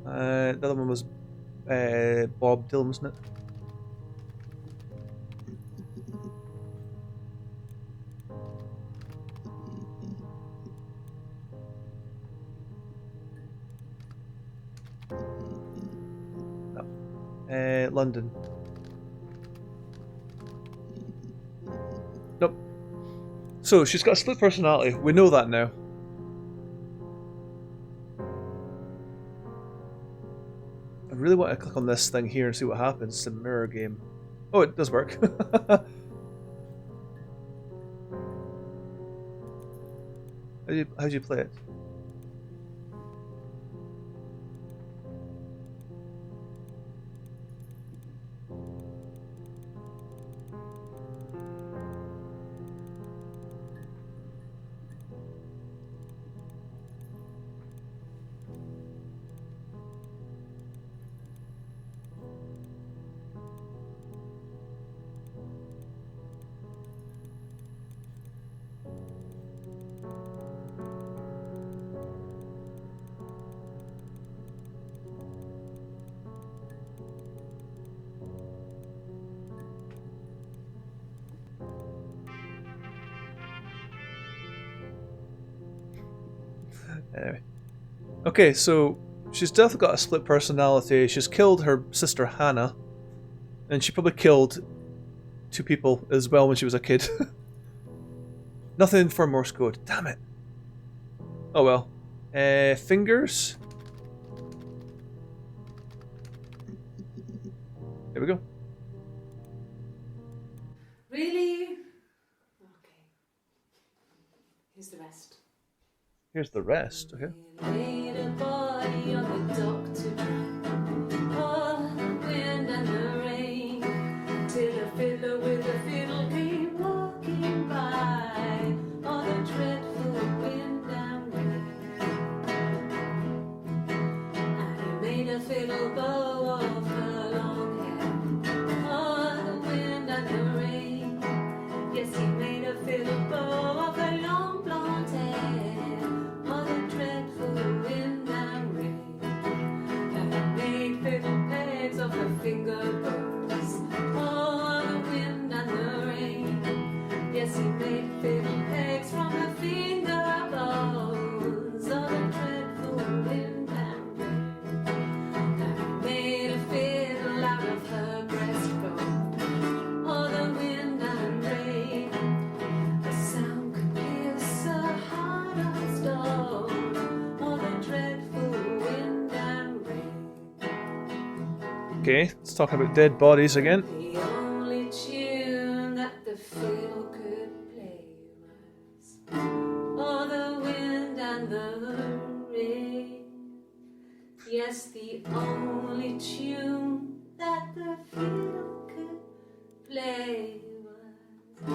The other one was Bob Dylan, wasn't it? London. Nope. So she's got a split personality. We know that now. I really want to click on this thing here and see what happens. It's a mirror game. Oh, it does work. How do you play it? Anyway. Okay, so she's definitely got a split personality. She's killed her sister Hannah. And she probably killed 2 people as well when she was a kid. Nothing for Morse code. Damn it. Oh well. Fingers. Here we go. Really? Okay. Here's the rest. Here's the rest, okay. Laid a body on the dock to dry. Oh, the wind and the rain. Till a fiddler with a fiddle came walking by. Oh, the dreadful wind and rain. And he made a fiddle bow of her long hair. Oh, the wind and the rain. Yes, he made a fiddle bow of her long blonde hair. Wind and rain, and made fiddle pegs of the Okay, let's talk about dead bodies again. The only tune that the fiddle could play was "Oh, the wind and the rain." Yes, the only tune that the fiddle could play was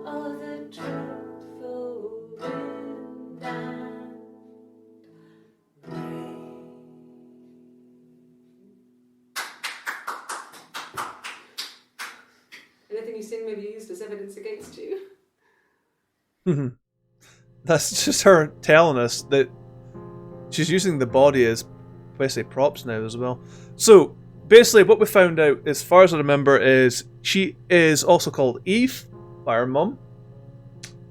"Oh, the dreadful wind and rain." Anything you sing may be used as evidence against you. That's just her telling us that she's using the body as basically props now as well. So basically what we found out, as far as I remember, is she is also called Eve by her mum.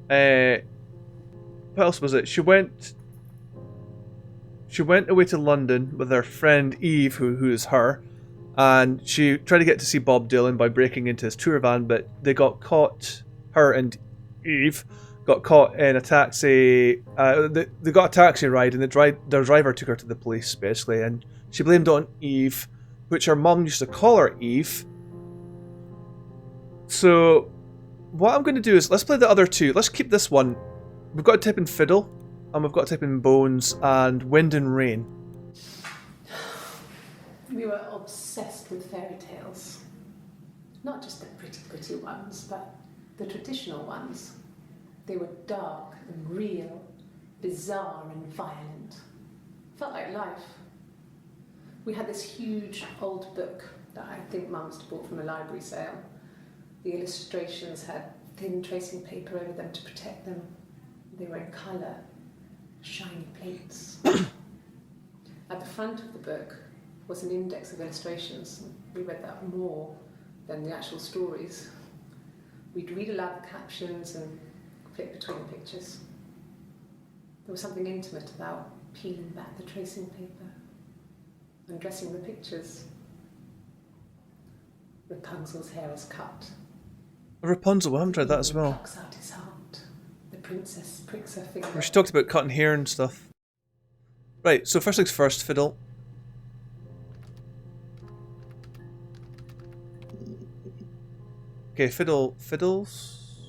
What else was it? She went away to London with her friend Eve, who is her, and she tried to get to see Bob Dylan by breaking into his tour van, but they got caught. Her and Eve got caught in a taxi. They got a taxi ride, and their driver took her to the police, basically, and she blamed it on Eve, which her mum used to call her Eve. So what I'm going to do is, let's play the other two. Let's keep this one. We've got to type in fiddle, and we've got to type in bones and wind and rain. We were obsessed with fairy tales. Not just the pretty ones, but the traditional ones. They were dark and real, bizarre and violent. Felt like life. We had this huge old book that I think Mum must have bought from a library sale. The illustrations had thin tracing paper over them to protect them. They were in colour, shiny plates. At the front of the book was an index of illustrations. We read that more than the actual stories. We'd read aloud the captions and flip between the pictures. There was something intimate about peeling back the tracing paper, undressing the pictures. Rapunzel's hair is cut. Rapunzel, I haven't tried that as well. Plucks out his heart. The princess pricks her finger. She talked about cutting hair and stuff. Right, so first things first, fiddle. Okay, fiddles.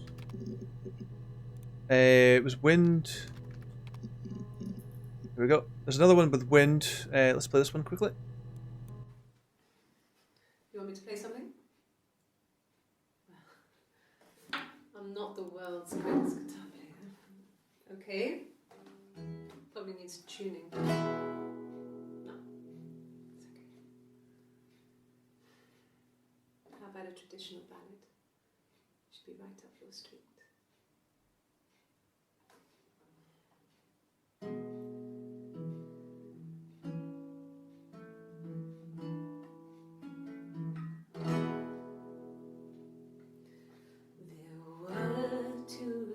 It was wind. Here we go. There's another one with wind. Let's play this one quickly. You want me to play something? I'm not the world's greatest guitar player. Okay. Probably needs tuning. No. It's okay. How about a traditional ballad? Should be right up your street.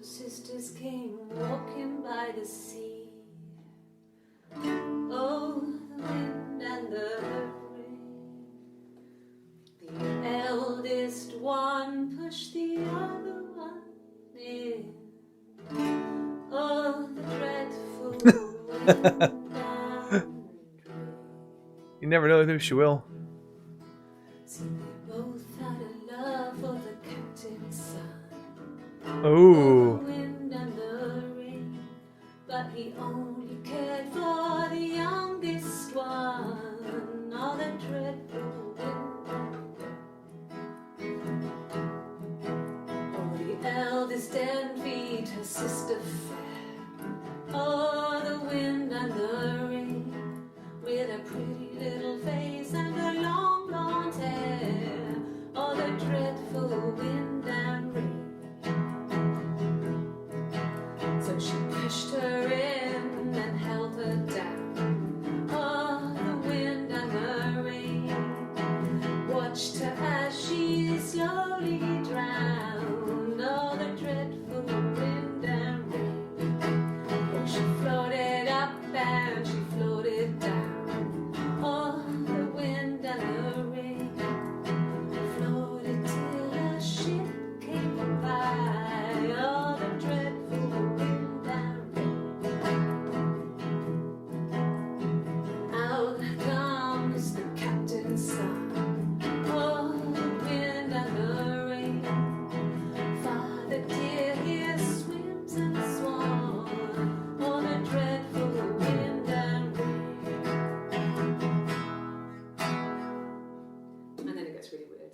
Sisters came walking by the sea. Oh, the wind and the rain. The eldest one pushed the other one in. Oh, the dreadful wind and rain. You never know, maybe she will. See, they both had a love for the captain's son. Oh. The wind and the rain, but he only cared for the youngest one. All the dreadful wind. Oh, the eldest envied her sister fair. Oh, the wind and the rain, with a pretty little face and her long blonde hair. Oh, the dreadful wind and rain. So she pushed her in and held her down.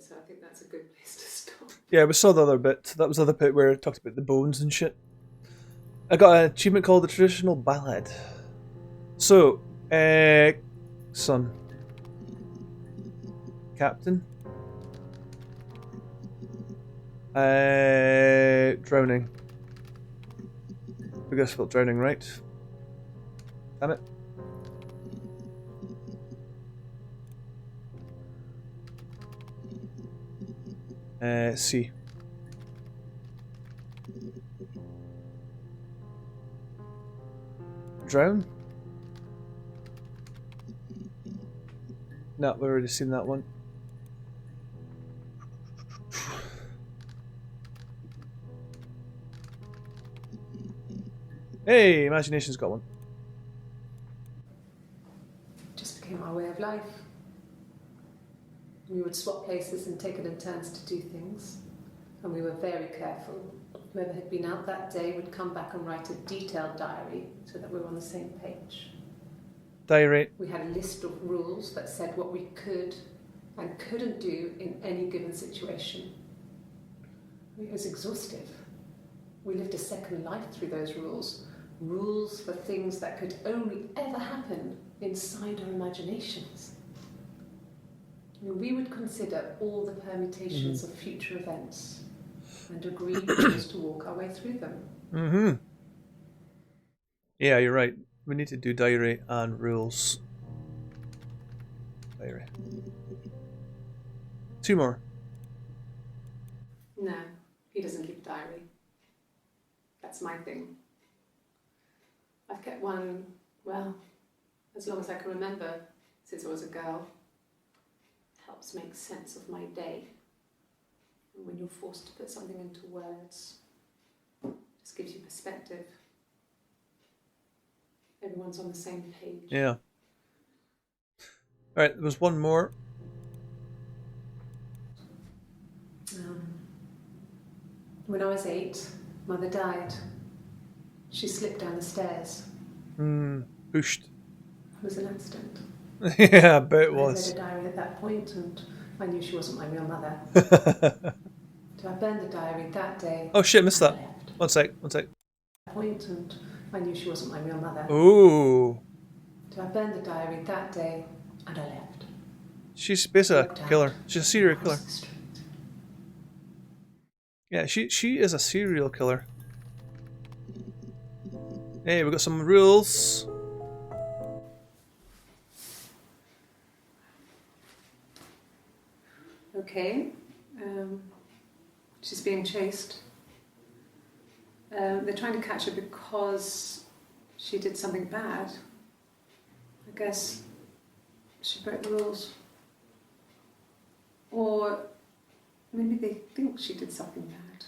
so I think that's a good place to stop. Yeah, we saw the other bit. That was the other bit where it talked about the bones and shit. I got an achievement called the Traditional Ballad. So, son. Captain. Drowning. I guess felt drowning, right? Damn it. C. Drown? No, we've already seen that one. Hey, imagination's got one. Just became our way of life. We would swap places and take it in turns to do things. And we were very careful. Whoever had been out that day would come back and write a detailed diary so that we were on the same page. Diary. We had a list of rules that said what we could and couldn't do in any given situation. It was exhaustive. We lived a second life through those rules. Rules for things that could only ever happen inside our imaginations. I mean, we would consider all the permutations of future events and agree just to walk our way through them. Mm-hmm. Yeah, you're right. We need to do diary and rules. Diary. 2 more. No, he doesn't keep a diary. That's my thing. I've kept one, well, as long as I can remember, since I was a girl. Helps make sense of my day. And when you're forced to put something into words, it just gives you perspective. Everyone's on the same page. Yeah. Alright, there was one more. When I was 8, Mother died. She slipped down the stairs. Pushed. It was an accident. Yeah, I bet it was. I read a diary at that point and I knew she wasn't my real mother. So I burned the diary that day. Oh shit, missed that. One sec. Point and I knew she wasn't my real mother. Ooh. So I burned the diary that day and I left. She's basically a killer. She's a serial killer. Yeah, she is a serial killer. Hey, we got some rules. Okay. She's being chased. They're trying to catch her because she did something bad. I guess she broke the rules. Or maybe they think she did something bad.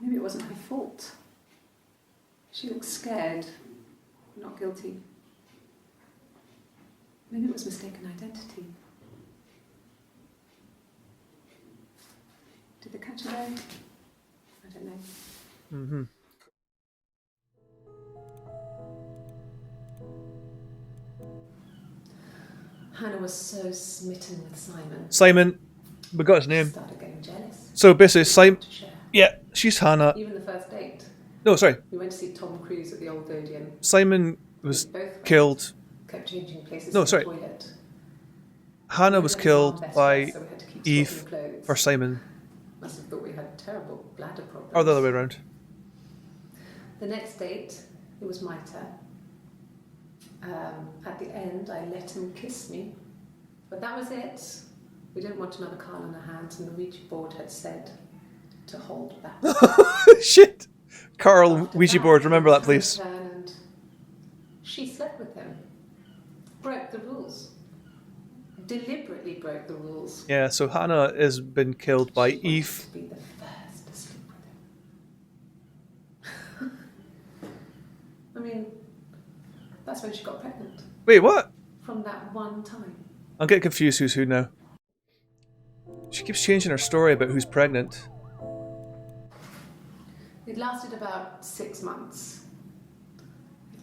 Maybe it wasn't her fault. She looks scared, not guilty. Maybe it was mistaken identity. Did they catch her there? I don't know. Mm-hmm. Hannah was so smitten with Simon. Simon, we got his name. Started getting jealous. So basically, Simon. Yeah, she's Hannah. Even the first date. No, sorry. We went to see Tom Cruise at the Old Odeon. Simon was killed. Kept changing places. No, in sorry. the toilet. Hannah was killed by so we had to keep Eve swapping clothes. for Simon. Must have thought we had terrible bladder problems. Or the other way around. The next date, it was my turn. At the end, I let him kiss me. But that was it. We didn't want another card on our hands, and the Ouija board had said to hold back. Shit! Carl, Ouija board, remember that, please. And she slept with him. Broke the rules. Deliberately broke the rules. Yeah, so Hannah has been killed by Eve. To be the first to sleep with him. I mean, that's when she got pregnant. Wait, what? From that one time. I'm getting confused who's who now. She keeps changing her story about who's pregnant. It lasted about 6 months.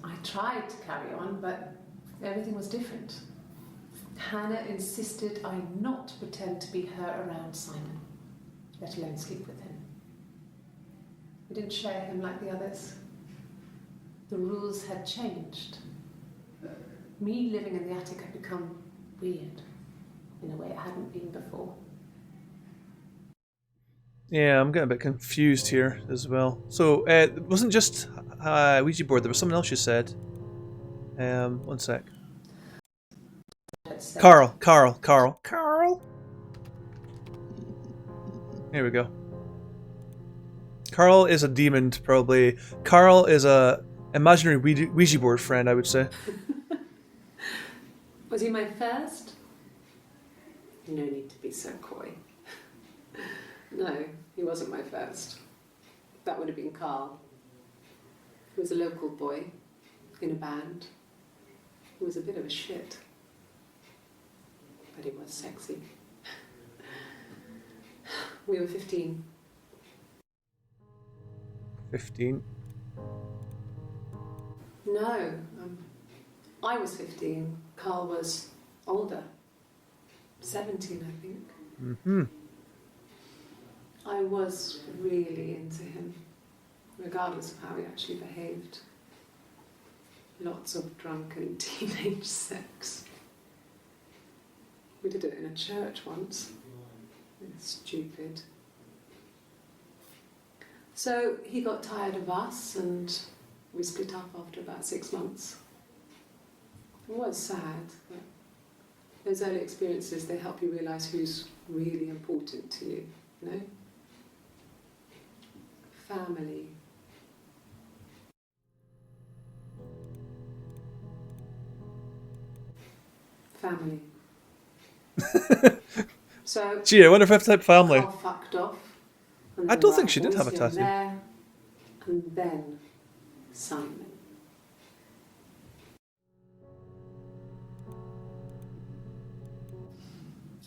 I tried to carry on, but everything was different. Hannah insisted I not pretend to be her around Simon, let alone sleep with him. I didn't share him like the others. The rules had changed. Me living in the attic had become weird in a way it hadn't been before. Yeah, I'm getting a bit confused here as well. So, it wasn't just Ouija board, there was something else you said. One sec. Carl. Here we go. Carl is a demon, probably. Carl is a imaginary Ouija board friend, I would say. Was he my first? No need to be so coy. No, he wasn't my first. That would have been Carl. He was a local boy in a band. He was a bit of a shit. But he was sexy. We were 15. 15? No, I was 15. Carl was older. 17, I think. Mm-hmm. I was really into him, regardless of how he actually behaved. Lots of drunken teenage sex. We did it in a church once. Stupid. So he got tired of us and we split up after about 6 months. It was sad, but those early experiences, they help you realise who's really important to you, you know? Family. Family. So, gee, I wonder if I have to type family. Carl fucked off. I don't think she did have a tattoo. There, and then Simon.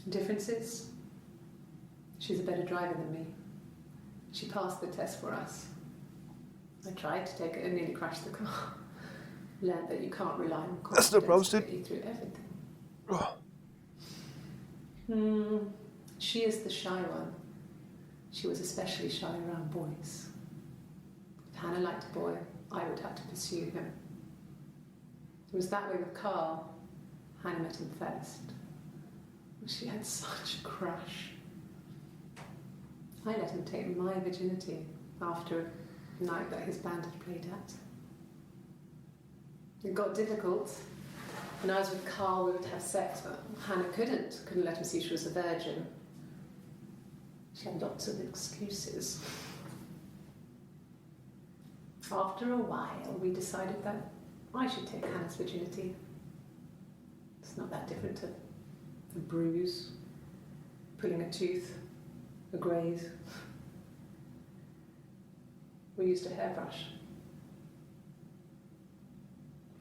Differences? She's a better driver than me. She passed the test for us. I tried to take it and nearly crashed the car. Learned that you can't rely on confidence. That's no problem, to get you through everything. She is the shy one. She was especially shy around boys. If Hannah liked a boy, I would have to pursue him. It was that way with Carl. Hannah met him first. She had such a crush. I let him take my virginity after a night that his band had played at. It got difficult. When I was with Carl, we would have sex, but Hannah couldn't let him see she was a virgin. She had lots of excuses. After a while, we decided that I should take Hannah's virginity. It's not that different to a bruise, pulling a tooth, a graze. We used a hairbrush.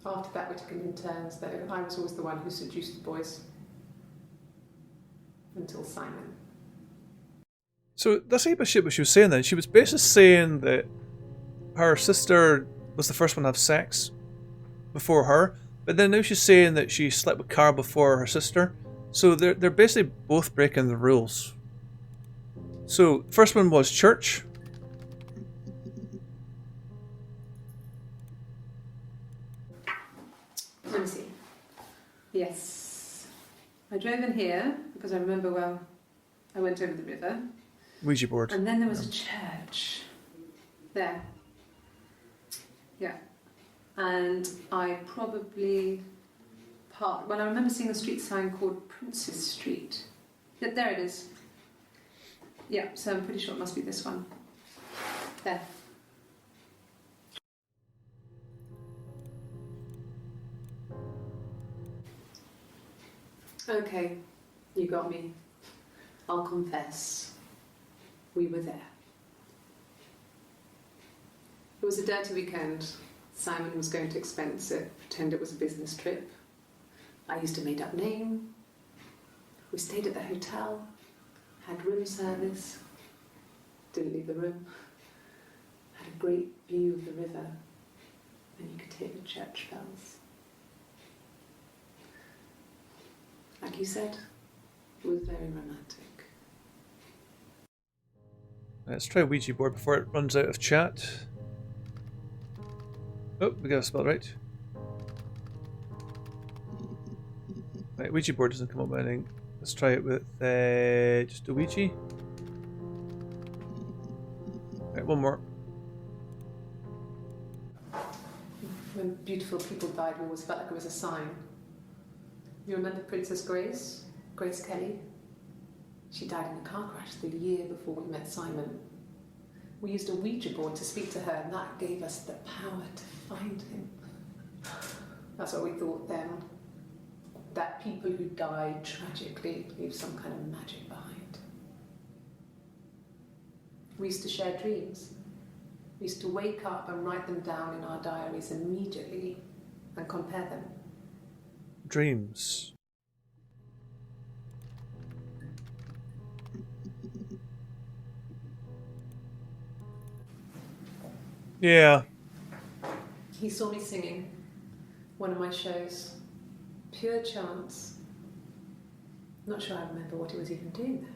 After that, we took it in turns, though. I was always the one who seduced the boys. Until Simon. So that's a bit shit what she was saying then. She was basically saying that her sister was the first one to have sex before her, but then now she's saying that she slept with Carl before her sister. So they're basically both breaking the rules. So first one was church. Let me see. Yes. I drove in here because I remember well I went over the river. Ouija board. And then there was a church. There. Yeah. And I probably parked. Well, I remember seeing a street sign called Princess Street. Yeah, there it is. Yeah, so I'm pretty sure it must be this one. There. Okay, you got me. I'll confess. We were there. It was a dirty weekend. Simon was going to expense it, pretend it was a business trip. I used a made-up name. We stayed at the hotel, had room service, didn't leave the room, had a great view of the river, and you could hear the church bells. like you said, it was very romantic. Let's try Ouija board before it runs out of chat. Oh, we got to spell it right. Right, Ouija board doesn't come up with anything. Let's try it with just a Ouija. Right, one more. When beautiful people died, we always felt like it was a sign. You remember Princess Grace? Grace Kelly? She died in a car crash the year before we met Simon. We used a Ouija board to speak to her, and that gave us the power to find him. That's what we thought then. That people who died tragically leave some kind of magic behind. We used to share dreams. We used to wake up and write them down in our diaries immediately and compare them. Dreams. Yeah. He saw me singing one of my shows. Pure chance. Not sure I remember what he was even doing there.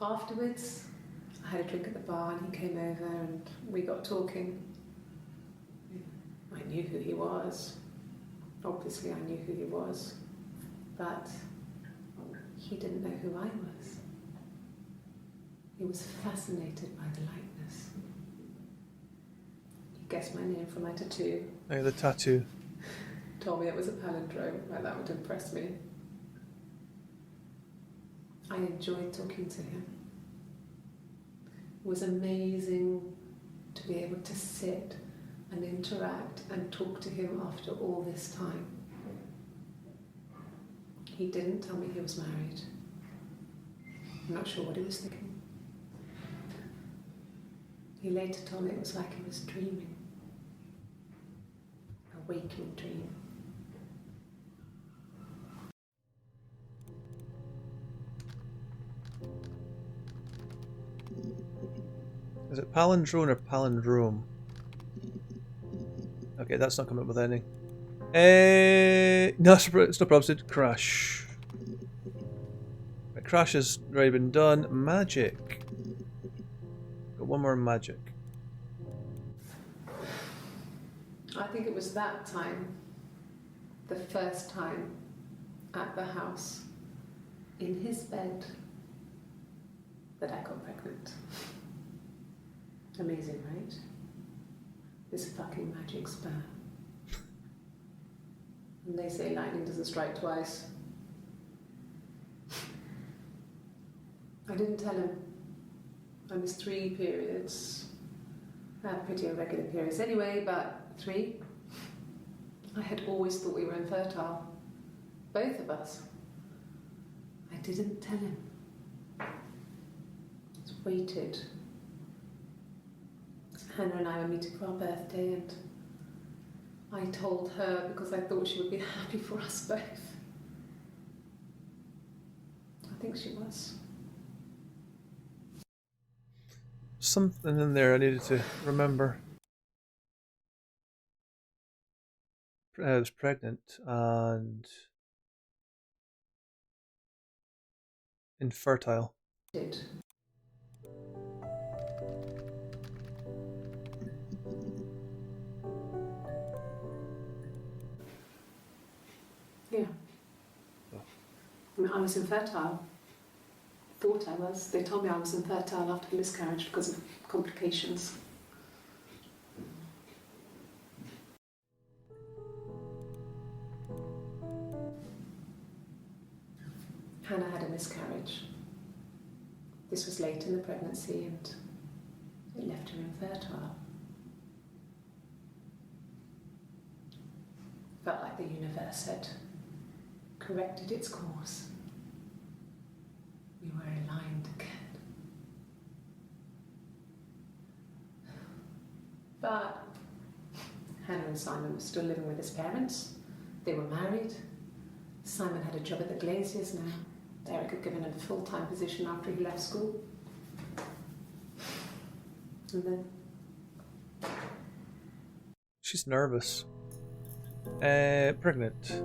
Afterwards, I had a drink at the bar and he came over and we got talking. I knew who he was. Obviously I knew who he was. But he didn't know who I was. He was fascinated by the likeness. He guessed my name from my tattoo. Oh, the tattoo. Told me it was a palindrome, like that would impress me. I enjoyed talking to him. It was amazing to be able to sit and interact and talk to him after all this time. He didn't tell me he was married. I'm not sure what he was thinking. He later told me it was like he was dreaming. A waking dream. Is it palindrome or palindrome? Okay, that's not coming up with anything. No, it's no problem. It's crash. Right, crash has already been done. Magic. Got one more magic. I think it was that time, the first time at the house, in his bed, that I got pregnant. Amazing, right? This fucking magic sperm. And they say lightning doesn't strike twice. I didn't tell him. I missed 3 periods. I had pretty irregular periods anyway, but 3. I had always thought we were infertile. Both of us. I didn't tell him. Just waited. Hannah and I were meeting for our birthday and I told her because I thought she would be happy for us both. I think she was. Something in there I needed to remember. I was pregnant and infertile. Did. Yeah. I mean, I was infertile. Thought I was. They told me I was infertile after the miscarriage because of complications. Hannah had a miscarriage. This was late in the pregnancy and it left her infertile. Felt like the universe had corrected its course. We were aligned again. But Hannah and Simon were still living with his parents. They were married. Simon had a job at the Glaziers now. Derek had given him a full-time position after he left school. And then... She's nervous. Pregnant.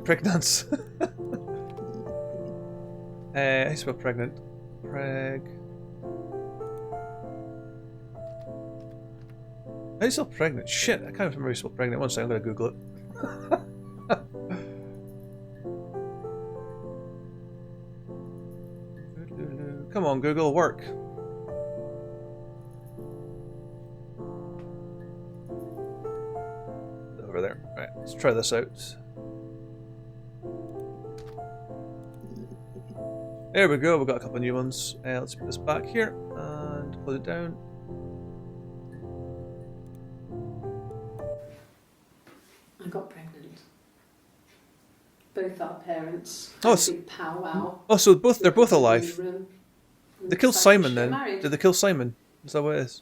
Pregnance. How do you spell pregnant? How do you spell pregnant? Shit, I can't remember how you spell pregnant. One second, I'm gonna Google it. Come on, Google, work. Over there. Right, let's try this out. There we go, we've got a couple of new ones. Let's put this back here and close it down. I got pregnant. Both our parents. Oh, had a big powwow. Oh, so they're both alive. in the room. They killed Decided Simon to get then. married. Did they kill Simon? Is that what it is?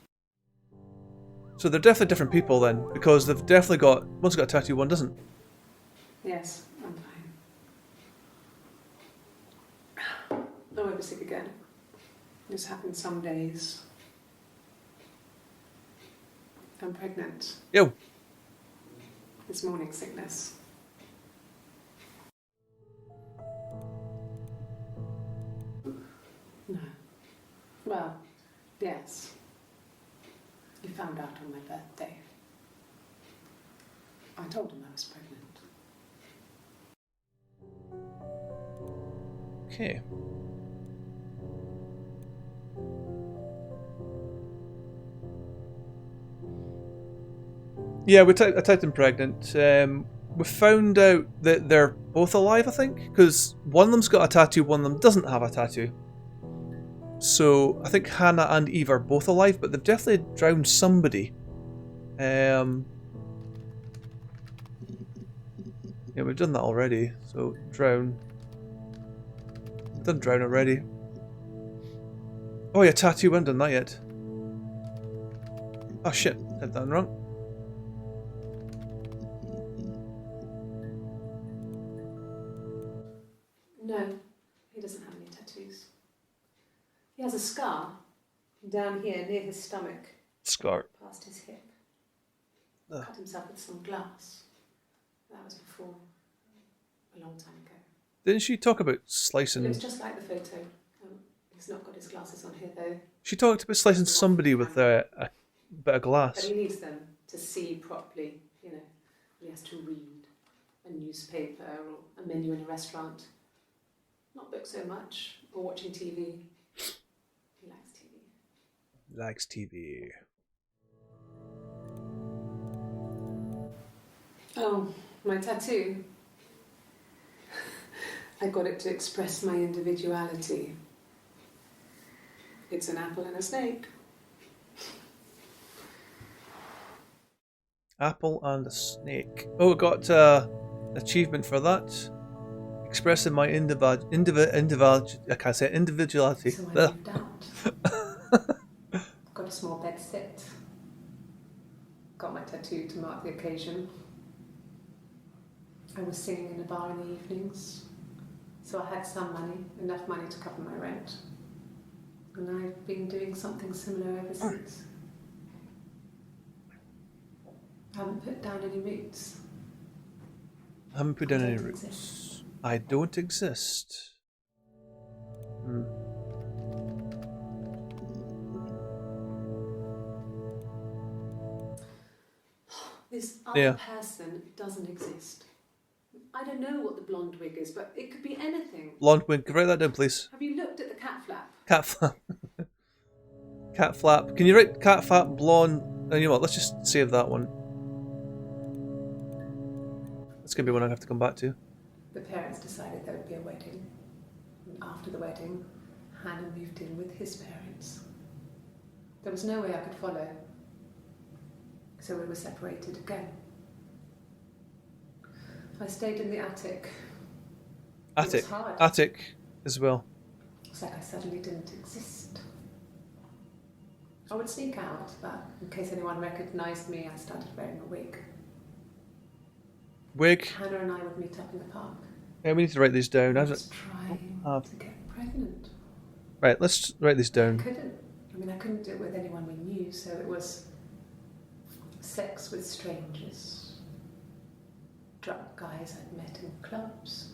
So they're definitely different people then, because they've definitely got, one's got a tattoo, one doesn't. Yes, I'm fine. I won't be sick again. This happens some days. I'm pregnant. Yo. It's morning sickness. No. Well, yes. You found out on my birthday. I told him I was pregnant. Okay. Yeah, I typed in pregnant. We found out that they're both alive, I think, because one of them's got a tattoo, one of them doesn't have a tattoo. So I think Hannah and Eve are both alive, but they've definitely drowned somebody. Yeah, we've done that already. So drown. We've done drown already. Oh yeah, tattoo. We haven't done that yet. Oh shit, I've done wrong. No, he doesn't have any tattoos. He has a scar down here near his stomach. Scar. Past his hip. Ugh. Cut himself with some glass. That was before, a long time ago. Didn't she talk about It slicing? looks just like the photo. He's not got his glasses on here though. She talked about slicing somebody with a bit of But glass. he needs them to see properly, you know. He has to read a newspaper or a menu in a restaurant. Not book so much, or watching TV. He likes TV. Likes TV. Oh, my tattoo. I got it to express my individuality. It's an apple and a snake. Apple and a snake. Oh, got achievement for that. Expressing my I can't say individuality. So I moved out. Got a small bed set. Got my tattoo to mark the occasion. I was singing in a bar in the evenings. So I had some money, enough money to cover my rent. And I've been doing something similar ever since. I haven't put down any roots. I haven't put down I any don't roots. exist. I don't exist. Hmm. This other Yeah. person doesn't exist. I don't know what the blonde wig is, but it could be anything. Blonde wig. Write that down, please. Have you looked at the cat flap? Cat flap. Cat flap. Can you write cat flap blonde? You know what? Let's just save that one. That's gonna be one I have to come back to. The parents decided there would be a wedding. And after the wedding, Hannah moved in with his parents. There was no way I could follow. So we were separated again. I stayed in the attic. It Attic. was hard. Attic as well. It's like I suddenly didn't exist. I would sneak out, but in case anyone recognised me, I started wearing a wig. Wig. Hannah and I would meet up in the park. Yeah, we need to write these down. I Has was it? trying to get pregnant. Right, let's write these I down. couldn't. I mean, I couldn't do it with anyone we knew, so it was sex with strangers. drunk guys I'd met in clubs,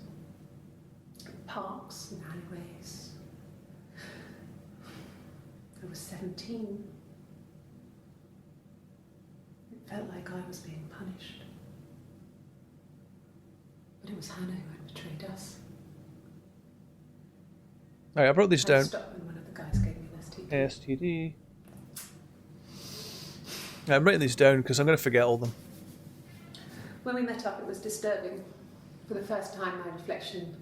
parks and alleyways. I was 17. It felt like I was being punished. But it was Hannah who had betrayed us. Alright, I brought these I down. stopped when one of the guys gave me an STD. STD. Yeah, I'm writing these down because I'm going to forget all of them. When we met up, it was disturbing. For the first time, my reflection,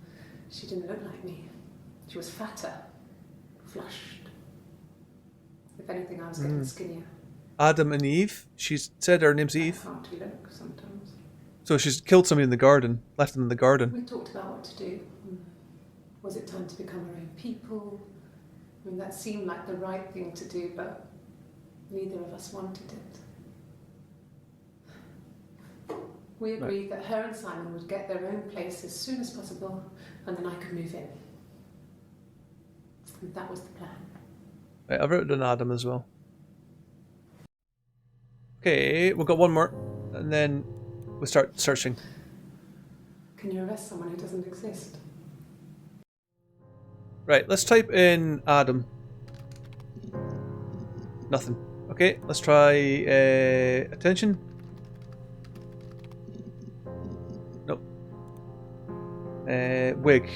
she didn't look like me. She was fatter, flushed. If anything, I was getting skinnier. Adam and Eve. She said her name's Eve. Hard to look sometimes. So she's killed somebody in the garden, left them in the garden. We talked about what to do. Was it time to become our own people? I mean, that seemed like the right thing to do, but neither of us wanted it. We agreed that her and Simon would get their own place as soon as possible, and then I could move in. And that was the plan. Right, I've written down Adam as well. Okay, we've got one more, and then we start searching. Can you arrest someone who doesn't exist? Right, let's type in Adam. Nothing. Okay, let's try attention. Nope. Wig.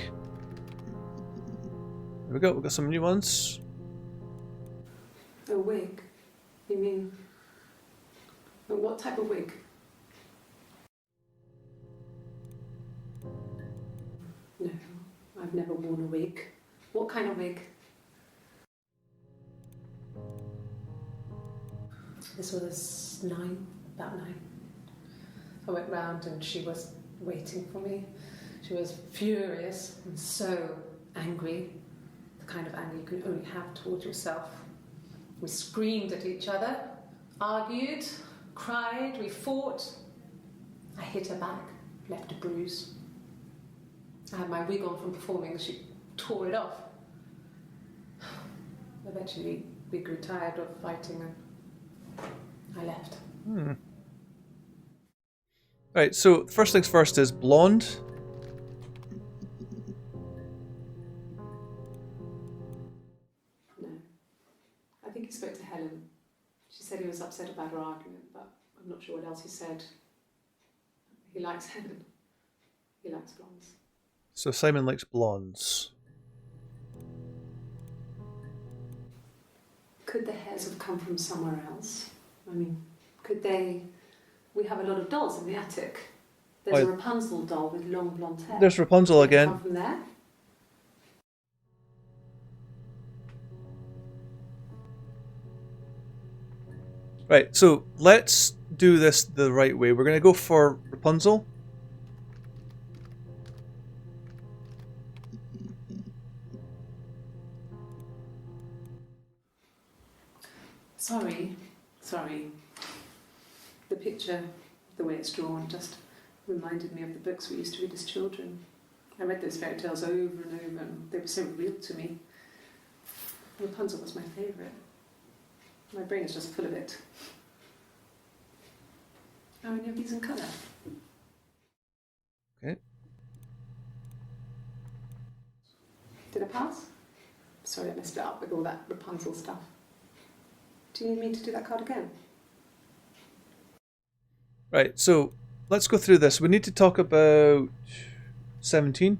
There we go, we've got some new ones. A wig? You mean... what type of wig? No, I've never worn a wig. What kind of wig? This was about 9. I went round and she was waiting for me. She was furious and so angry, the kind of anger you can only have towards yourself. We screamed at each other, argued, cried, we fought. I hit her back, left a bruise. I had my wig on from performing and she tore it off. Eventually, we grew tired of fighting and I left. Right, so first things first is blonde. No. I think he spoke to Helen. She said he was upset about her argument, but I'm not sure what else he said. He likes Helen. He likes blondes. So Simon likes blondes. Could the hairs have come from somewhere else? I mean, could they... We have a lot of dolls in the attic. There's a Rapunzel doll with long blonde hair. There's Rapunzel Could they again. come from there? Right, so let's do this the right way. We're going to go for Rapunzel. Sorry. The picture, the way it's drawn, just reminded me of the books we used to read as children. I read those fairy tales over and over, and they were so real to me. Rapunzel was my favourite. My brain is just full of it. Are any of these in colour? Okay. Did I pass? Sorry, I messed it up with all that Rapunzel stuff. Do you need me to do that card again? Right, so let's go through this. We need to talk about 17.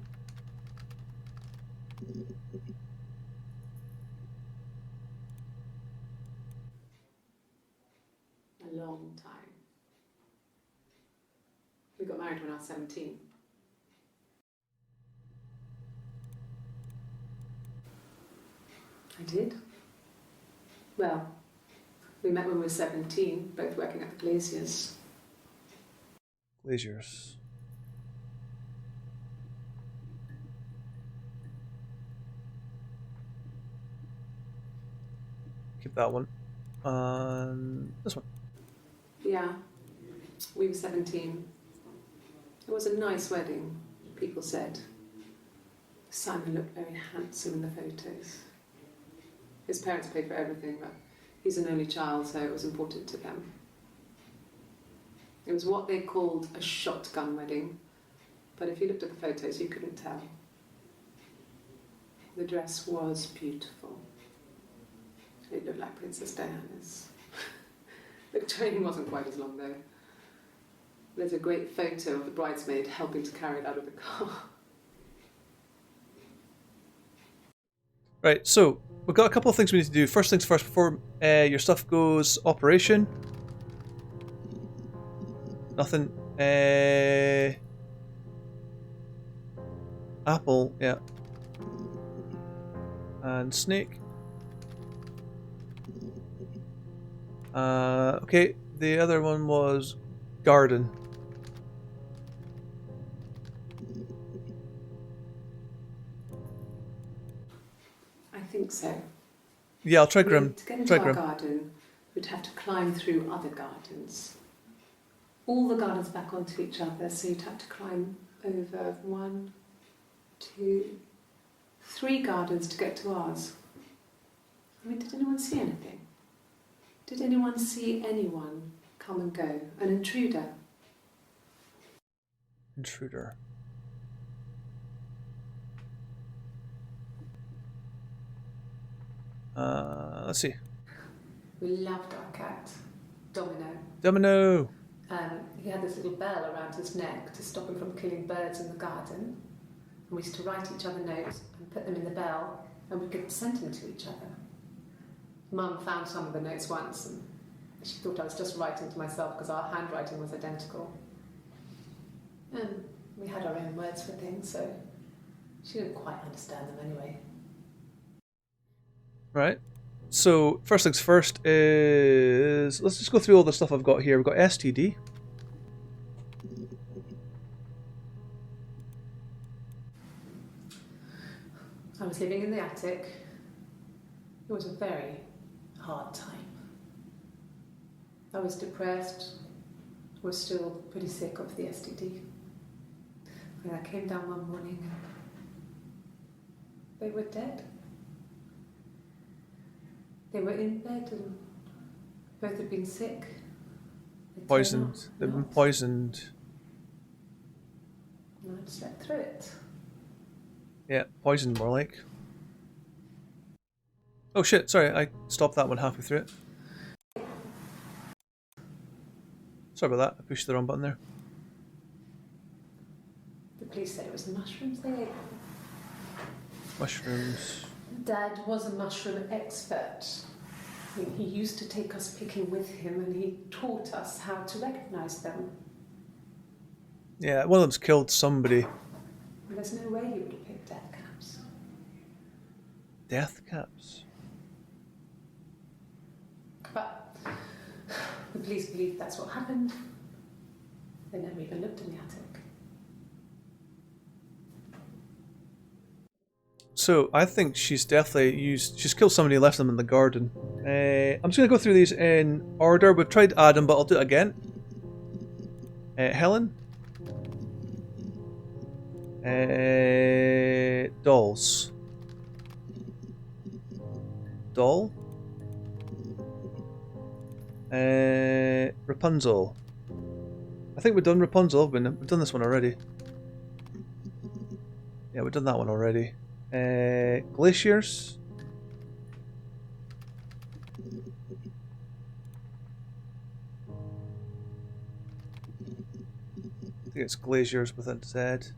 A long time. We got married when I was 17. I did. Well, we met when we were 17, both working at the Glaziers. Glaziers. Keep that one. This one. Yeah, we were 17. It was a nice wedding, people said. Simon looked very handsome in the photos. His parents paid for everything, but he's an only child, so it was important to them. It was what they called a shotgun wedding, but if you looked at the photos, you couldn't tell. The dress was beautiful. It looked like Princess Diana's. The train wasn't quite as long though. There's a great photo of the bridesmaid helping to carry it out of the car. Right, so we've got a couple of things we need to do. First things first, before your stuff goes operation. Nothing. Apple, yeah. And snake. Okay, the other one was garden. I think so. Yeah, I'll try Grim. To get into Try our Grim. garden, we'd have to climb through other gardens. All the gardens back onto each other, so you'd have to climb over 1, 2, 3 gardens to get to ours. I mean, did anyone see anything? Did anyone see anyone come and go? An intruder? Intruder. Let's see. We loved our cat, Domino. Domino. He had this little bell around his neck to stop him from killing birds in the garden. And we used to write each other notes and put them in the bell, and we could send them to each other. Mum found some of the notes once, and she thought I was just writing to myself because our handwriting was identical. And we had our own words for things, so she didn't quite understand them anyway. Right. So first things first is let's just go through all the stuff I've got here. We've got STD. I was living in the attic. It was a very hard time. I was depressed, was still pretty sick of the STD. And I came down one morning and they were dead. They were in bed and both had been sick. Poisoned. They've been poisoned. And I slept through it. Yeah, poisoned more like. Oh shit, sorry, I stopped that one halfway through it. Sorry about that, I pushed the wrong button there. The police said it was the mushrooms they ate. Mushrooms. Dad was a mushroom expert. I mean, he used to take us picking with him and he taught us how to recognise them. Yeah, one of them's killed somebody. And there's no way he would have picked death caps. Death caps? But the police believe that's what happened. They never even looked in the attic. So I think she's definitely she's killed somebody and left them in the garden. I'm just going to go through these in order. We've tried Adam, but I'll do it again. Helen. Dolls. Doll. Rapunzel. I think we've done Rapunzel. We've done this one already. Yeah, we've done that one already. Glaciers. I think it's glaciers with a Z.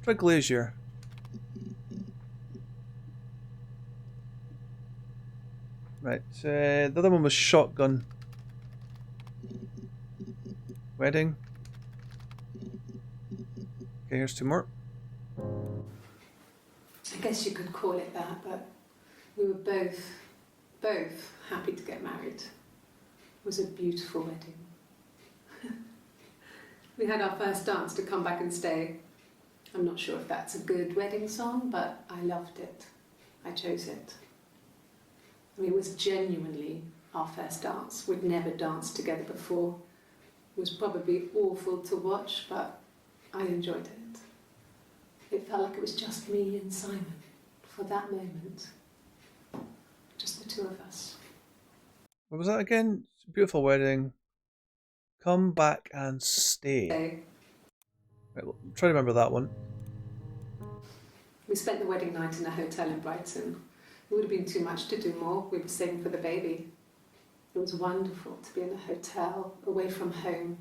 Try glacier. Right, the other one was shotgun. Wedding. Okay, here's 2 more. I guess you could call it that, but we were both happy to get married. It was a beautiful wedding. We had our first dance to Come Back and Stay. I'm not sure if that's a good wedding song, but I loved it. I chose it. I mean, it was genuinely our first dance. We'd never danced together before. It was probably awful to watch, but I enjoyed it. It felt like it was just me and Simon for that moment. Just the 2 of us. What was that again? Beautiful wedding. Come back and stay. Right, well, try to remember that one. We spent the wedding night in a hotel in Brighton. It would have been too much to do more. We were saving for the baby. It was wonderful to be in a hotel, away from home,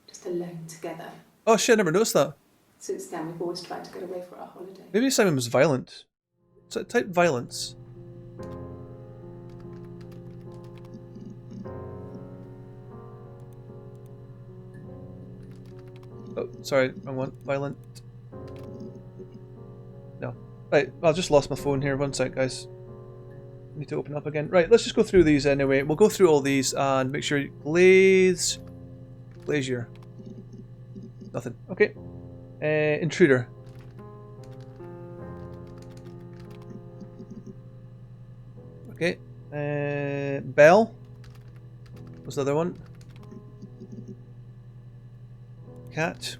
just alone together. Oh shit, I never noticed that. Since then, we've always tried to get away for our holiday. Maybe Simon was violent. So type violence. Oh, sorry, wrong one. Violent. No. Right, I just lost my phone here. One sec, guys. Need to open up again. Right, let's just go through these anyway. We'll go through all these and make sure Glazier. Nothing. Okay. Intruder. Okay. Bell. What's the other one? Cat.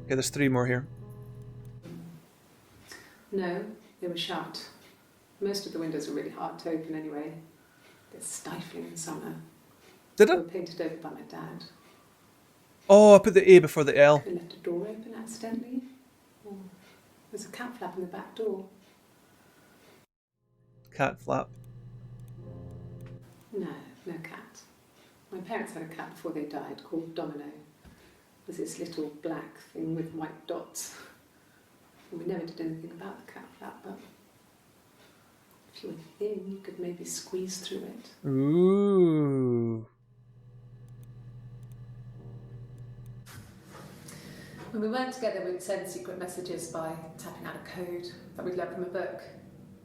Okay, there's 3 more here. No, they were shut. Most of the windows are really hard to open anyway. They're stifling in summer. Did They I? were painted over by my dad. Oh, I put the A before the L. I left a door open accidentally. Oh, there's a cat flap in the back door. Cat flap. No, no cat. My parents had a cat before they died called Domino. It was this little black thing with white dots. And we never did anything about the cat flap, but if you were thin, you could maybe squeeze through it. Ooh. When we weren't together, we'd send secret messages by tapping out a code that we'd learned from a book.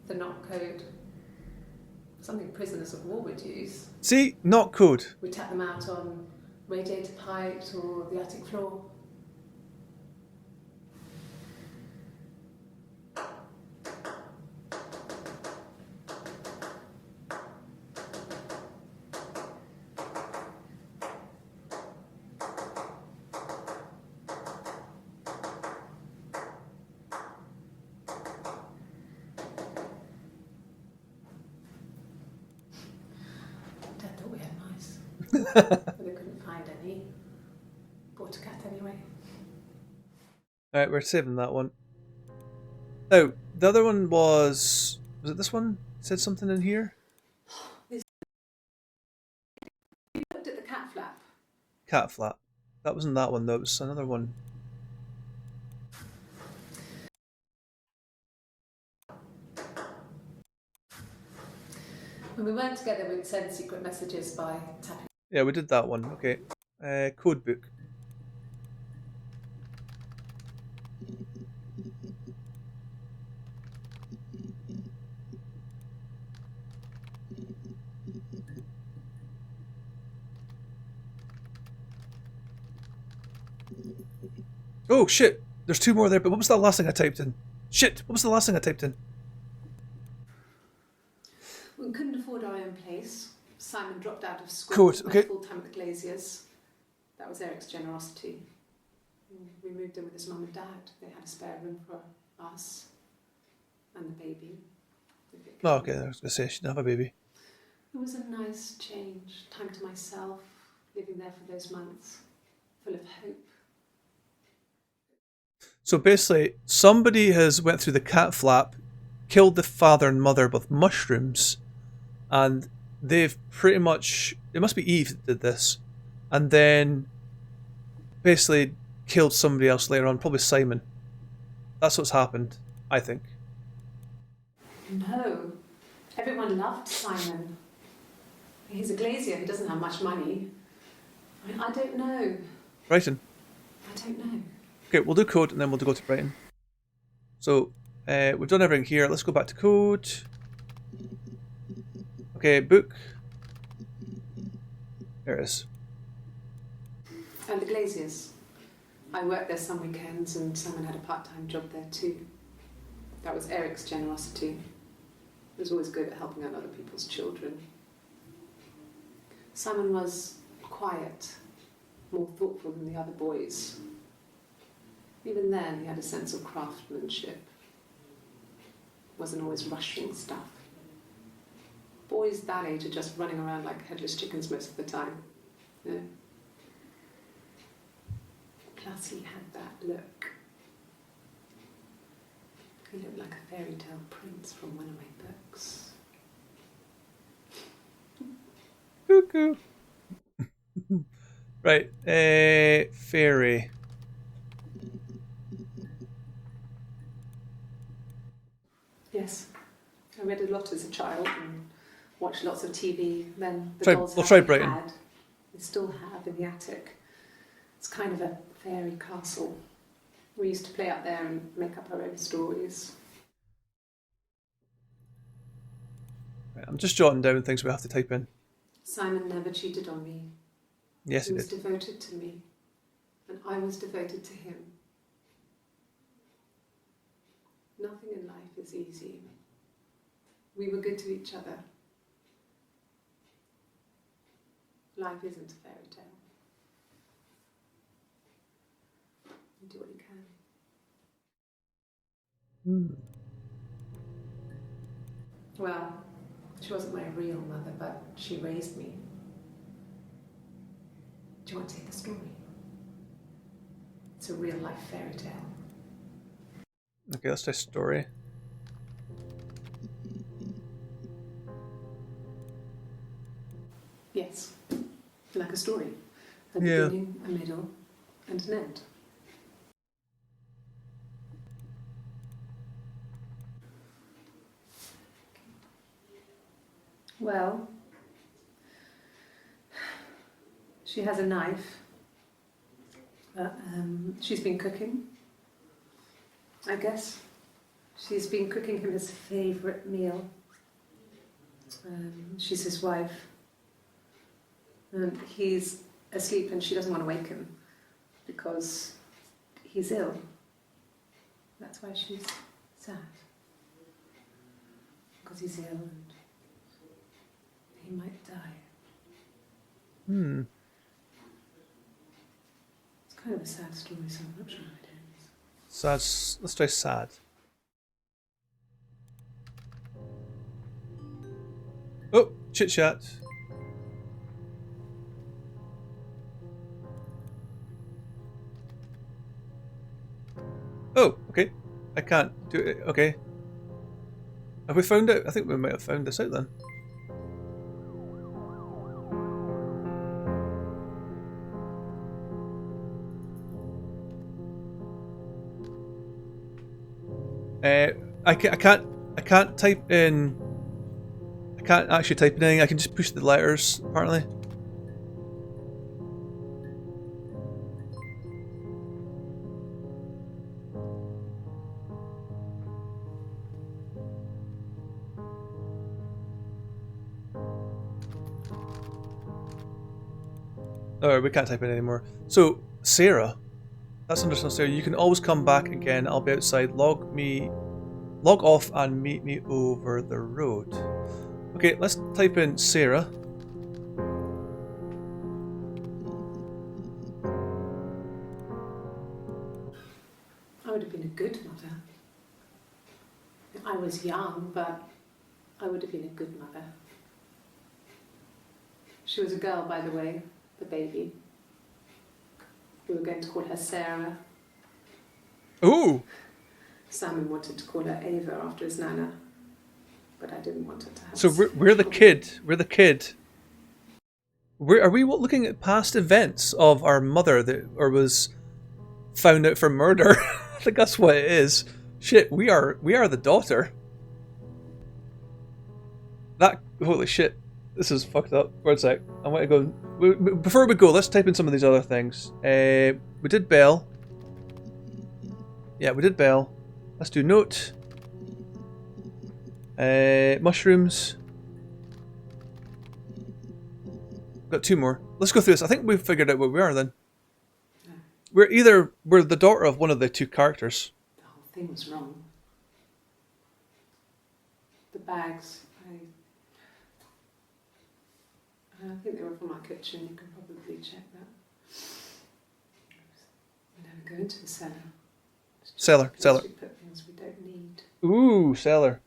The knock code. Something prisoners of war would use. See? Not code. We'd tap them out on radiator pipes or the attic floor. Dad thought we had mice. But they couldn't find any. Bought a cat anyway. Alright, we're saving that one. Now, the other one was it this one? It said something in here? You looked at the cat flap. Cat flap. That wasn't that one though, it was another one. When we weren't together, we'd send secret messages by tapping. Yeah, we did that one. Okay. Code book. Oh shit! There's 2 more there, but what was that last thing I typed in? Shit! What was the last thing I typed in? We couldn't afford our own place. Simon dropped out of school. Code, Went okay. full-time at the Glaziers. That was Eric's generosity. We moved in with his mum and dad. They had a spare room for us and the baby. Oh, okay, I was going to say, she didn't have a baby. It was a nice change. Time to myself, living there for those months, full of hope. So basically, somebody has went through the cat flap, killed the father and mother with mushrooms, and they've pretty much... It must be Eve that did this. And then basically killed somebody else later on, probably Simon. That's what's happened, I think. No. Everyone loved Simon. He's a glazier who doesn't have much money. I don't know. Brighton. I don't know. Okay, we'll do code and then we'll go to Brighton. So, we've done everything here. Let's go back to code. Okay, book. There it is. And the Glaziers. I worked there some weekends and Simon had a part-time job there too. That was Eric's generosity. He was always good at helping out other people's children. Simon was quiet, more thoughtful than the other boys. Even then, he had a sense of craftsmanship. Wasn't always rushing stuff. Boys that age are just running around like headless chickens most of the time. You know? Plus he had that look. He looked like a fairy tale prince from one of my books. Cuckoo. Right, fairy. Yes, I read a lot as a child and watched lots of TV. Then the Try- dolls we'll house try we Brighton. had, we still have in the attic. It's kind of a fairy castle. We used to play up there and make up our own stories. Right, I'm just jotting down things we have to type in. Simon never cheated on me. Yes, He he was did. devoted to me, and I was devoted to him. Nothing in life is easy. We were good to each other. Life isn't a fairy tale. You do what you can. Well, she wasn't my real mother, but she raised me. Do you want to hear the story? It's a real life fairy tale. Okay, let's try story. Yes, like a story. A Yeah. beginning, a middle, and an end. Well, she has a knife. She's been cooking, I guess. She's been cooking him his favourite meal. She's his wife. And he's asleep and she doesn't want to wake him because he's ill. That's why she's sad. Because he's ill and he might die. It's kind of a sad story, so I'm not sure how it ends. Sad. Let's try sad. Oh, chit chat. Oh, okay. I can't do it. Okay. Have we found out? I think we might have found this out then. I can't type in. I can't actually type in anything. I can just push the letters apparently. Oh, we can't type it anymore. So, Sarah. That's understand, Sarah. You can always come back again. I'll be outside. Log off and meet me over the road. Okay, let's type in Sarah. I would have been a good mother. I was young, but I would have been a good mother. She was a girl, by the way, the baby. We were going to call her Sarah. Ooh! Simon wanted to call her Ava after his nana, but I didn't want her to have. So we're the kid. We're the kid. Are we looking at past events of our mother that or was found out for murder? I think that's what it is. Shit, we are the daughter. That holy shit. This is fucked up. One sec. I want to go. Before we go, let's type in some of these other things. We did Belle. Yeah, we did Belle. Let's do note. Mushrooms. Got two more. Let's go through this. I think we've figured out what we are then. We're the daughter of one of the two characters. The whole thing was wrong. The bags, I think they were from our kitchen. You can probably check that. We never go into the cellar. Cellar. We put things we don't need. Ooh, cellar.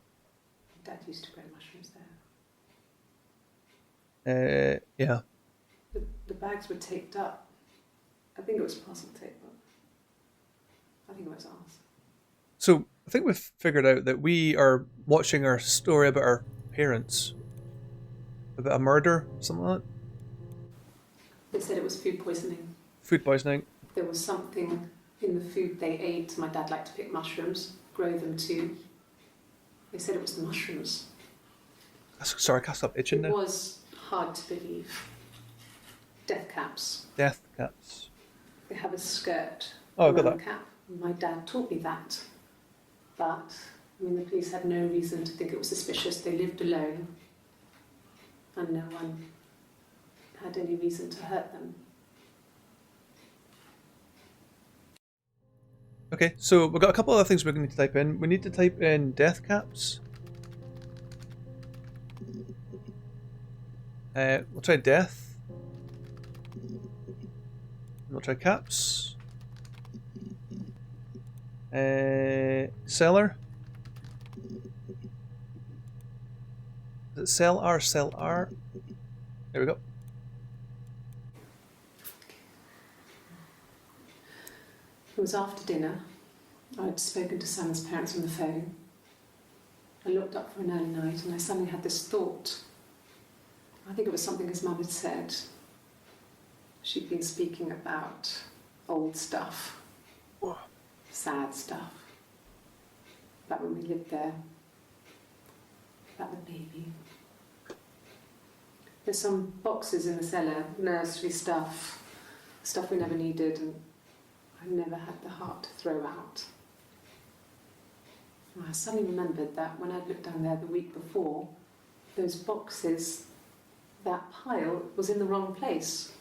Dad used to grow mushrooms there. Yeah. The bags were taped up. I think it was parcel tape, but I think it was ours. So I think we've figured out that we are watching our story about our parents. About a murder, something like that. They said it was food poisoning. Food poisoning. There was something in the food they ate. My dad liked to pick mushrooms, grow them too. They said it was the mushrooms. Sorry, I can't stop itching It now. was hard to believe. Death caps. Death caps. They have a skirt Oh, I got around that. the cap. My dad taught me that. But, I mean, the police had no reason to think it was suspicious. They lived alone. And no one had any reason to hurt them. Okay, so we've got a couple other things we're going to type in. We need to type in death caps. We'll try death. We'll try caps. Seller. Is it sell R? Sell R? There we go. It was after dinner. I'd spoken to Sam's parents on the phone. I looked up for an early night and I suddenly had this thought. I think it was something his mum had said. She'd been speaking about old stuff. Sad stuff. About when we lived there. About the baby. There's some boxes in the cellar, nursery stuff, stuff we never needed, and I never had the heart to throw out. And I suddenly remembered that when I'd looked down there the week before, those boxes, that pile was in the wrong place.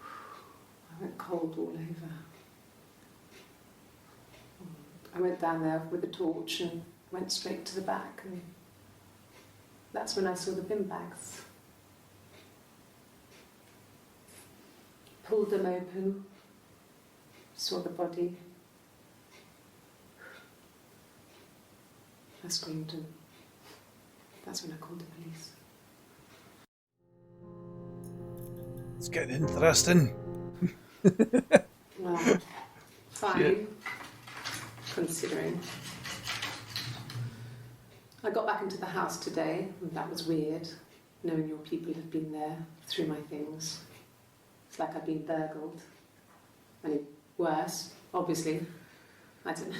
I went cold all over. I went down there with a torch and went straight to the back, and that's when I saw the bin bags. Pulled them open, saw the body. I screamed, and that's when I called the police. It's getting interesting. Well, fine, Yeah. considering. I got back into the house today, and that was weird, knowing your people have been there through my things. It's like I've been burgled. I mean, worse, obviously. I don't know.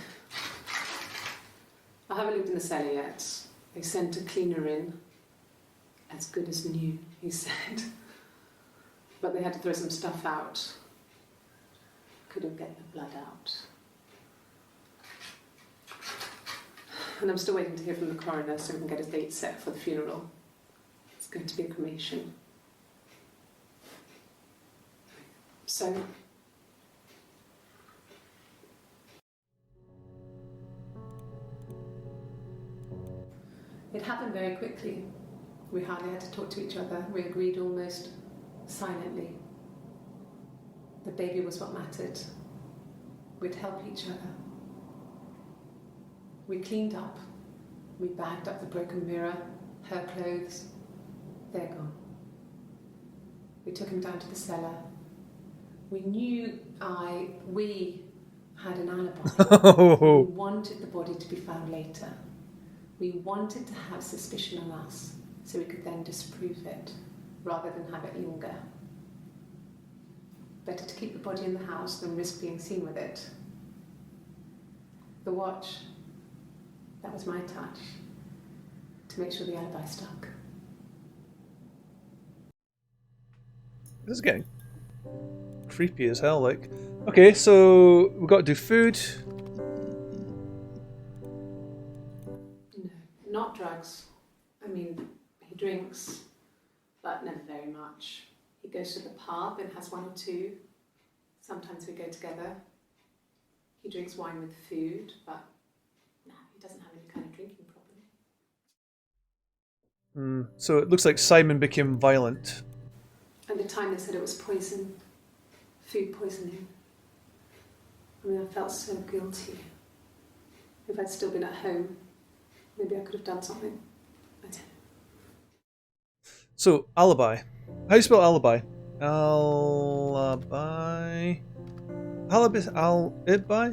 I haven't lived in the cellar yet. They sent a cleaner in. As good as new, he said. But they had to throw some stuff out. Couldn't get the blood out. And I'm still waiting to hear from the coroner so we can get a date set for the funeral. It's going to be a cremation. So, it happened very quickly. We hardly had to talk to each other. We agreed almost silently. The baby was what mattered. We'd help each other. We cleaned up. We bagged up the broken mirror, her clothes. They're gone. We took him down to the cellar. We knew we had an alibi. We wanted the body to be found later. We wanted to have suspicion on us so we could then disprove it rather than have it linger. Better to keep the body in the house than risk being seen with it. The watch, that was my touch to make sure the alibi stuck. This is getting creepy as hell, like. Okay, so we've got to do food. No, not drugs. I mean, he drinks, but never very much. He goes to the pub and has one or two. Sometimes we go together. He drinks wine with food, but no, he doesn't have any kind of drinking problem. So it looks like Simon became violent. At the time they said it was poison, food poisoning. I mean, I felt so guilty. If I'd still been at home, maybe I could have done something. I don't know. So, alibi. How do you spell alibi? Alibi. Alibi. Alibi?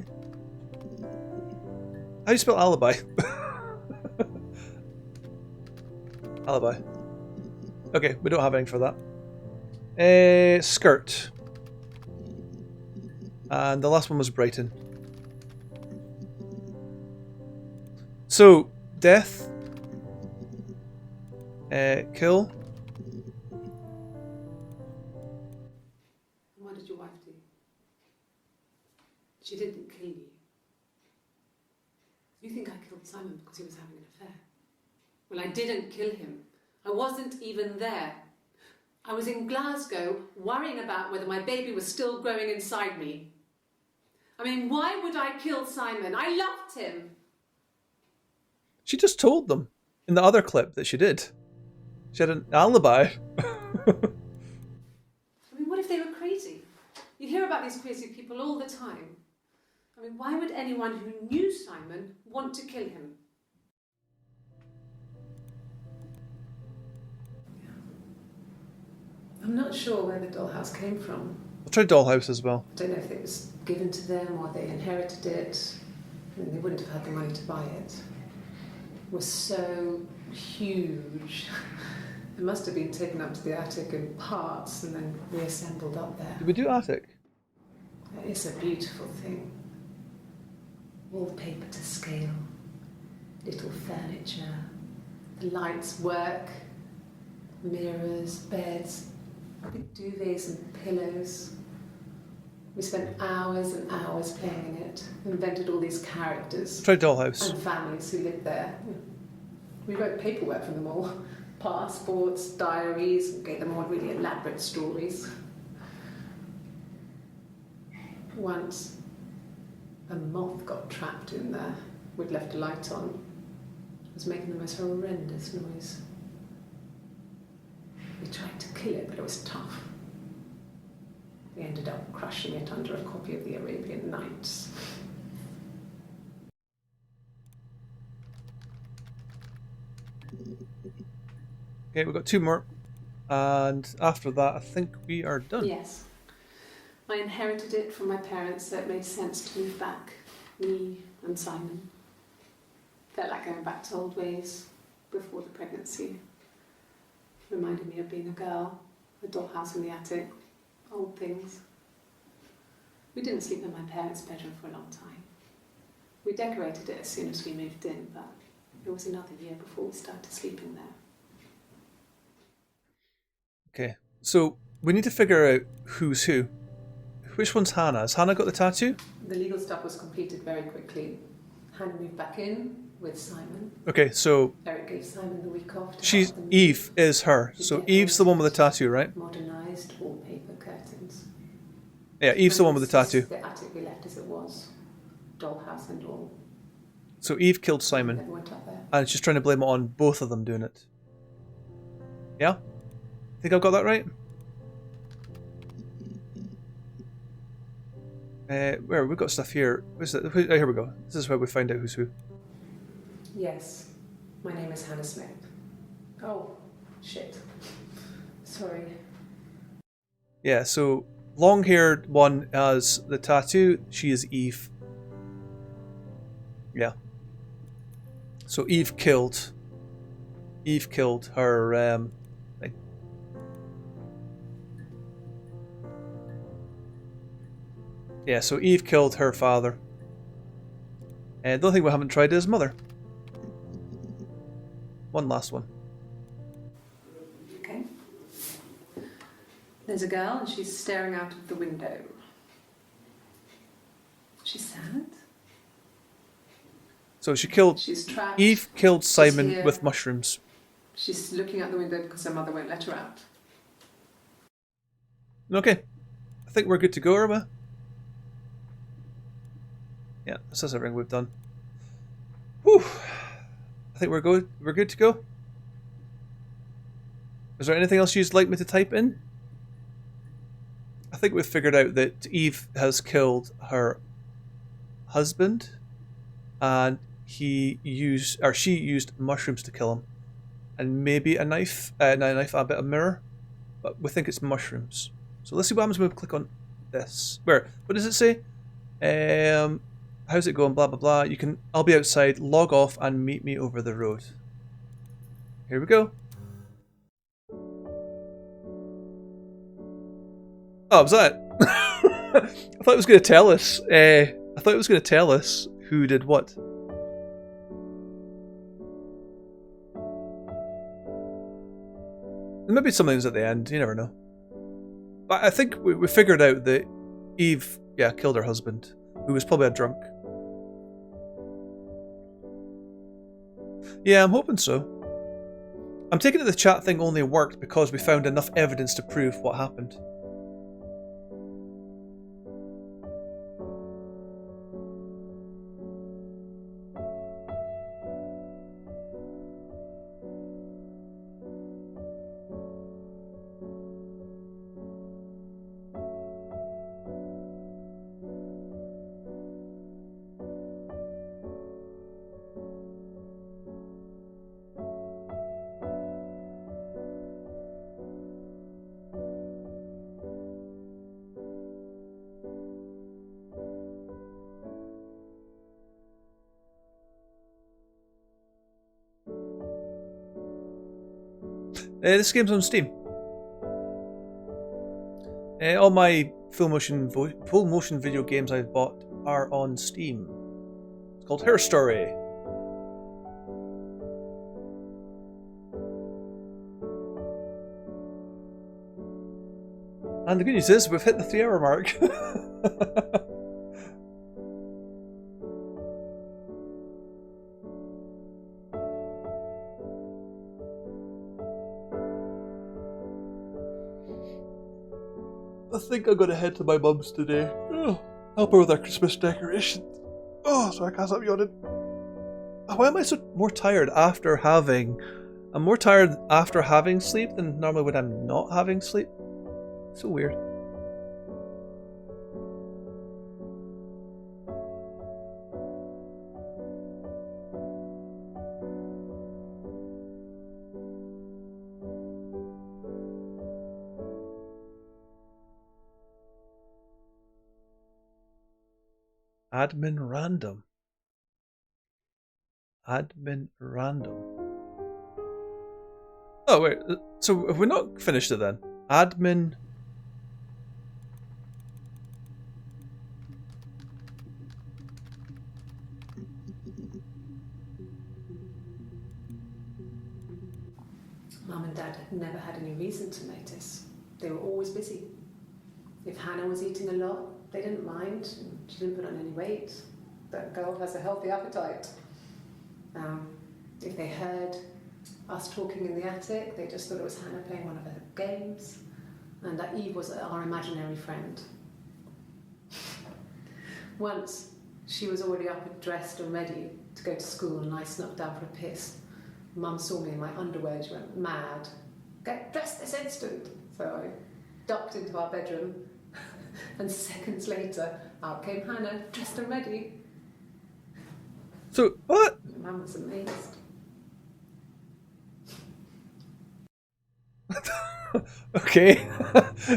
How do you spell alibi? Alibi. Okay, we don't have anything for that. Skirt. And the last one was Brighton. So, death. Kill. What did your wife do? She didn't kill you. You think I killed Simon because he was having an affair? Well, I didn't kill him. I wasn't even there. I was in Glasgow worrying about whether my baby was still growing inside me. I mean, why would I kill Simon? I loved him. She just told them in the other clip that she did. She had an alibi. I mean, what if they were crazy? You hear about these crazy people all the time. I mean, why would anyone who knew Simon want to kill him? I'm not sure where the dollhouse came from. I'll try Dollhouse as well. I don't know if it was given to them or they inherited it. I mean, they wouldn't have had the money to buy it. It was so huge. It must have been taken up to the attic in parts and then reassembled up there. Did we do attic? It's a beautiful thing. Wallpaper to scale, little furniture, the lights work, mirrors, beds, big duvets and pillows. We spent hours and hours playing in it, invented all these characters. Try Dollhouse. And families who lived there. We wrote paperwork for them all. Passports, diaries, gave them all really elaborate stories. Once, a moth got trapped in there. We'd left a light on. It was making the most horrendous noise. We tried to kill it, but it was tough. We ended up crushing it under a copy of the Arabian Nights. Okay, we've got two more. And after that, I think we are done. Yes. I inherited it from my parents, so it made sense to move back. Me and Simon. Felt like going back to old ways before the pregnancy. Reminded me of being a girl, a dollhouse in the attic, old things. We didn't sleep in my parents' bedroom for a long time. We decorated it as soon as we moved in, but it was another year before we started sleeping there. Okay, so we need to figure out who's who. Which one's Hannah? Has Hannah got the tattoo? The legal stuff was completed very quickly. Hannah moved back in with Simon. Okay, so Eric gave Simon the week off to she's help them Eve is her. So Eve's the one with the tattoo, right? modernised wallpaper curtains. Yeah, Eve's the one with the tattoo. The attic we left as it was. Dollhouse and all. So Eve killed Simon. Never went up there. And she's trying to blame it on both of them doing it. Yeah? Think I've got that right? Where we've got stuff here. Where's that? Oh, here we go. This is where we find out who's who. Yes. My name is Hannah Smith. Oh, shit. Sorry. Yeah, so long-haired one has the tattoo. She is Eve. Yeah. So Eve killed her thing. Yeah, so Eve killed her father. And the only thing we haven't tried is mother. One last one. Okay. There's a girl and she's staring out of the window. She's sad. So she killed. She's trapped. Eve killed Simon here. with mushrooms. She's looking out the window because her mother won't let her out. Okay, I think we're good to go, Irma. Yeah, this is everything we've done. Whew. I think we're good. We're good to go. Is there anything else you'd like me to type in? I think we've figured out that Eve has killed her husband, and she used mushrooms to kill him. and maybe a knife, a bit of mirror, but we think it's mushrooms. So let's see what happens when we click on this. What does it say? How's it going? Blah blah blah. You can. I'll be outside. Log off and meet me over the road. Here we go. Oh, was that? I thought it was going to tell us. I thought it was going to tell us who did what. And maybe something's at the end. You never know. But I think we figured out that Eve, killed her husband, who was probably a drunk. Yeah, I'm hoping so. I'm taking it the chat thing only worked because we found enough evidence to prove what happened. This game's on Steam. All my full motion video games I've bought are on Steam. It's called Her Story. And the good news is we've hit the 3-hour mark. I think I'm gonna head to my mum's today. Oh, help her with her Christmas decorations. Oh, sorry, I can't stop yawning. Why am I so more tired after having... I'm more tired after having sleep than normally when I'm not having sleep. So weird. Admin random. Admin random. Oh wait, so have we not finished it then? Admin. Mum and Dad had never had any reason to notice. They were always busy. If Hannah was eating a lot, they didn't mind. She didn't put on any weight. That girl has a healthy appetite. If they heard us talking in the attic, they just thought it was Hannah playing one of her games, and that Eve was our imaginary friend. Once, she was already up and dressed and ready to go to school, and I snuck down for a piss. Mum saw me in my underwear and she went mad. Get dressed this instant! So I ducked into our bedroom, and seconds later, out came Hannah, dressed and ready. So, what? Mum was amazed. Okay.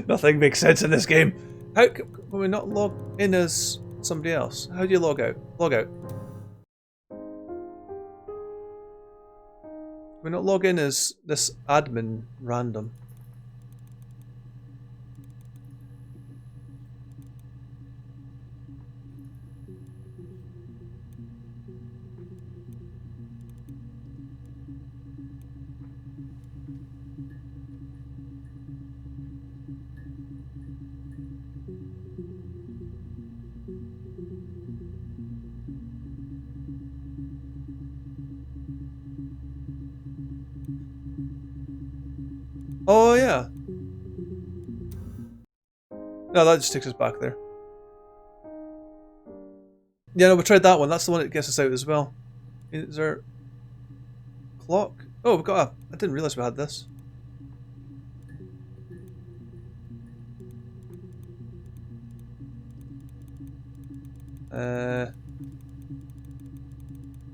Nothing makes sense in this game. How can we not log in as somebody else? How do you log out? Log out. We're not log in as this admin random. Oh yeah. No, that just takes us back there. Yeah, no, we tried that one. That's the one that gets us out as well. Is there clock? Oh, we got a... I didn't realise we had this.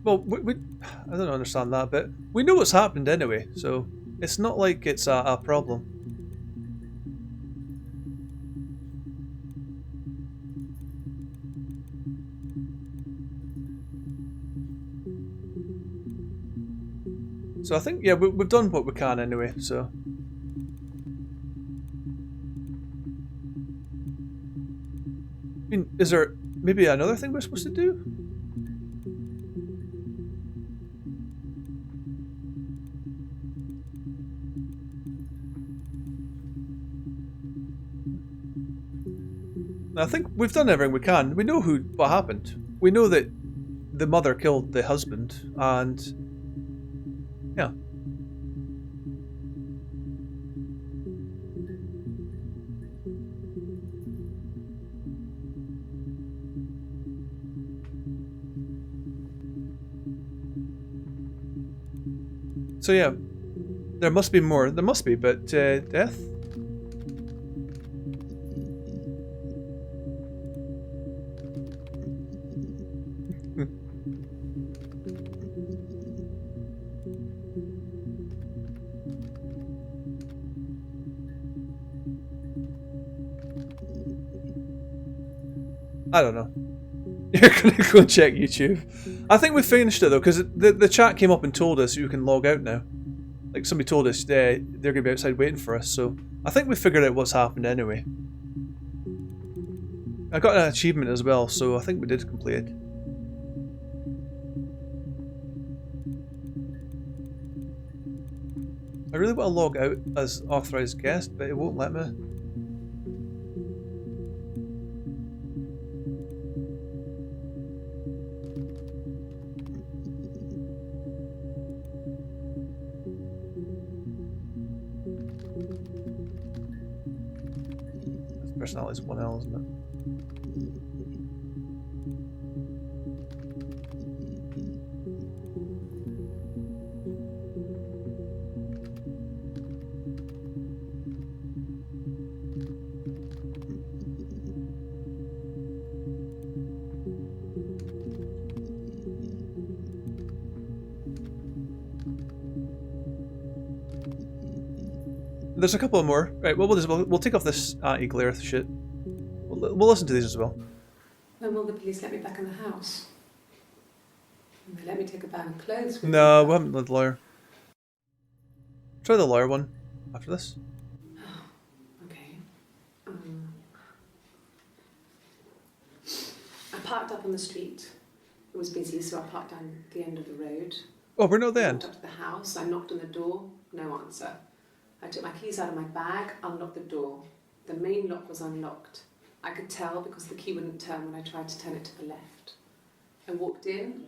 Well, I don't understand that, but we know what's happened anyway, so it's not like it's a problem. So I think, yeah, we've done what we can anyway, so... I mean, is there maybe another thing we're supposed to do? I think we've done everything we can. We know what happened. We know that the mother killed the husband, and... yeah. So yeah, there must be more. There must be, but death? I don't know. You're gonna go check YouTube. I think we finished it though, because the chat came up and told us you can log out now. Like somebody told us they're gonna be outside waiting for us, so I think we figured out what's happened anyway. I got an achievement as well, so I think we did complete it. I really want to log out as authorized guest, but it won't let me. Personality is 1L, isn't it? There's a couple more. Right, well, we'll take off this anti-glare shit. We'll listen to these as well. When will the police let me back in the house? Will they let me take a bag of clothes with me? No, we haven't with the lawyer. Try the lawyer one after this. Okay. I parked up on the street. It was busy, so I parked down the end of the road. Oh, we're not the I end. walked up to the house. I knocked on the door. No answer. I took my keys out of my bag, unlocked the door. The main lock was unlocked. I could tell because the key wouldn't turn when I tried to turn it to the left. I walked in.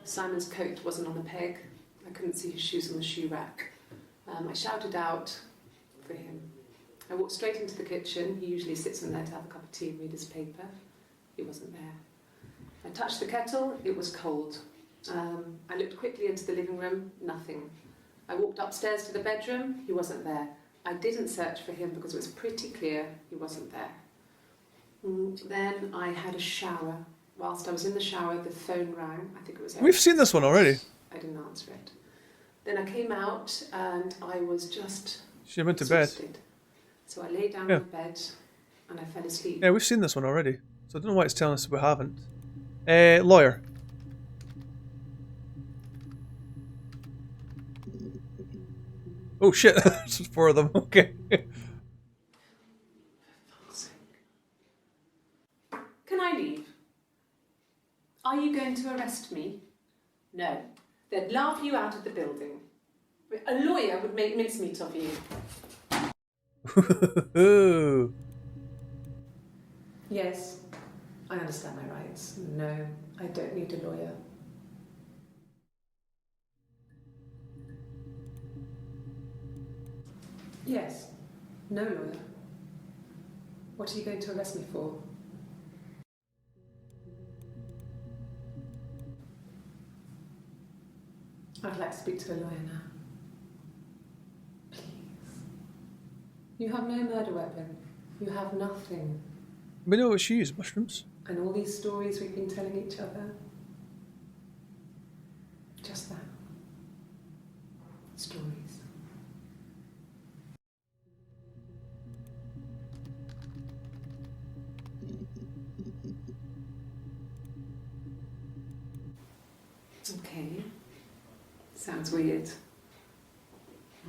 Simon's coat wasn't on the peg. I couldn't see his shoes on the shoe rack. I shouted out for him. I walked straight into the kitchen. He usually sits in there to have a cup of tea and read his paper. He wasn't there. I touched the kettle. It was cold. I looked quickly into the living room. Nothing. I walked upstairs to the bedroom. He wasn't there. I didn't search for him because it was pretty clear he wasn't there. Then I had a shower. Whilst I was in the shower, the phone rang. I think it was Eric. We've seen this one already. I didn't answer it. Then I came out and I was just She went to bed. exhausted. So I lay down on the bed and I fell asleep. Yeah, we've seen this one already. So I don't know why it's telling us we haven't. Lawyer. Oh shit, there's 4 of them, okay. Can I leave? Are you going to arrest me? No. They'd laugh you out of the building. A lawyer would make mincemeat of you. Yes, I understand my rights. No, I don't need a lawyer. Yes, no lawyer. What are you going to arrest me for? I'd like to speak to a lawyer now. Please. You have no murder weapon. You have nothing. We know what she used, mushrooms. And all these stories we've been telling each other. Just that. stories. Okay. Sounds weird.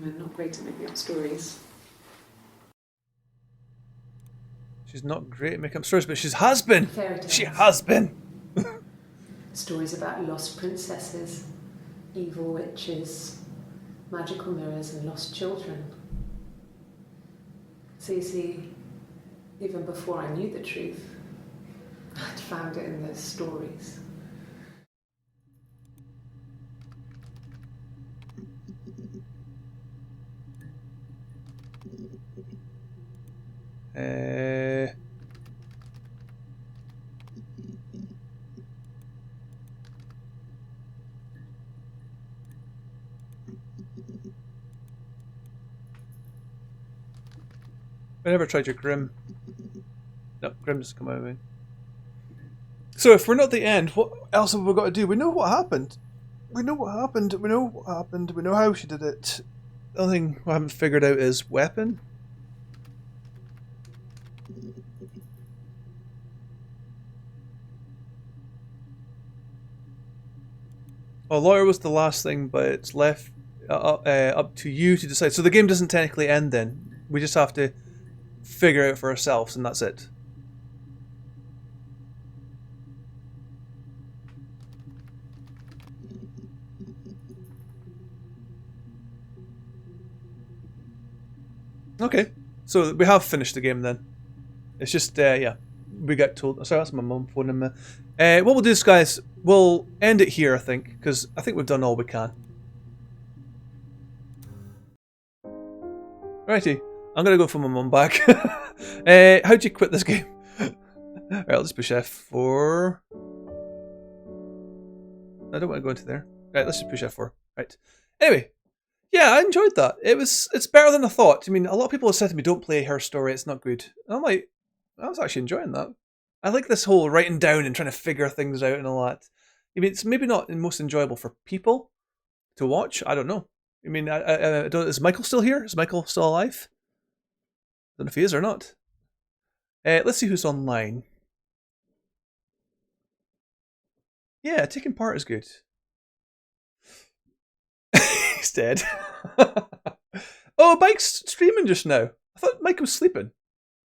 I'm not great at making up stories. She's not great at making up stories, but she has been. Fairy tales. She has been. Stories about lost princesses, evil witches, magical mirrors, and lost children. So you see, even before I knew the truth, I'd found it in those stories. I never tried your Grim. No, Grim doesn't come out of me. So if we're not at the end, what else have we got to do? We know what happened. We know what happened. We know what happened. We know how she did it. The only thing we haven't figured out is weapon. Well, lawyer was the last thing, but it's left up to you to decide. So the game doesn't technically end then. We just have to figure it out for ourselves, and that's it. Okay, so we have finished the game then. It's just, yeah, we got told. Sorry, that's my mum phoning me. What we'll do is, guys, we'll end it here, I think, because I think we've done all we can. Righty, I'm going to go for my mum back. How'd you quit this game? Alright, I'll just push F4. I don't want to go into there. Right, let's just push F4. Right. Anyway. Yeah, I enjoyed that. It's better than I thought. I mean, a lot of people have said to me, don't play Her Story, it's not good. And I'm like, I was actually enjoying that. I like this whole writing down and trying to figure things out and all that. I mean, it's maybe not the most enjoyable for people to watch. I don't know. I mean, is Michael still here? Is Michael still alive? I don't know if he is or not. Let's see who's online. Yeah, taking part is good. He's dead. Oh, Mike's streaming just now. I thought Mike was sleeping.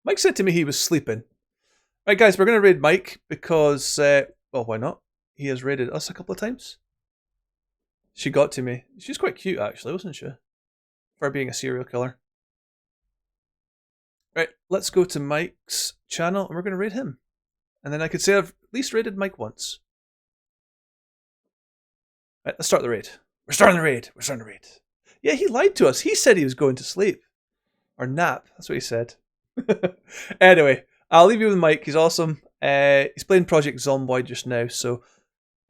Mike said to me he was sleeping. Right, guys, we're going to raid Mike because, well, why not? He has raided us a couple of times. She got to me. She's quite cute, actually, wasn't she? For being a serial killer. Right, let's go to Mike's channel and we're going to raid him. And then I could say I've at least raided Mike once. Right, let's start the raid. We're starting the raid. We're starting the raid. Yeah, he lied to us. He said he was going to sleep. Or nap. That's what he said. Anyway, I'll leave you with Mike. He's awesome. He's playing Project Zomboid just now. So,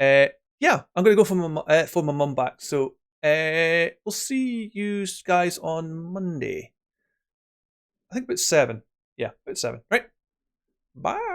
yeah, I'm going to go for my mum back. So, we'll see you guys on Monday. I think about 7. Yeah, about 7. Right. Bye.